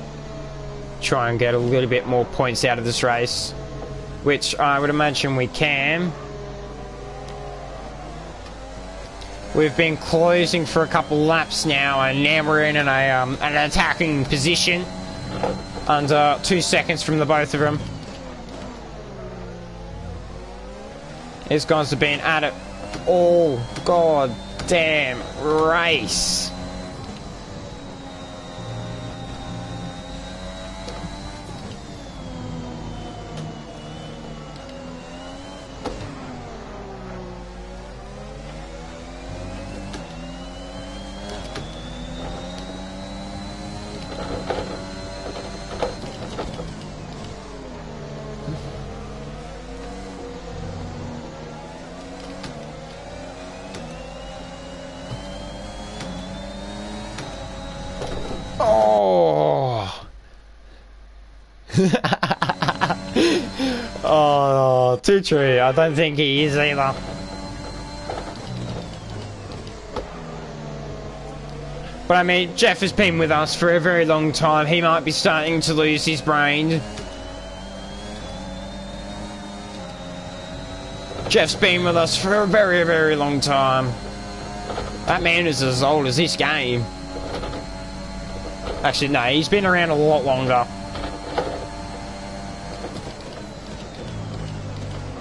[SPEAKER 1] Try and get a little bit more points out of this race, which I would imagine we can. We've been closing for a couple laps now, and now we're in an attacking position. Under 2 seconds from the both of them. These guys have been at it all goddamn race. Oh, Oh, too true. I don't think he is either. But I mean, Jeff has been with us for a very long time. He might be starting to lose his brain. Jeff's been with us for a very, very long time. That man is as old as this game. Actually, no, he's been around a lot longer.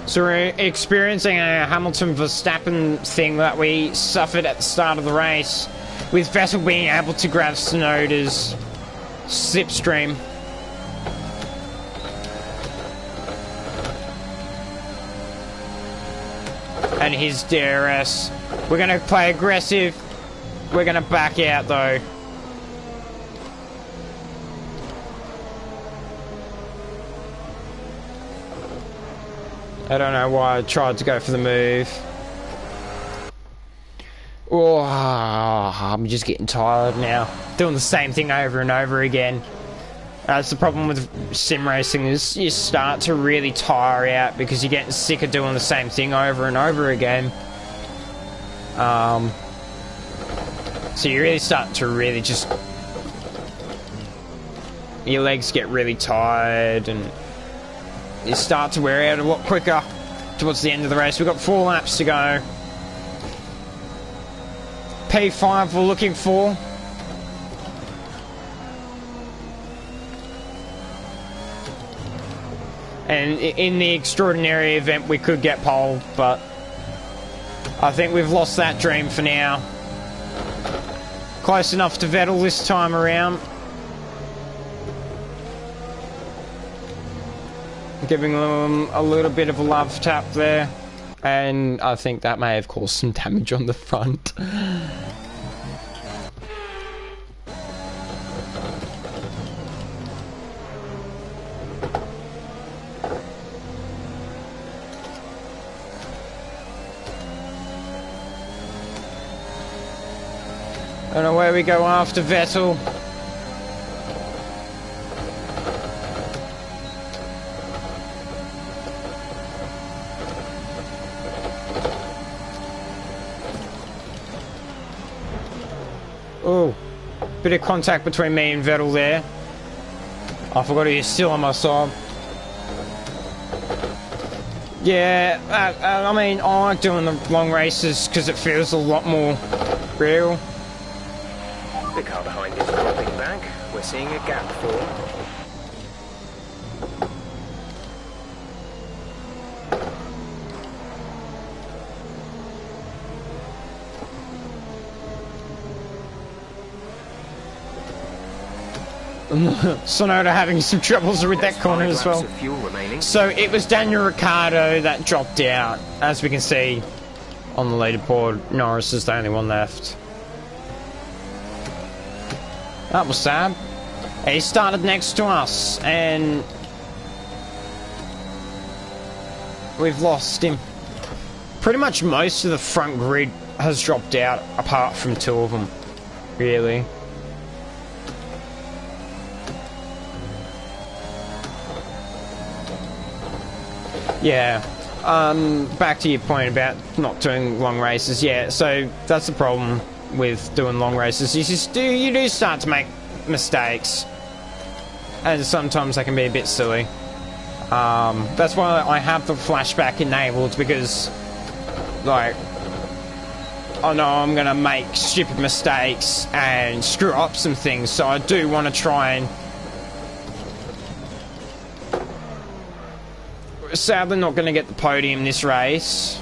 [SPEAKER 1] So we're experiencing a Hamilton Verstappen thing that we suffered at the start of the race, with Vettel being able to grab Tsunoda's slipstream. And his DRS. We're going to play aggressive. We're going to back out though. I don't know why I tried to go for the move. Oh, I'm just getting tired now. Doing the same thing over and over again. That's the problem with sim racing, is you start to really tire out because you're getting sick of doing the same thing over and over again. So you really start to really just... Your legs get really tired and you start to wear out a lot quicker towards the end of the race. We've got 4 laps to go. P5 we're looking for. And in the extraordinary event we could get pole, but I think we've lost that dream for now. Close enough to Vettel this time around. Giving them a little bit of a love tap there. And I think that may have caused some damage on the front. I don't know where we go after Vettel. Oh, bit of contact between me and Vettel there. I forgot he was still on my side. Yeah, I mean, I like doing the long races because it feels a lot more real.
[SPEAKER 3] The car behind is dropping back. We're seeing a gap form.
[SPEAKER 1] Tsunoda having some troubles with that corner as well. So it was Daniel Ricciardo that dropped out. As we can see on the leaderboard, Norris is the only one left. That was sad. He started next to us and we've lost him. Pretty much most of the front grid has dropped out apart from 2 of them, really. Yeah, back to your point about not doing long races. Yeah, so that's the problem with doing long races. You do start to make mistakes, and sometimes they can be a bit silly. That's why I have the flashback enabled, because, like, I know I'm gonna make stupid mistakes and screw up some things, so I do want to try and... Sadly not going to get the podium this race.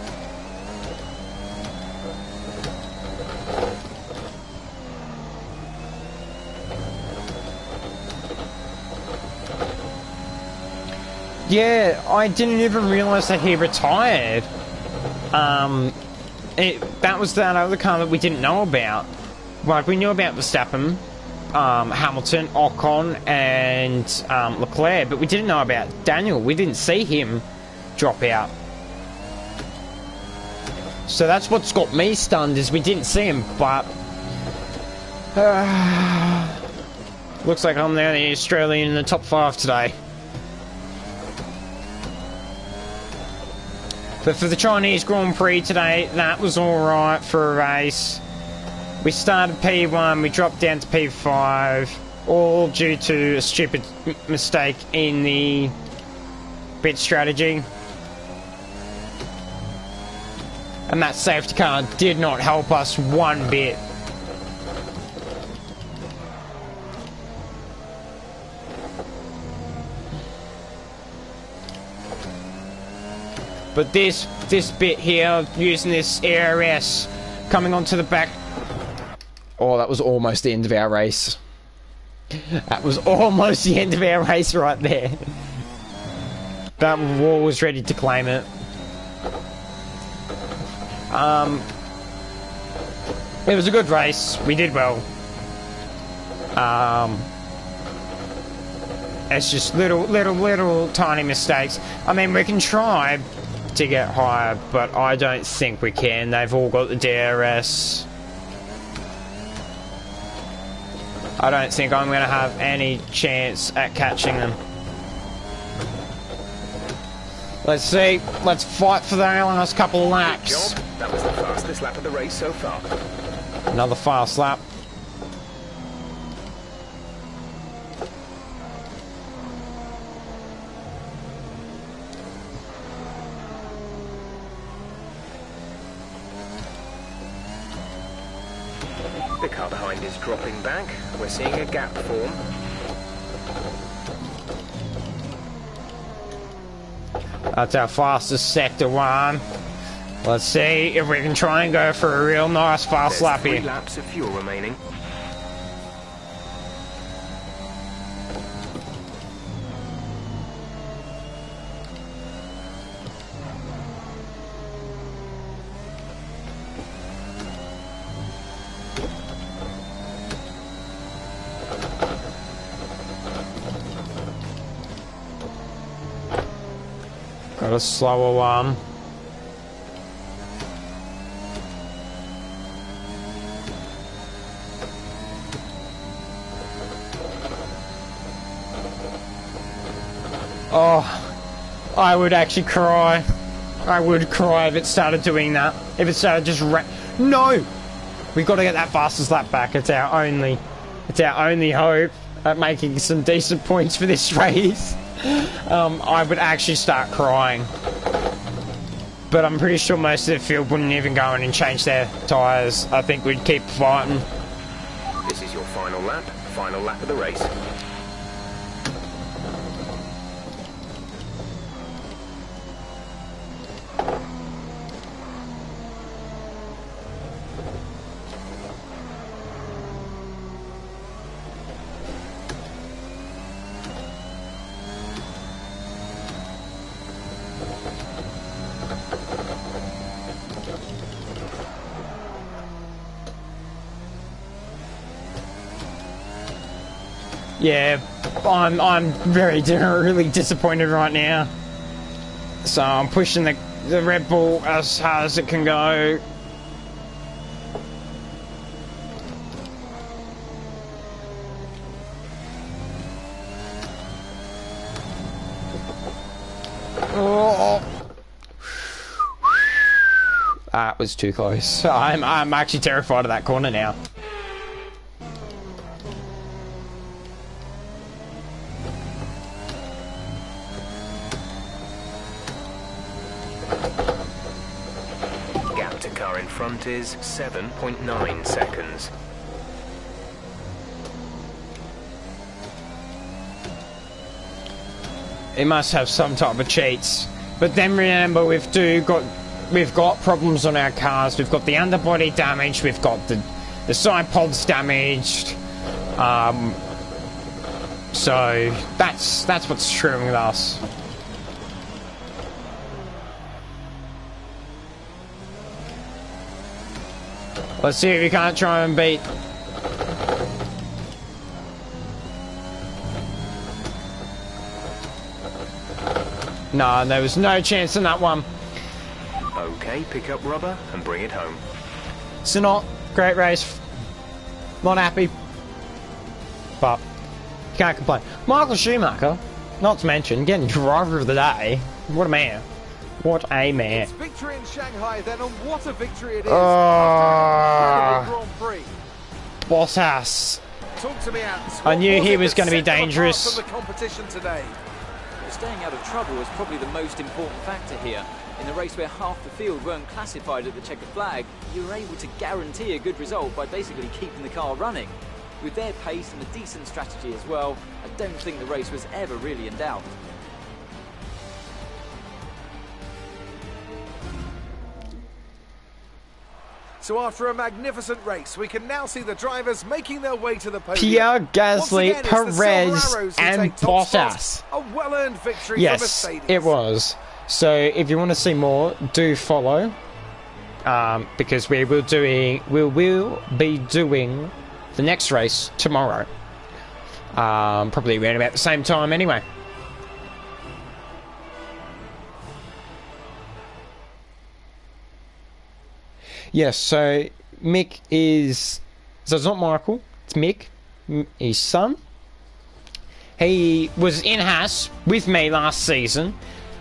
[SPEAKER 1] Yeah, I didn't even realise that he retired. That was that other car that we didn't know about. Like, we knew about Verstappen, Hamilton, Ocon, and Leclerc, but we didn't know about Daniel. We didn't see him drop out. So that's what's got me stunned, is we didn't see him, but... looks like I'm the only Australian in the top 5 today. But for the Chinese Grand Prix today, that was alright for a race. We started P1, we dropped down to P5, all due to a stupid mistake in the bit strategy. And that safety car did not help us one bit. But this bit here, using this ARS, coming onto the back. Oh, that was almost the end of our race. That was almost the end of our race right there. That wall was ready to claim it. It was a good race. We did well. It's just little tiny mistakes. I mean, we can try to get higher, but I don't think we can. They've all got the DRS. I don't think I'm going to have any chance at catching them. Let's see. Let's fight for the last couple of laps.
[SPEAKER 3] Good job. That was the fastest lap of the race so far.
[SPEAKER 1] Another fast lap.
[SPEAKER 3] The car behind is dropping back. We're seeing a gap form.
[SPEAKER 1] That's our fastest sector one. Let's see if we can try and go for a real nice fast
[SPEAKER 3] There's
[SPEAKER 1] lap
[SPEAKER 3] 3
[SPEAKER 1] here.
[SPEAKER 3] laps of fuel remaining.
[SPEAKER 1] Got a slower one. Oh, I would actually cry. I would cry if it started doing that. If it started just No! We've got to get that fastest lap back. It's our only hope at making some decent points for this race. I would actually start crying. But I'm pretty sure most of the field wouldn't even go in and change their tyres. I think we'd keep fighting.
[SPEAKER 3] This is your final lap of the race.
[SPEAKER 1] Yeah, I'm really disappointed right now. So I'm pushing the Red Bull as hard as it can go. Oh. That was too close. I'm actually terrified of that corner now.
[SPEAKER 3] Gap to car in front is 7.9 seconds.
[SPEAKER 1] It must have some type of cheats. But then remember, we've got problems on our cars. We've got the underbody damaged. We've got the side pods damaged. So that's what's screwing with us. Let's see if we can't try and beat. No, there was no chance in that one.
[SPEAKER 3] Okay, pick up rubber and bring it home.
[SPEAKER 1] So not great race. Not happy. But can't complain. Michael Schumacher, not to mention, getting driver of the day. What a man. What a man.
[SPEAKER 2] It's victory in Shanghai then, and what a victory it is after an incredible Grand Prix.
[SPEAKER 1] Bottas.
[SPEAKER 2] Talk to me, Ants.
[SPEAKER 1] I knew he was
[SPEAKER 2] going to
[SPEAKER 1] be dangerous.
[SPEAKER 2] From the competition today.
[SPEAKER 4] Staying out of trouble was probably the most important factor here. In a race where half the field weren't classified at the checkered flag, you were able to guarantee a good result by basically keeping the car running. With their pace and a decent strategy as well, I don't think the race was ever really in doubt.
[SPEAKER 2] So after a magnificent race, we can now see the drivers making their way to the podium.
[SPEAKER 1] Pierre Gasly,
[SPEAKER 2] Once again, it's the
[SPEAKER 1] Perez,
[SPEAKER 2] Silver Arrows who
[SPEAKER 1] and
[SPEAKER 2] take top spot.
[SPEAKER 1] Bottas.
[SPEAKER 2] A well-earned victory for
[SPEAKER 1] Yes,
[SPEAKER 2] Mercedes.
[SPEAKER 1] it was. So if you want to see more, do follow. Because we will be doing the next race tomorrow. Probably around about the same time anyway. Yes, so Mick is... So it's not Michael, it's Mick, his son. He was in Haas with me last season.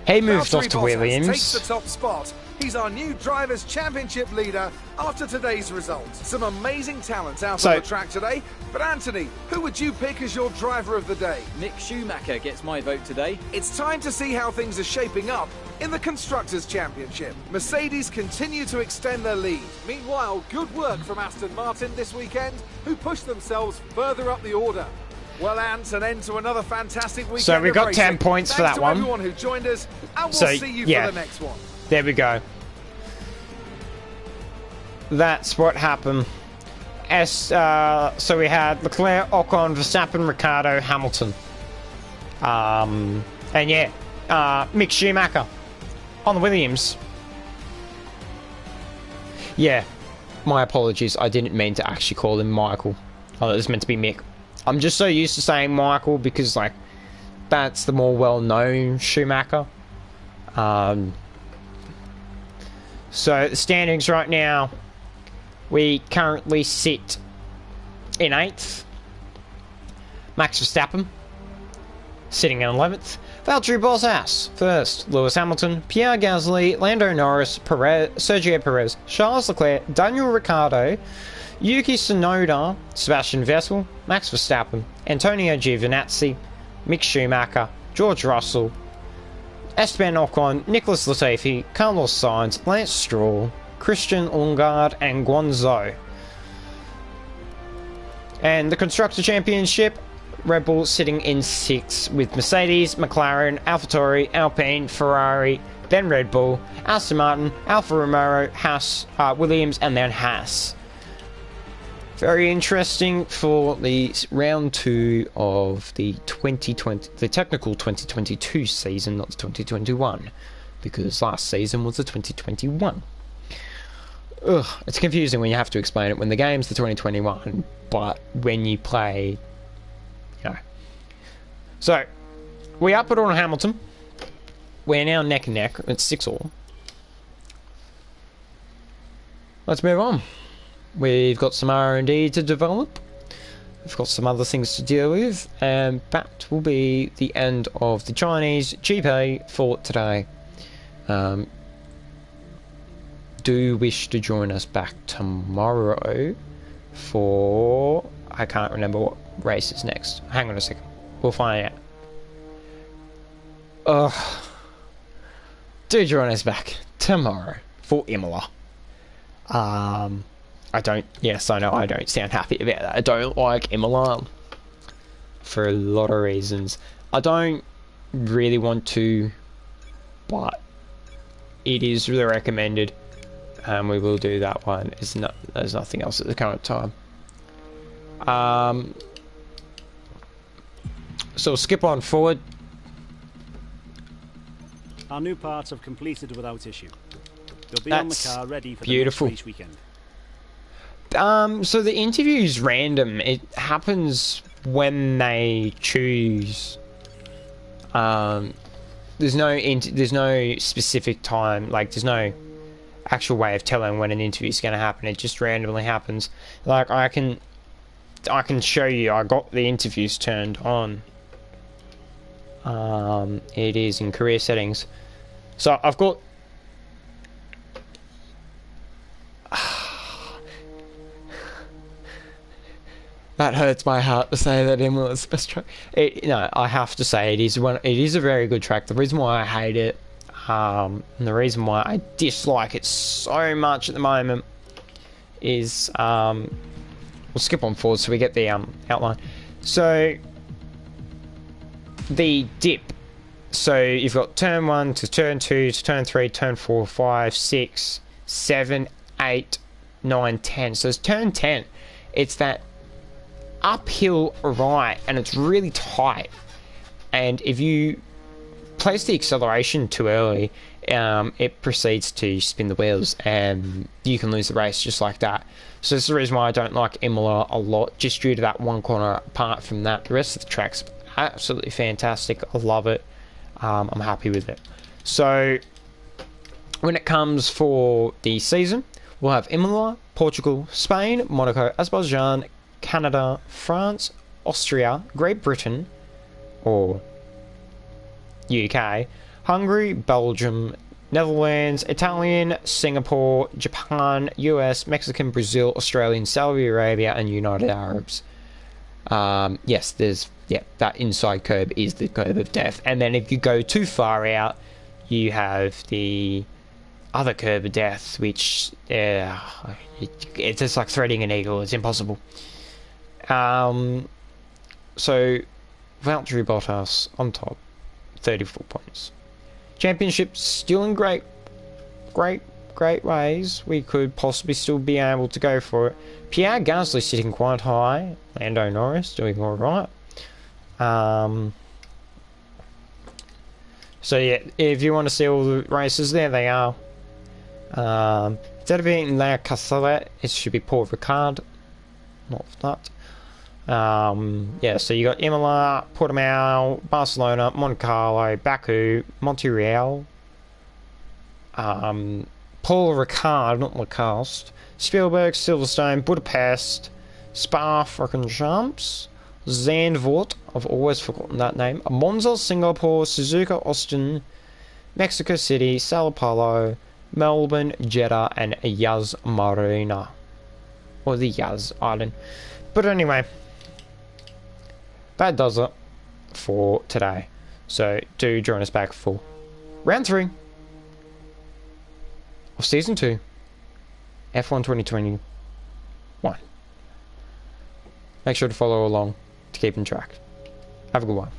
[SPEAKER 1] He moved off to
[SPEAKER 2] Valtteri Bottas
[SPEAKER 1] Williams.
[SPEAKER 2] takes the top spot. He's our new Drivers' Championship leader after today's result. Some amazing talent out on the track today. But Anthony, who would you pick as your driver of the day?
[SPEAKER 4] Mick Schumacher gets my vote today.
[SPEAKER 2] It's time to see how things are shaping up in the Constructors' Championship. Mercedes continue to extend their lead. Meanwhile, good work from Aston Martin this weekend, who pushed themselves further up the order. Well, Ant, an end to another fantastic weekend.
[SPEAKER 1] So we
[SPEAKER 2] of
[SPEAKER 1] got
[SPEAKER 2] racing.
[SPEAKER 1] 10 points for
[SPEAKER 2] Thanks
[SPEAKER 1] that
[SPEAKER 2] to
[SPEAKER 1] one.
[SPEAKER 2] everyone who joined us, and we'll
[SPEAKER 1] So,
[SPEAKER 2] see you
[SPEAKER 1] yeah.
[SPEAKER 2] for the next one.
[SPEAKER 1] There we go. That's what happened. So we had Leclerc, Ocon, Verstappen, Ricciardo, Hamilton. And yeah, Mick Schumacher on the Williams. Yeah, my apologies. I didn't mean to actually call him Michael. Oh, it was meant to be Mick. I'm just so used to saying Michael because, like, that's the more well-known Schumacher. So the standings right now, we currently sit in 8th. Max Verstappen sitting in 11th. Valtteri Bottas first. Lewis Hamilton, Pierre Gasly, Lando Norris, Sergio Perez, Charles Leclerc, Daniel Ricciardo, Yuki Tsunoda, Sebastian Vettel, Max Verstappen, Antonio Giovinazzi, Mick Schumacher, George Russell, Esteban Ocon, Nicholas Latifi, Carlos Sainz, Lance Stroll, Christian Lundgaard, and Guanzhou. And the Constructor Championship, Red Bull sitting in 6th with Mercedes, McLaren, AlphaTauri, Alpine, Ferrari, then Red Bull, Aston Martin, Alfa Romeo, Haas, Williams, and then Haas. Very interesting for the round 2 of the 2020, the technical 2022 season, not the 2021, because last season was the 2021. Ugh, it's confusing when you have to explain it when the game's the 2021, but when you play, you know. So, we up it on Hamilton. We're now neck and neck. It's 6-all. Let's move on. We've got some R&D to develop. We've got some other things to deal with, and that will be the end of the Chinese GP for today. Do wish to join us back tomorrow for... I can't remember what race is next. Hang on a second. We'll find out. Do join us back tomorrow for Imola. I don't... Yes, I know I don't sound happy about that. I don't like Imola for a lot of reasons. I don't really want to, but it is really recommended, and we will do that one. There's nothing else at the current time. So skip on forward.
[SPEAKER 5] Our new parts have completed without issue. They'll be on the car ready for
[SPEAKER 1] beautiful.
[SPEAKER 5] the next race weekend.
[SPEAKER 1] So the interview's random. It happens when they choose. There's no specific time. Like, there's no actual way of telling when an interview's going to happen. It just randomly happens. Like, I can show you. I got the interviews turned on. It is in career settings. So I've got... That hurts my heart to say that Imola is the best track. No, I have to say it is a very good track. The reason why I hate it, and the reason why I dislike it so much at the moment is, we'll skip on forward so we get the outline. So the dip. So you've got turn 1 to turn 2 to turn 3, turn 4, 5, 6, 7, 8, 9, 10. So it's turn 10. It's that uphill right, and it's really tight. And if you place the acceleration too early, it proceeds to spin the wheels, and you can lose the race just like that. So this is the reason why I don't like Imola a lot, just due to that one corner. Apart from that, the rest of the track's absolutely fantastic. I love it. I'm happy with it. So when it comes for the season, we'll have Imola, Portugal, Spain, Monaco, Azerbaijan, Canada, France, Austria, Great Britain, or UK, Hungary, Belgium, Netherlands, Italian, Singapore, Japan, US, Mexican, Brazil, Australian, Saudi Arabia, and United Arabs. Yes, that inside curb is the curb of death. And then if you go too far out, you have the other curb of death, which it's just like threading an eagle. It's impossible. So Valtteri Bottas on top, 34 points. Championship still in great ways. We could possibly still be able to go for it. Pierre Gasly sitting quite high. Lando Norris doing all right. So yeah, if you want to see all the races, there they are. Instead of being La Castellet, it should be Paul Ricard. Not that. Yeah, so you got Imola, Portimao, Barcelona, Monte Carlo, Baku, Montreal, Paul Ricard, not Lacoste, Spielberg, Silverstone, Budapest, Spa-Francorchamps, Zandvoort, I've always forgotten that name, Monza, Singapore, Suzuka, Austin, Mexico City, Sao Paulo, Melbourne, Jeddah, and Yas Marina, or the Yas Island. But anyway, that does it for today. So do join us back for round 3 of season 2, F1 2021. Make sure to follow along to keep in track. Have a good one.